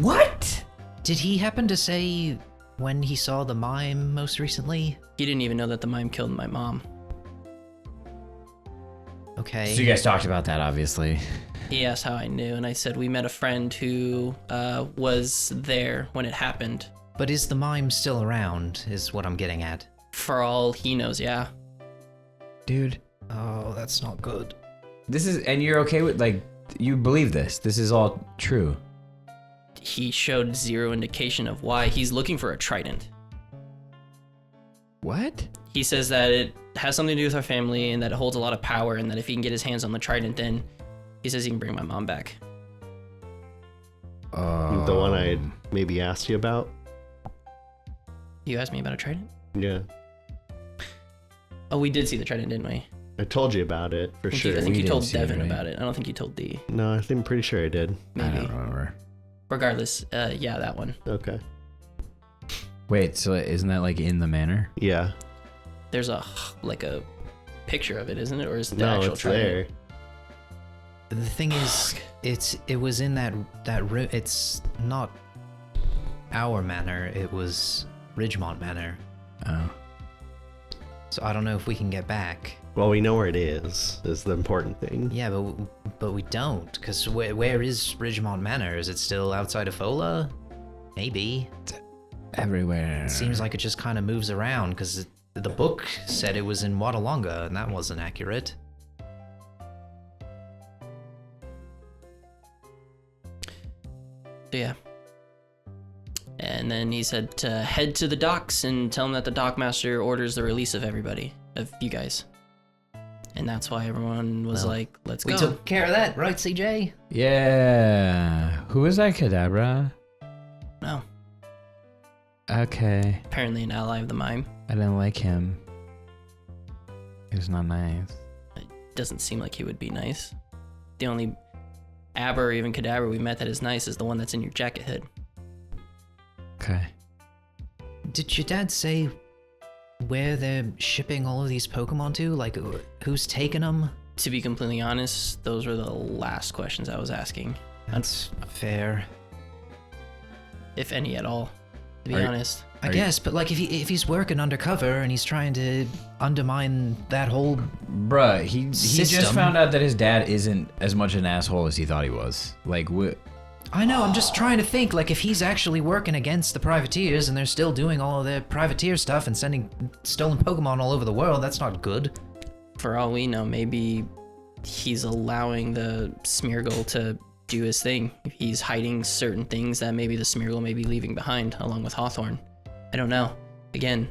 What? Did he happen to say when he saw the mime most recently? He didn't even know that the mime killed my mom. Okay. So you guys talked about that, obviously. He asked how I knew, and I said we met a friend who was there when it happened. But is the mime still around, is what I'm getting at. For all he knows, yeah. Dude, Oh, that's not good. this is, and you're okay with, like, you believe this. This is all true. He showed zero indication of why. He's looking for a trident. What? He says that it has something to do with our family and that it holds a lot of power, and that if he can get his hands on the trident, then he says he can bring my mom back. The one I maybe asked you about? You asked me about a trident? Yeah. Oh, we did see the trident, didn't we? I told you about it, for I think sure. you We told didn't see it, Devin right? about it. I don't think you told D. No, I'm pretty sure I did. I Maybe. don't remember. Regardless, yeah, that one. Okay. Wait, so isn't that like in the manor? Yeah. There's a picture of it, isn't it? Or is it the No, actual it's trident? there. The thing is, it was in that room. It's not our manor. It was Ridgemont Manor. Oh. So I don't know if we can get back. Well, we know where it is the important thing. Yeah, but we don't. Because where is Ridgemont Manor? Is it still outside of Fola? Maybe. Everywhere. It seems like it just kind of moves around because the book said it was in Wadalonga, and that wasn't accurate. So yeah. And then he said to head to the docks and tell him that the Dockmaster orders the release of everybody, of you guys. And that's why everyone was Well, like, let's We go. took care of that, right, CJ? Yeah. Who is that Kadabra? No. Okay. Apparently an ally of the mime. I didn't like him. He was not nice. Doesn't seem like he would be nice. The only Abba or even Kadabra we met that is nice is the one that's in your jacket hood. Okay. Did your dad say where they're shipping all of these Pokemon to? Like, who's taking them? To be completely honest, those were the last questions I was asking. That's fair. If any at all, to be Are you- honest. I guess, but like if he's working undercover and he's trying to undermine that whole Bruh, he just System. found out that his dad isn't as much an asshole as he thought he was. Like, I know, I'm just trying to think, like, if he's actually working against the privateers and they're still doing all of their privateer stuff and sending stolen Pokemon all over the world, that's not good. For all we know, maybe he's allowing the Smeargle to do his thing. He's hiding certain things that maybe the Smeargle may be leaving behind, along with Hawthorne. I don't know. Again,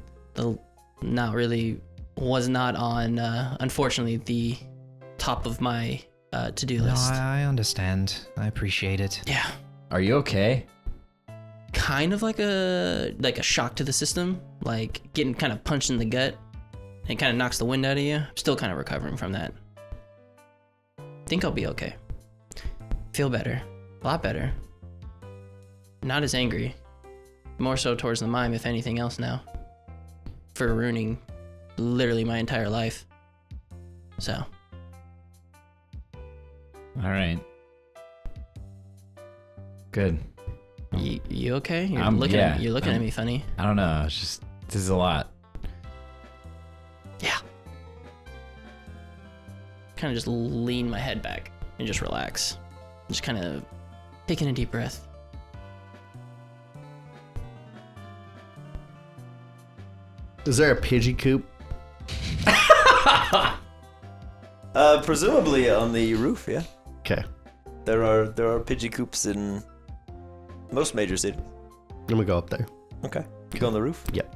was not on, unfortunately, the top of my to-do No, list. I understand. I appreciate it. Yeah. are you okay? Kind of like a shock to the system, like getting kind of punched in the gut. And it kind of knocks the wind out of you. I'm still kind of recovering from that. Think I'll be okay. Feel better. A lot better. Not as angry. More so towards the mime, if anything else now. For ruining literally my entire life. So. All right. Good. You okay? You're I'm- looking yeah, at you're looking I'm- at me funny. I don't know. It's just, this is a lot. Yeah. Kind of just lean my head back and just relax. Just kind of taking a deep breath. Is there a Pidgey coop? Presumably on the roof, yeah. Okay. There are Pidgey coops in most major cities. I'm gonna go up there. Okay. You go on the roof? Yep.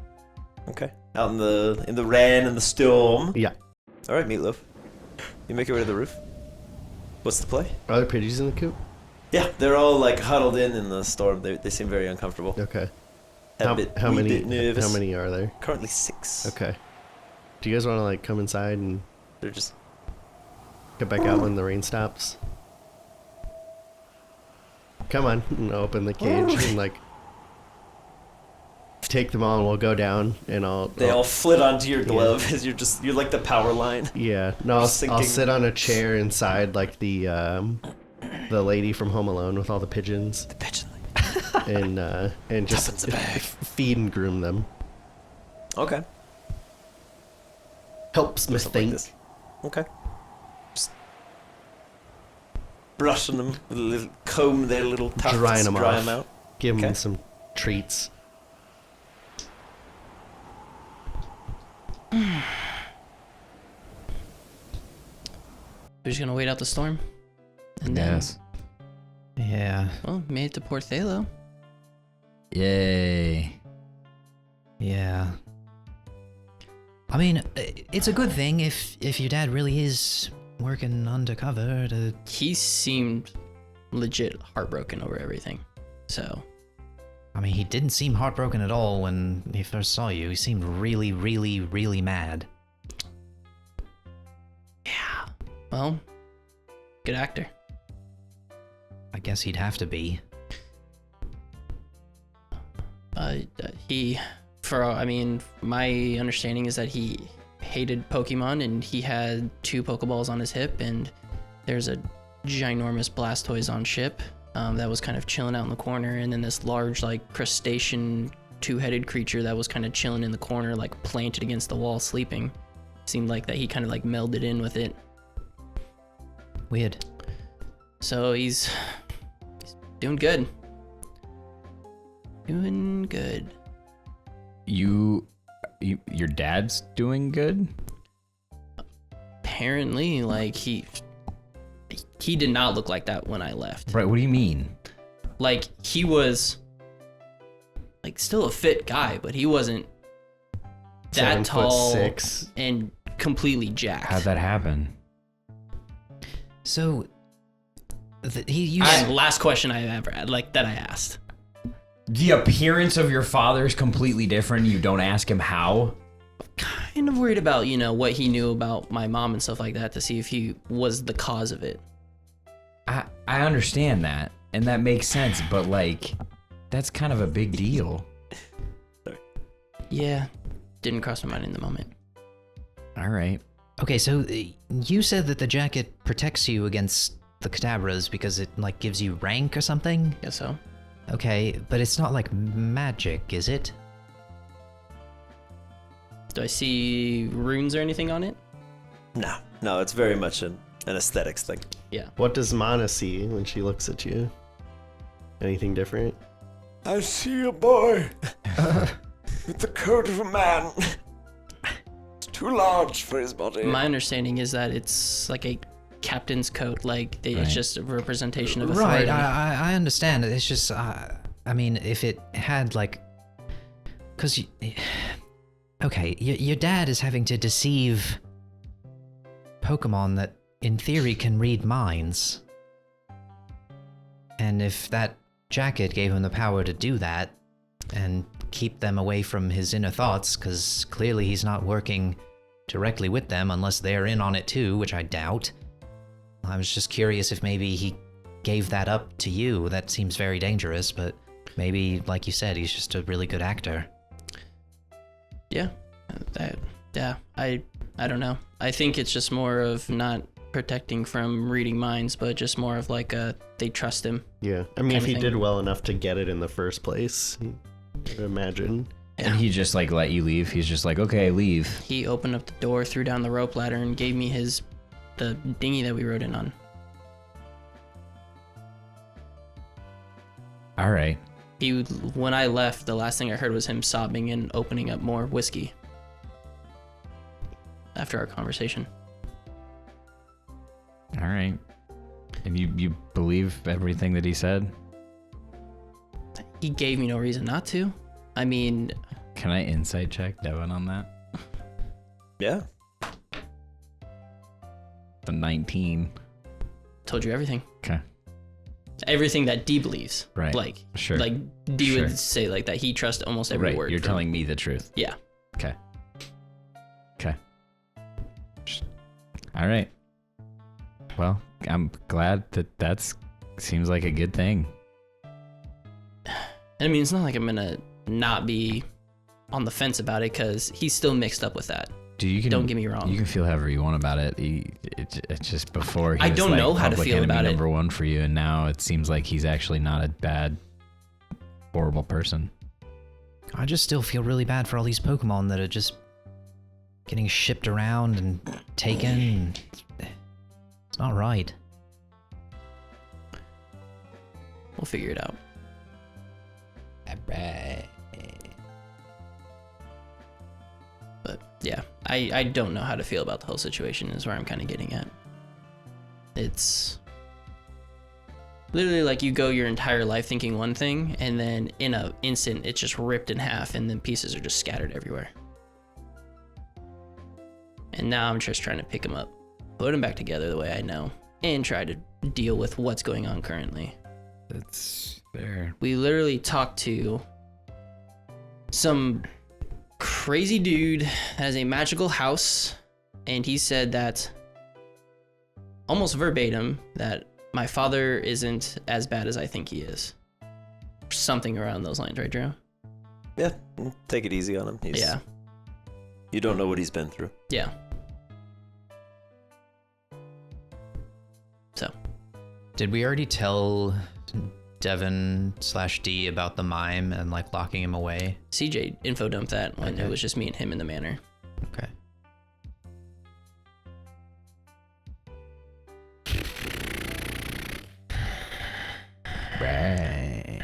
Okay. Out in the rain and the storm. Yeah. All right, Meatloaf. You make your way to the roof. What's the play? Are there Pidgeys in the coop? Yeah, they're all like huddled in the storm. They seem very uncomfortable. Okay. A How wee many? bit nervous. How many are there? Currently 6. Okay. Do you guys want to like come inside and They're just get back out when the rain stops? Come on, and open the cage and like take them all, and we'll go down, and they all flit onto your glove as you're like the power line. Yeah, no, I'll sinking. sit on a chair inside like the lady from Home Alone with all the pigeons, The pigeon. and just Tuppence a bag. feed and groom them. Okay. Helps me Something think. like this. Okay. Just brushing them with a little comb their little tufts, Drying 'em dry off. 'em out. Give them Okay. some treats. We're just gonna wait out the storm. And then, Yes. Yeah. well, made it to Port Thalo. Yay. Yeah. I mean, it's a good thing if your dad really is working undercover to... He seemed legit heartbroken over everything. So, I mean, he didn't seem heartbroken at all when he first saw you. He seemed really, really, really mad. yeah. Well, good actor. I guess he'd have to be. My understanding is that he hated Pokemon, and he had 2 Pokeballs on his hip, and there's a ginormous Blastoise on ship that was kind of chilling out in the corner, and then this large, like, crustacean 2-headed creature that was kind of chilling in the corner, like, planted against the wall, sleeping. Seemed like that he kind of, like, melded in with it. Weird. So he's doing good. Doing good. Your dad's doing good? Apparently, like, he did not look like that when I left. Right, what do you mean? Like, he was, like, still a fit guy, but he wasn't that tall 7'6" and completely jacked. How'd that happen? So, Last question I ever had, like, that I asked. The appearance of your father is completely different. You don't ask him how? Kind of worried about, what he knew about my mom and stuff like that to see if he was the cause of it. I understand that, and that makes sense, but, like, that's kind of a big deal. Yeah, didn't cross my mind in the moment. All right. Okay, so you said that the jacket protects you against the Kadabras because it, like, gives you rank or something? Guess so. Okay, but it's not like magic, is it? Do I see runes or anything on it? No, it's very much an aesthetics thing. Yeah. What does Mana see when she looks at you? Anything different? I see a boy with the coat of a man. It's too large for his body. My understanding is that it's like a captain's coat, like Right. it's just a representation of authority. Right, I understand. It's just, I mean, if it had, like... Because, okay, your dad is having to deceive Pokemon that, in theory, can read minds. And if that jacket gave him the power to do that, and keep them away from his inner thoughts, because clearly he's not working directly with them unless they're in on it too, which I doubt. I was just curious if maybe he gave that up to you. That seems very dangerous, but maybe, like you said, he's just a really good actor. Yeah. I don't know. I think it's just more of not protecting from reading minds, but just more of like they trust him. Yeah. I mean, if he thing. did well enough to get it in the first place, I'd imagine. And he just, like, let you leave? He's just like, okay, leave. He opened up the door, threw down the rope ladder, and gave me the dinghy that we rode in on. All right. When I left, the last thing I heard was him sobbing and opening up more whiskey. After our conversation. All right. And you believe everything that he said? He gave me no reason not to. I mean... Can I insight check Devin on that? Yeah. The 19. Told you everything. Okay. Everything that D believes. Right. Like, Sure. Like, D Sure. would say like that he trusts almost every Right. word. You're from- telling me the truth. Yeah. Okay. Okay. All right. Well, I'm glad that seems like a good thing. I mean, it's not like I'm gonna not be on the fence about it, because he's still mixed up with that. Dude, you can, Don't get me wrong. You can feel however you want about it. It's just before he I was don't like know how to public feel enemy about it. number one for you, and now it seems like he's actually not a bad, horrible person. I just still feel really bad for all these Pokemon that are just getting shipped around and taken. It's not right. We'll figure it out. But yeah, I don't know how to feel about the whole situation is where I'm kind of getting at. It's literally like you go your entire life thinking one thing, and then in an instant it's just ripped in half, and then pieces are just scattered everywhere. And now I'm just trying to pick them up, put them back together the way I know, and try to deal with what's going on currently. That's fair. We literally talked to some crazy dude that has a magical house, and he said that almost verbatim that my father isn't as bad as I think he is. Something around those lines, right, Drew? Yeah, take it easy on him. Yeah. You don't know what he's been through. Yeah. So. Did we already tell Devin/D about the mime and like locking him away? CJ info dumped that when Okay. it was just me and him in the manor. Okay. Right.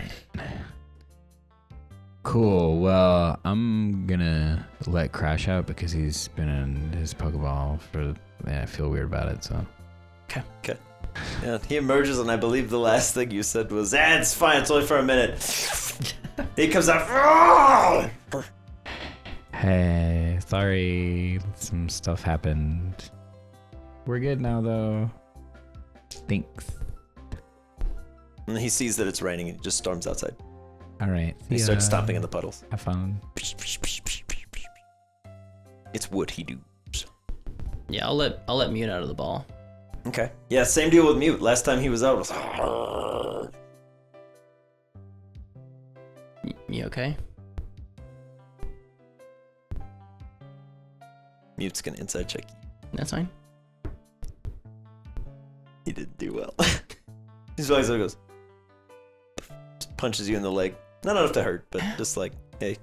Cool. Well, I'm gonna let Crash out because he's been in his Pokeball for. Yeah, I feel weird about it. So. Okay. Yeah, he emerges, and I believe the last thing you said was, it's fine, it's only for a minute. He comes out. Hey, sorry, some stuff happened. We're good now, though. Thanks. And he sees that it's raining, and he just storms outside. All right. He starts stomping in the puddles. Have fun. It's what he do. Yeah, I'll let Mute out of the ball. Okay. Yeah, same deal with Mute. Last time he was out, it was... You okay? Mute's gonna inside check. That's fine. He didn't do well. He's always like goes, just punches you in the leg. Not enough to hurt, but just like, hey,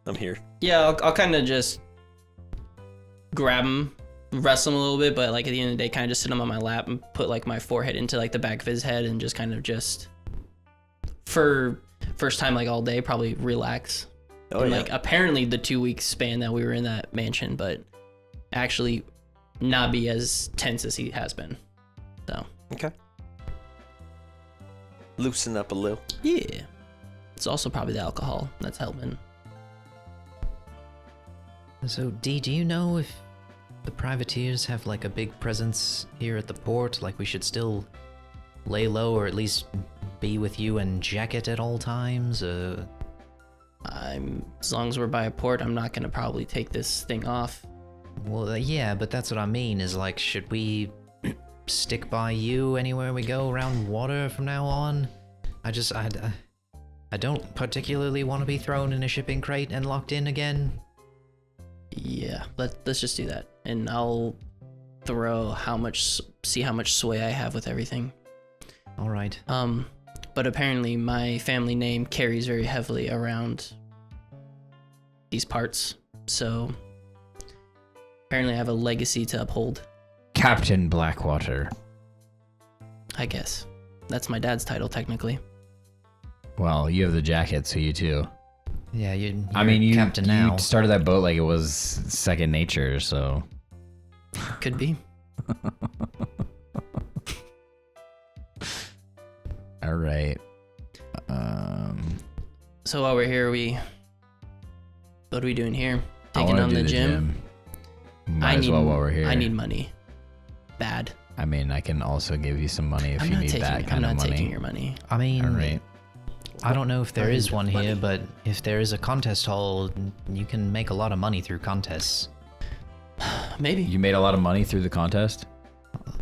I'm here. Yeah, I'll kind of just grab him, wrestle him a little bit, but like at the end of the day, kind of just sit him on my lap and put like my forehead into like the back of his head and just kind of just, for first time like all day, probably relax. Oh And, yeah. like apparently the 2 week span that we were in that mansion, but actually not be as tense as he has been. So Okay. Loosen up a little. yeah, it's also probably the alcohol that's helping. So, D, do you know if the privateers have like a big presence here at the port? Like we should still lay low or at least be with you and Jacket at all times? As long as we're by a port, I'm not gonna probably take this thing off. Well, yeah, but that's what I mean is like, should we stick by you anywhere we go around water from now on? I don't particularly want to be thrown in a shipping crate and locked in again. Yeah, let's just do that, and I'll see how much sway I have with everything. All right. But apparently my family name carries very heavily around these parts, so apparently I have a legacy to uphold. Captain Blackwater. I guess that's my dad's title technically. Well, you have the jacket, so you too. Yeah, you're You captain now. You started that boat like it was second nature, so. Could be. All right. So while we're here, what are we doing here? I Taking wanna on do the gym. Might as well while we're here. I need money. Bad. I mean, I can also give you some money if I'm you not need taking. that I'm kind of not money. taking your money. I mean, All right. I don't know if there is one money. here, but if there is a contest hall, you can make a lot of money through contests. Maybe. You made a lot of money through the contest?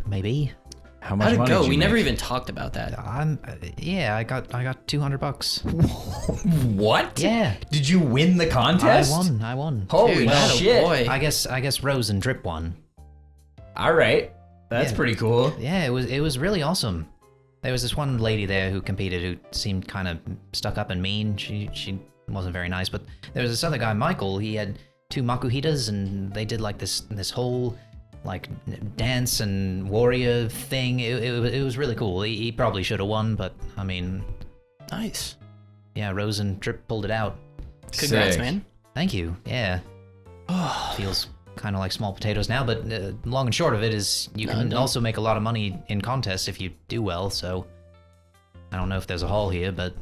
Maybe. How much How'd it money go? did you We never make? even talked about that. Yeah, I got $200. What? Yeah, Did you win the contest? I won. Holy Dude, atta shit. boy. I guess Rose and Drip won. All right. That's Yeah. pretty cool. Yeah, it was really awesome. There was this one lady there who competed who seemed kind of stuck up and mean. She wasn't very nice, but there was this other guy, Michael. He had 2 Makuhitas, and they did like this whole like dance and warrior thing. It was really cool. He probably should have won, but I mean, Nice. yeah, Rose and Drip pulled it out. Congrats, Sick. man. Thank you. Yeah. Feels kind of like small potatoes now, but long and short of it is you No, can don't. also make a lot of money in contests if you do well. So I don't know if there's a hall here, but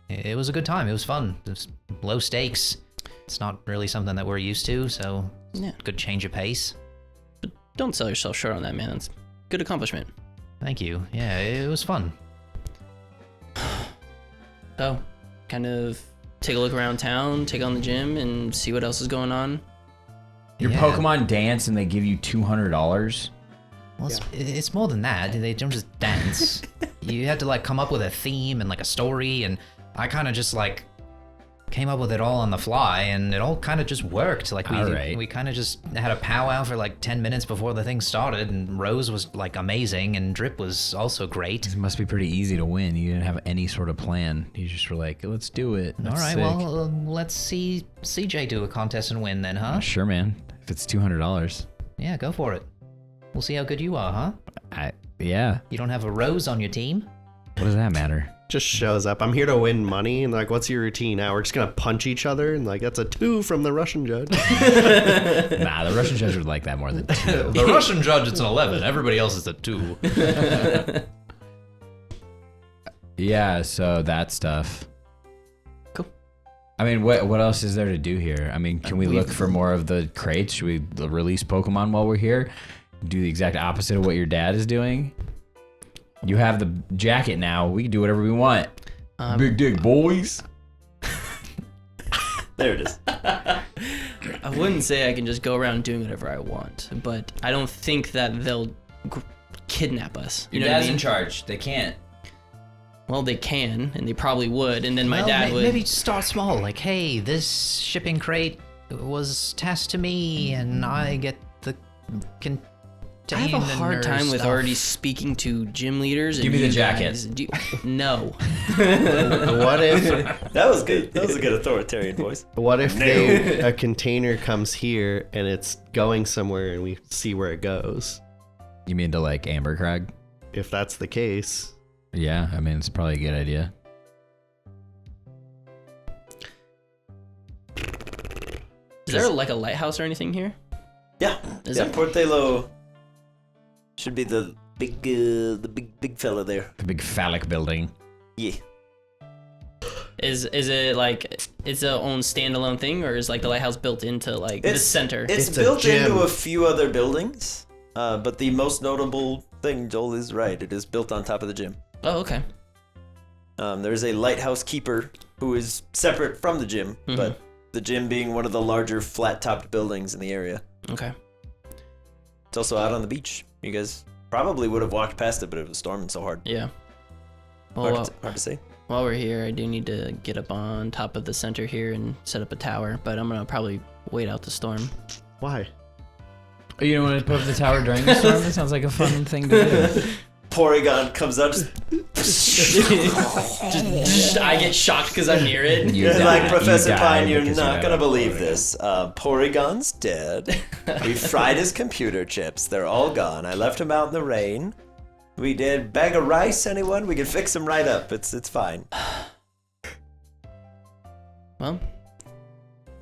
it was a good time. It was fun. It was low stakes. It's not really something that we're used to, so Yeah. good change of pace. Don't sell yourself short on that, man. That's good accomplishment. Thank you. Yeah, it was fun. So, kind of take a look around town, take on the gym, and see what else is going on. Your Yeah. Pokemon dance and they give you $200? Well, it's more than that. They don't just dance. You had to like come up with a theme and like a story, and I kind of just like came up with it all on the fly, and it all kind of just worked. Like we kind of just had a powwow for like 10 minutes before the thing started, and Rose was like amazing, and Drip was also great. It must be pretty easy to win. You didn't have any sort of plan. You just were like, let's do it. All right, well, let's see CJ do a contest and win then, huh? Sure, man. If it's $200. Yeah, go for it. We'll see how good you are, huh? Yeah. You don't have a Rose on your team? What does that matter? Just shows up. I'm here to win money, and like, what's your routine now? We're just gonna punch each other, and like, that's a 2 from the Russian judge. Nah, the Russian judge would like that more than 2. The Russian judge, it's an 11. Everybody else is a 2. Yeah, so that stuff. Cool. I mean, what else is there to do here? I mean, can we look for more of the crates? Should we release Pokemon while we're here? Do the exact opposite of what your dad is doing? You have the jacket now. We can do whatever we want. Big dick, boys. There it is. I wouldn't say I can just go around doing whatever I want, but I don't think that they'll kidnap us. You know what I mean? in charge. They can't. Well, they can, and they probably would, and then my Well, dad would. Maybe start small. Like, hey, this shipping crate was tasked to me, and I get the I have a hard time with stuff. already speaking to gym leaders. Give and me the you jacket. guys. No. What if That was good. That was a good authoritarian voice. a container comes here and it's going somewhere and we see where it goes? You mean to like Amber Crag? If that's the case, Yeah, I mean, it's probably a good idea. Is there like a lighthouse or anything here? Yeah. Is yeah, it? Portelo should be the big fella there. The big phallic building. Yeah. Is it like its own standalone thing, or is like the lighthouse built into like the center? It's It's a built gym. into a few other buildings, but the most notable thing, Joel is right, it is built on top of the gym. Oh, okay. There's a lighthouse keeper who is separate from the gym, but the gym being one of the larger flat-topped buildings in the area. Okay. It's also out on the beach. You guys probably would have walked past it, but it was storming so hard. Yeah. Well, Hard to say. while we're here, I do need to get up on top of the center here and set up a tower, but I'm gonna probably wait out the storm. why? Oh, you don't want to put up the tower during the storm? That sounds like a fun thing to do. Porygon comes out, I get shocked because I'm near it. You You're die. like, You Professor die Pine, you're because not you gonna have believe Porygon. this. Porygon's dead. We fried his computer chips. They're all gone. I left him out in the rain. We did bag of rice, anyone? We can fix him right up. It's fine. Well,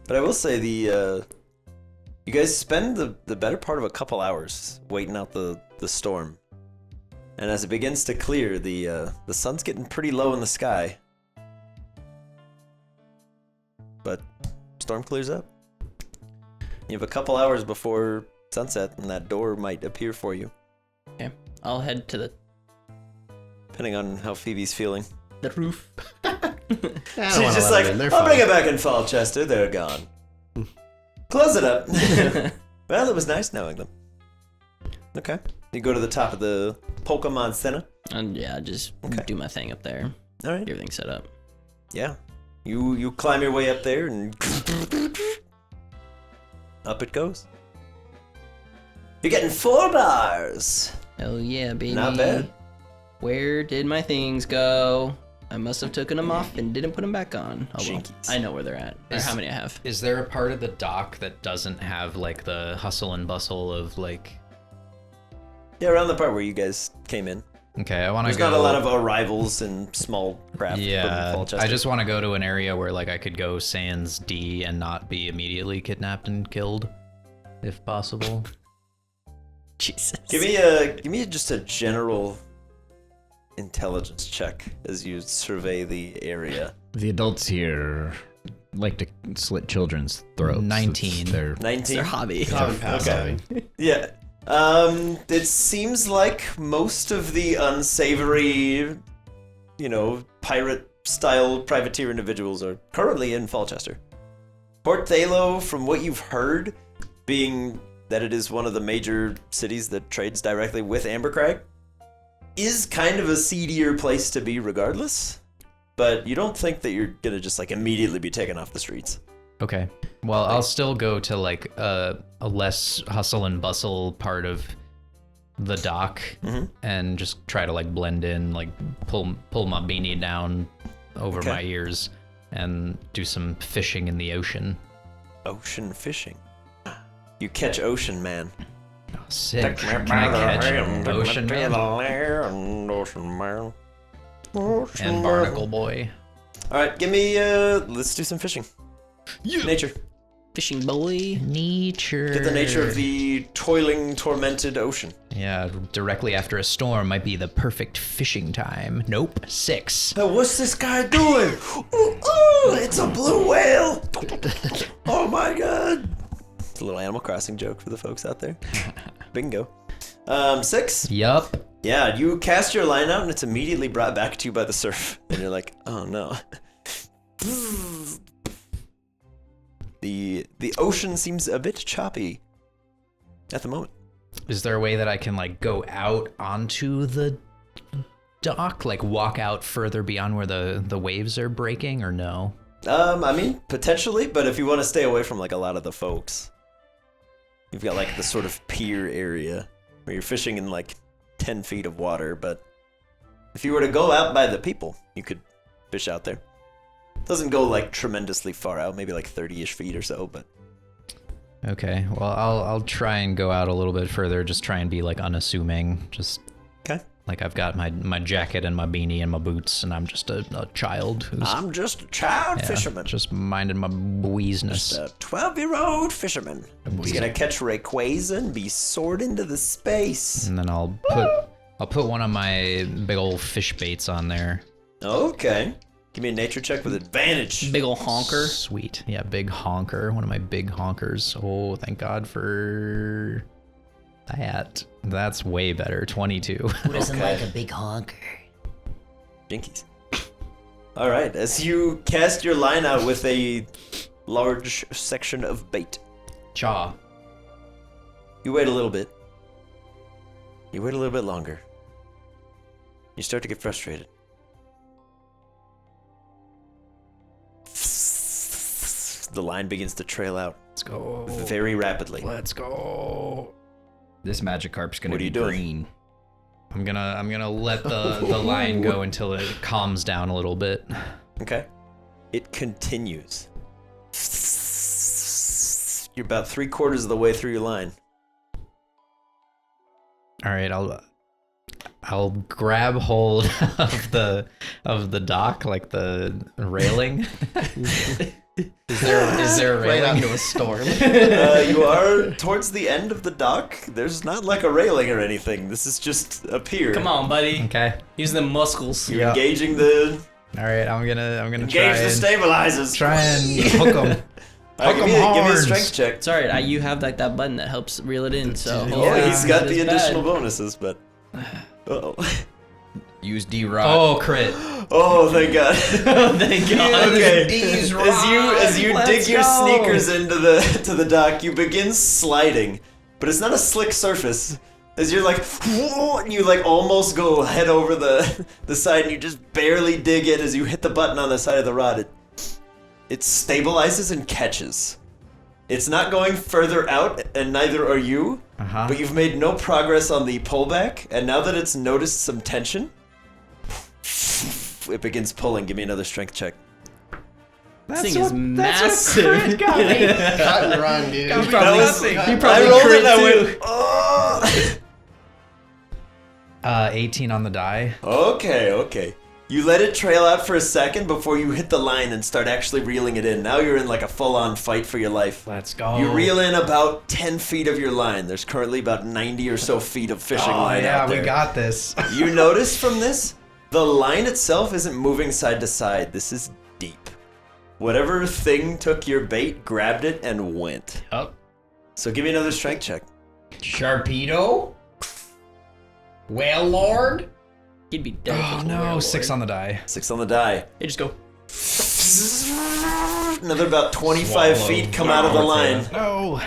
But I will say you guys spend the better part of a couple hours waiting out the storm. And as it begins to clear, the sun's getting pretty low in the sky. But storm clears up. You have a couple hours before sunset, and that door might appear for you, okay. I'll head to depending on how Phoebe's feeling. the roof. She's just like, I'll bring it back in fall, Chester. They're gone. Close it up. Well, it was nice knowing them. Okay. You go to the top of the Pokemon Center. And yeah, just do my thing up there. All right. Get everything set up. Yeah. You climb your way up there and up it goes. You're getting 4 bars. Hell yeah, baby. Not bad. Where did my things go? I must have taken them off and didn't put them back on. Oh well, Jinkies. I know where they're at, or how many I have. Is there a part of the dock that doesn't have like the hustle and bustle of like? Yeah, around the part where you guys came in. Okay, I want to There's go. not a lot of arrivals and small craft. from Yeah, Falchester. I just want to go to an area where like I could go sans D and not be immediately kidnapped and killed, if possible. Jesus. give me just a general intelligence check as you survey the area. The adults here like to slit children's throats. 19. They're 19. It's their hobby. Common pastime. Yeah. It seems like most of the unsavory, pirate-style privateer individuals are currently in Falchester. Port Thalo, from what you've heard, being that it is one of the major cities that trades directly with Ambercrag, is kind of a seedier place to be regardless. but you don't think that you're gonna just like immediately be taken off the streets. Okay. Well, I'll still go to like a less hustle and bustle part of the dock and just try to like blend in, like pull my beanie down over my ears and do some fishing in the ocean. Ocean fishing. You catch Ocean Man. Oh, sick. Can I catch Ocean Man? Ocean Man. And Barnacle Boy. All right, give me. Let's do some fishing. Nature. Fishing boy. Nature. Get the nature of the toiling, tormented ocean. Yeah, directly after a storm might be the perfect fishing time. Nope. 6. Hey, what's this guy doing? Ooh, it's a blue whale. Oh my god. It's a little Animal Crossing joke for the folks out there. Bingo. 6? Yup. Yeah, you cast your line out and it's immediately brought back to you by the surf. And you're like, oh no. The ocean seems a bit choppy at the moment. Is there a way that I can like go out onto the dock, like walk out further beyond where the waves are breaking, or no? I mean, potentially, but if you want to stay away from like a lot of the folks, you've got like the sort of pier area where you're fishing in like 10 feet of water, but if you were to go out by the people, you could fish out there. Doesn't go like tremendously far out, maybe like 30-ish feet or so, but... Okay, well, I'll try and go out a little bit further, just try and be like unassuming, just... Okay. Like I've got my jacket and my beanie and my boots, and I'm just a child who's... I'm just a child fisherman. Just minding my business. Just a 12-year-old fisherman. He's gonna catch Rayquaza and be soared into the space. And then I'll put one of my big old fish baits on there. Okay. Give me a nature check with advantage. Big ol' honker. Sweet. Yeah, big honker. One of my big honkers. Oh, thank God for that. That's way better. 22. Who doesn't like a big honker? Jinkies. All right, as you cast your line out with a large section of bait, Jaw. you wait a little bit. You wait a little bit longer. You start to get frustrated. The line begins to trail out Let's go. very rapidly. Let's go. This Magikarp's gonna What are be you doing? green. I'm gonna let the line go until it calms down a little bit. Okay. It continues. You're about 3/4 of the way through your line. All right, I'll grab hold of the dock, like the railing. Is there a Right railing? onto a storm. You are towards the end of the dock. There's not like a railing or anything. This is just a pier. Come on, buddy. Okay. Use them muscles. You're engaging the All right, I'm gonna engage try the and stabilizers. try and hook them. All right, give me a strength check. It's alright, you have like that button that helps reel it in, so Oh, he's got not the as additional bad. bonuses, but uh-oh. Use D-Rock. Oh, crit. Oh, thank God. Oh, thank God. Okay. These As you Let's dig your go. sneakers into the dock, you begin sliding, but it's not a slick surface. As you're like, whoa, and you like almost go head over the side, and you just barely dig in as you hit the button on the side of the rod. It stabilizes and catches. It's not going further out, and neither are you. But you've made no progress on the pullback, and now that it's noticed some tension, it begins pulling. Give me another strength check. This thing is massive. Cut and run, dude. You probably, you I probably rolled crit it, I too. went, oh! 18 on the die. Okay. You let it trail out for a second before you hit the line and start actually reeling it in. Now you're in like a full-on fight for your life. Let's go. You reel in about 10 feet of your line. There's currently about 90 or so feet of fishing line out there. we got this. You notice from this, the line itself isn't moving side to side. This is deep. Whatever thing took your bait, grabbed it, and went. Up. So give me another strength check. Sharpedo? Whale Lord? He'd be dead. if it Oh was a no, werewolf. 6 on the die. 6 on the die. They just go. Another about 25 feet come out of the line. No.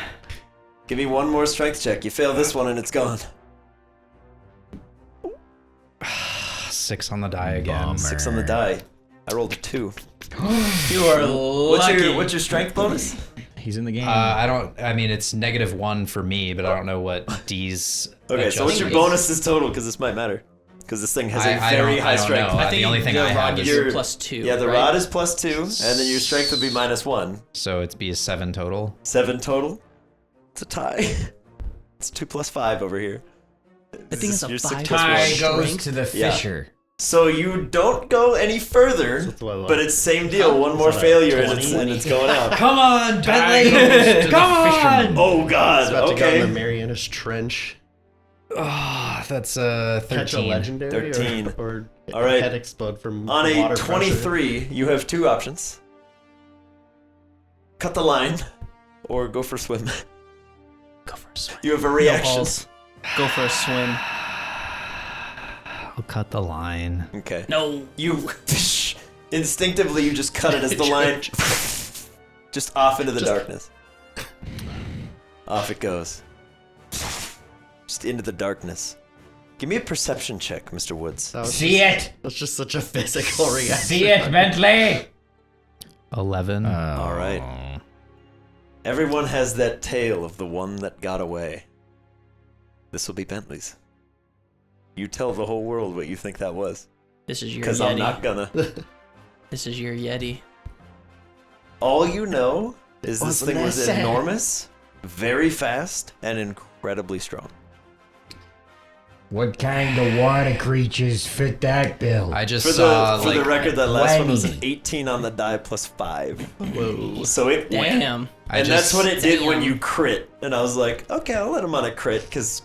Give me one more strength check. You fail this one and it's gone. 6 on the die again. 6 on the die. I rolled a 2. You are lucky. What's your strength bonus? He's in the game. I mean, it's -1 for me, but I don't know what D's. Okay, so what's your adjustment is. bonuses total? Because this might matter. Because this thing has a I very don't- high I don't strength. know. I think the only thing the I rod have gives is you +2. Yeah, the right? rod is +2, and then your strength would be -1. so it'd be a 7 total. 7 total. It's a tie. It's 2 + 5 over here. I think it's a You're 6 5 + Tie 1. goes Strength? to the Yeah. fisher. So you don't go any further, That's what I like. but it's same deal. One more that, failure 20? and it's going out. Come on, Bentley! Bentley! Come on! Oh God! It's about to go in the Okay. Marianas Trench. Oh, that's Catch a 13. legendary 13. or All right. head explode from On a water pressure. 23, you have 2 options: cut the line, or go for a swim. Go for a swim. You have a No reaction. balls. Go for a swim. I'll cut the line. Okay. No. You instinctively you just cut it as the line just off into the darkness. Off it goes. Just into the darkness. Give me a perception check, Mr. Woods. That was See just, it? That's just such a physical reaction. See it, Bentley? 11. All right. Everyone has that tale of the one that got away. This will be Bentley's. You tell the whole world what you think that was, This is your because Yeti. I'm not gonna. This is your Yeti. All you know is this Wasn't thing was that sad? enormous, very fast, and incredibly strong. What kind of water creatures fit that bill? I just For saw the record, that last one was an 20. 18 on the die +5. Whoa. So it went. Damn. And that's what it did when Damn. you crit. And I was like, okay, I'll let him on a crit because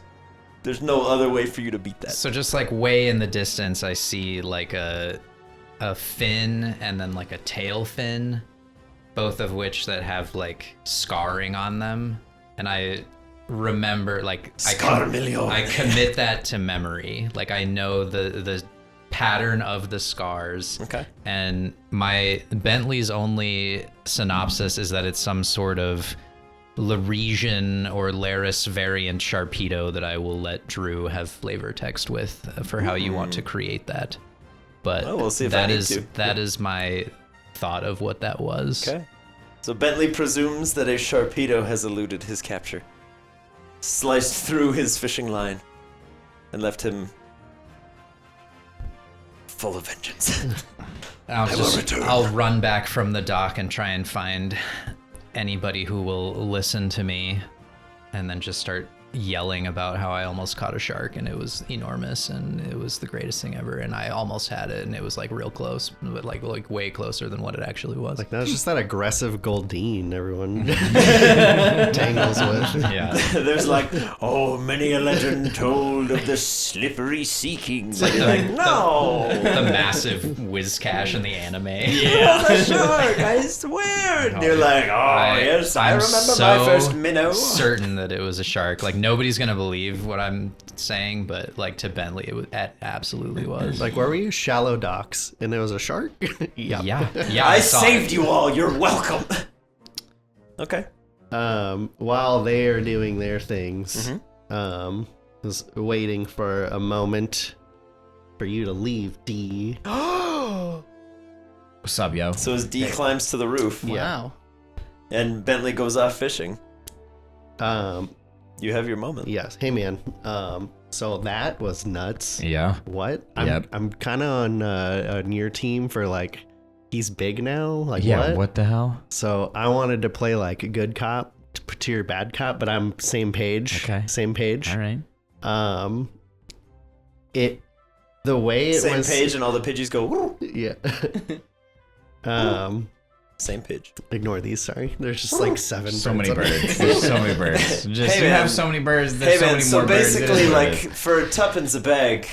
there's no other way for you to beat that. So just like way in the distance, I see like a fin and then like a tail fin, both of which that have like scarring on them. And I remember like Scarmillion. I commit that to memory. Like I know the pattern of the scars. Okay. And my Bentley's only synopsis is that it's some sort of Laresian or Laris variant Sharpedo that I will let Drew have flavor text with for how you want to create that. But Well, we'll see if I need to. that is my thought of what that was. Okay. So Bentley presumes that a Sharpedo has eluded his capture, sliced through his fishing line, and left him full of vengeance. I'll run back from the dock and try and find anybody who will listen to me, and then just start yelling about how I almost caught a shark and it was enormous and it was the greatest thing ever and I almost had it and it was like real close, but like way closer than what it actually was. Like, that was just that aggressive Goldeen everyone tangles with. Yeah. There's like, oh, many a legend told of the slippery sea king. But you're like, no! The massive whiz cash in the anime. Yeah, the shark, I swear! And you're like, oh, yes, I I'm remember so my first minnow. certain that it was a shark. Like nobody's gonna believe what I'm saying, but like to Bentley, it absolutely was. Like, where were you? Shallow docks, and there was a shark? Yeah. yeah. I saw saved it. you all, you're welcome! Okay. While they are doing their things, Mm-hmm. was waiting for a moment for you to leave, D. What's up, yo? So as D climbs to the roof, Wow. and Bentley goes off fishing, Um, you have your moment. yes. Hey, man. So that was nuts. Yeah. What? Yep. I'm kind of on your team for like, he's big now. Like, Yeah, what? what the hell? So I wanted to play like a good cop to your bad cop, but I'm same page. Okay. Same page. All right. The way it Same was. page, and all the Pidgeys go, woo. Yeah. Same page. Ignore these. Sorry. There's just like seven. So many up there. birds. There's so many birds. Just Hey, you man. have so many birds. Hey There's so man, many so more birds. It basically, is what it like, is. for tuppence a bag,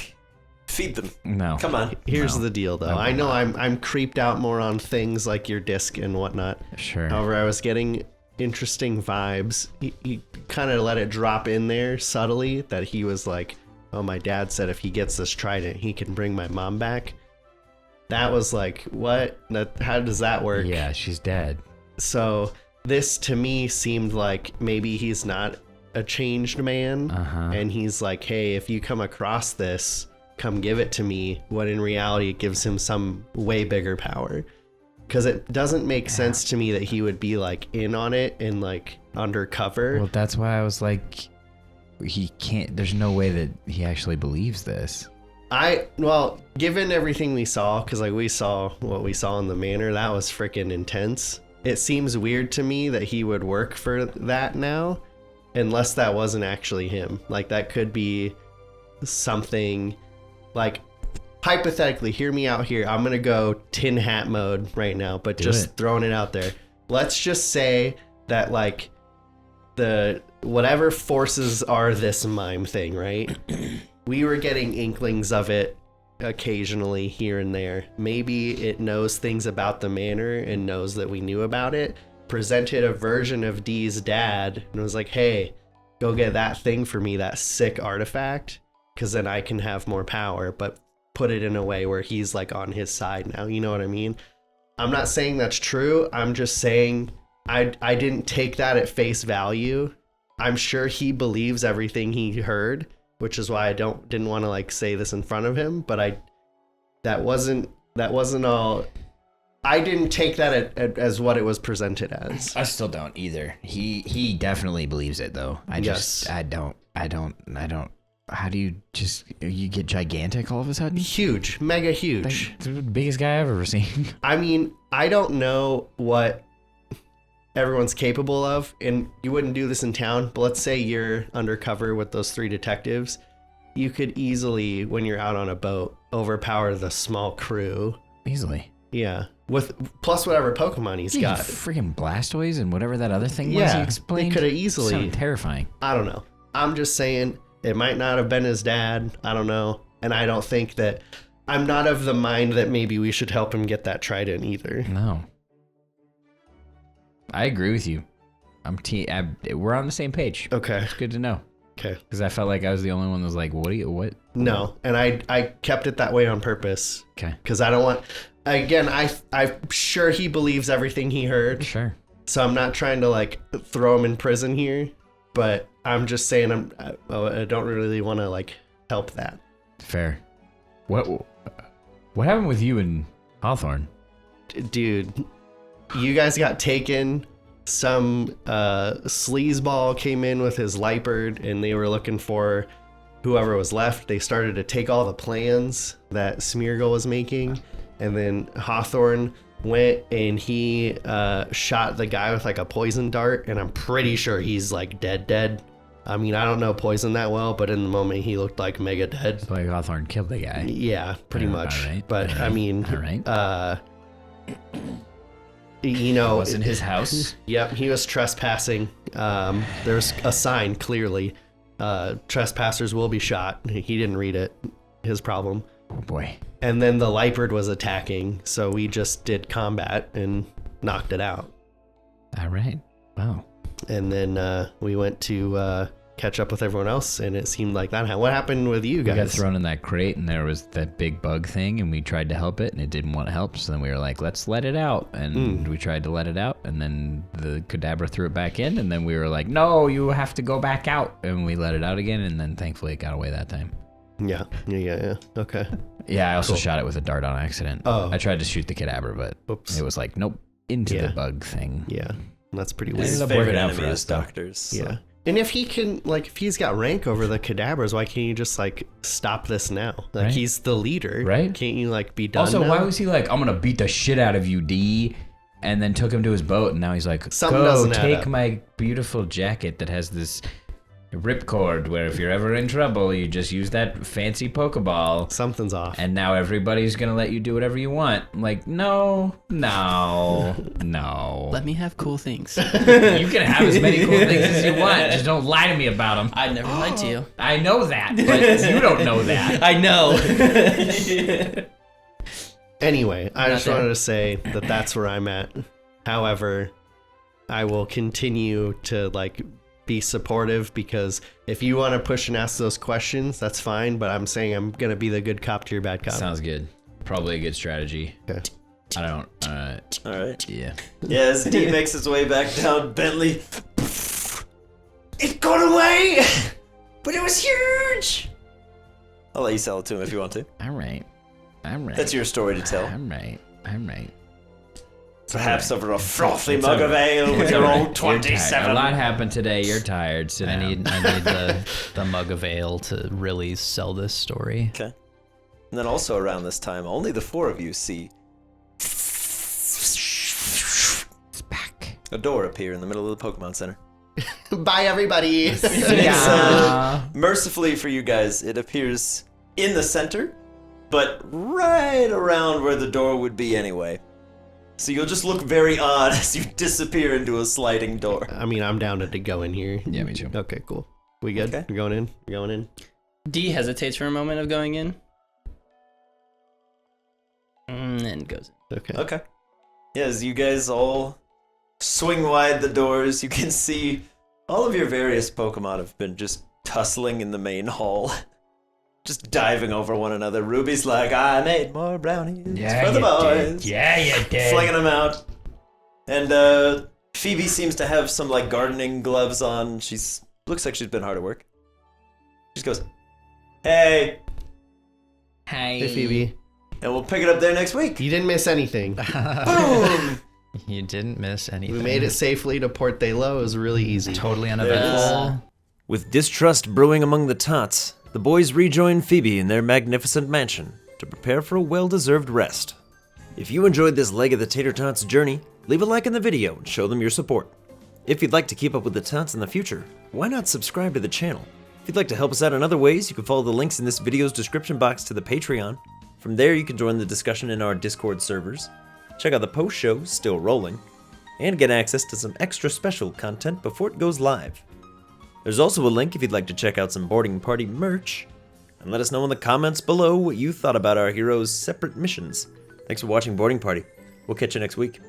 feed them. No. Come on. Here's No. the deal, though. I I will know not. I'm creeped out more on things like your disc and whatnot. Sure. However, I was getting interesting vibes. He kind of let it drop in there subtly that he was like, "Oh, my dad said if he gets this trident, he can bring my mom back." That was like, what? How does that work? Yeah, she's dead. So this to me seemed like maybe he's not a changed man, Uh-huh. and he's like, "Hey, if you come across this, come give it to me, when in reality it gives him some way bigger power. Because it doesn't make sense to me that he would be like in on it and like undercover. Well, that's why I was like, he can't. There's no way that he actually believes this. Well, given everything we saw, because like we saw what we saw in the manor, that was freaking intense. It seems weird to me that he would work for that now, unless that wasn't actually him. Like that could be something like, hypothetically, hear me out here. I'm going to go tin hat mode right now, but just throwing it out there. Let's just say that like the whatever forces are this mime thing, right? We were getting inklings of it occasionally here and there. Maybe it knows things about the manor and knows that we knew about it. Presented a version of Dee's dad and was like, hey, go get that thing for me, that sick artifact, because then I can have more power, but put it in a way where he's like on his side now. You know what I mean? I'm not saying that's true. I'm just saying I didn't take that at face value. I'm sure he believes everything he heard, which is why I didn't want to like say this in front of him, but that wasn't all. I didn't take that as what it was presented as. I still don't either. He definitely believes it though. I don't. How do you get gigantic all of a sudden? Huge, mega huge. Like, the biggest guy I've ever seen. I mean, I don't know what everyone's capable of, and you wouldn't do this in town, but let's say you're undercover with those 3 detectives. You could easily, when you're out on a boat, overpower the small crew. Easily. Yeah. With plus whatever Pokemon he's got. Freaking Blastoise and whatever that other thing was he explained. They could have easily. Sounded terrifying. I don't know. I'm just saying it might not have been his dad. I don't know. And I don't think that. I'm not of the mind that maybe we should help him get that trident either. No. I agree with you. We're on the same page. Okay. It's good to know. Okay. Because I felt like I was the only one that was like, what? No. And I kept it that way on purpose. Okay. Because I don't want. Again, I'm sure he believes everything he heard. Sure. So I'm not trying to like throw him in prison here, but I'm just saying I don't really want to like help that. Fair. What happened with you and Hawthorne? Dude, you guys got taken. Some sleazeball came in with his Lipard and they were looking for whoever was left. They started to take all the plans that Smeargle was making. And then Hawthorne went and he shot the guy with like a poison dart. And I'm pretty sure he's like dead. I mean, I don't know poison that well, but in the moment he looked like mega dead. So like Hawthorne killed the guy. Yeah, pretty much. All right, but I mean, all right. You know, It was in his house. Yep, he was trespassing. There's a sign clearly. Trespassers will be shot. He didn't read it. His problem. Oh boy. And then the Lipard was attacking, so we just did combat and knocked it out. All right. Wow. And then we went to catch up with everyone else, and it seemed like that. What happened with you guys? We got thrown in that crate, and there was that big bug thing, and we tried to help it, and it didn't want to help. So then we were like, let's let it out. And we tried to let it out, and then the Kadabra threw it back in, and then we were like, no, you have to go back out. And we let it out again, and then thankfully it got away that time. Yeah. Okay. Yeah, I also shot it with a dart on accident. Oh. I tried to shoot the Kadabra, but it was like, nope, into the bug thing. Yeah. That's pretty His weird. ended up favorite working out enemy for is us, though. doctors. So. Yeah. And if he can, like, if he's got rank over the Kadabras, why can't you just, like, stop this now? Like, Right. he's the leader. Right. Can't you, like, be done Also, now? why was he like, I'm going to beat the shit out of you, D? And then took him to his boat, and now he's like, Something go doesn't add take up. my beautiful jacket that has this ripcord where if you're ever in trouble, you just use that fancy Pokeball. Something's off. And now everybody's going to let you do whatever you want. I'm like, no. Let me have cool things. You can have as many cool things as you want. Just don't lie to me about them. I never lied to you. I know that, but you don't know that. I know. Anyway, I Not just there. wanted to say that that's where I'm at. However, I will continue to, like, be supportive, because if you want to push and ask those questions, that's fine, but I'm saying I'm going to be the good cop to your bad cop. Sounds good. Probably a good strategy. Okay. I don't, All right. yeah. Yeah, as D makes his way back down Bentley. It got away! But it was huge! I'll let you sell it to him if you want to. All right. That's your story to tell. I'm right. Perhaps over a frothy mug of ale with your old 27. A lot happened today. You're tired. Sit I down. need the mug of ale to really sell this story. Okay. And then also around this time, only the 4 of you see It's back. a door appear in the middle of the Pokemon Center. Bye, everybody. Mercifully for you guys, it appears in the center, but right around where the door would be anyway. So you'll just look very odd as you disappear into a sliding door. I mean, I'm down to go in here. Yeah, me too. Okay, cool. We good? Okay. We're going in? We're going in? D hesitates for a moment of going in. And then goes in. Okay. Okay. Yeah, as you guys all swing wide the doors, you can see all of your various Pokemon have been just tussling in the main hall. Just diving over one another. Ruby's like, I made more brownies for the boys. Yeah, you did. Flinging them out. And Phoebe seems to have some like gardening gloves on. She's looks like she's been hard at work. She just goes, hey, Hey, Phoebe. and we'll pick it up there next week. You didn't miss anything. Boom! You didn't miss anything. We made it safely to Port de Lo. It was really easy. totally There it is. uneventful. With distrust brewing among the tots, the boys rejoin Phoebe in their magnificent mansion to prepare for a well-deserved rest. If you enjoyed this leg of the Tater Tots journey, leave a like in the video and show them your support. If you'd like to keep up with the Tots in the future, why not subscribe to the channel? If you'd like to help us out in other ways, you can follow the links in this video's description box to the Patreon. From there, you can join the discussion in our Discord servers, check out the post show still rolling, and get access to some extra special content before it goes live. There's also a link if you'd like to check out some Boarding Party merch, and let us know in the comments below what you thought about our heroes' separate missions. Thanks for watching Boarding Party. We'll catch you next week.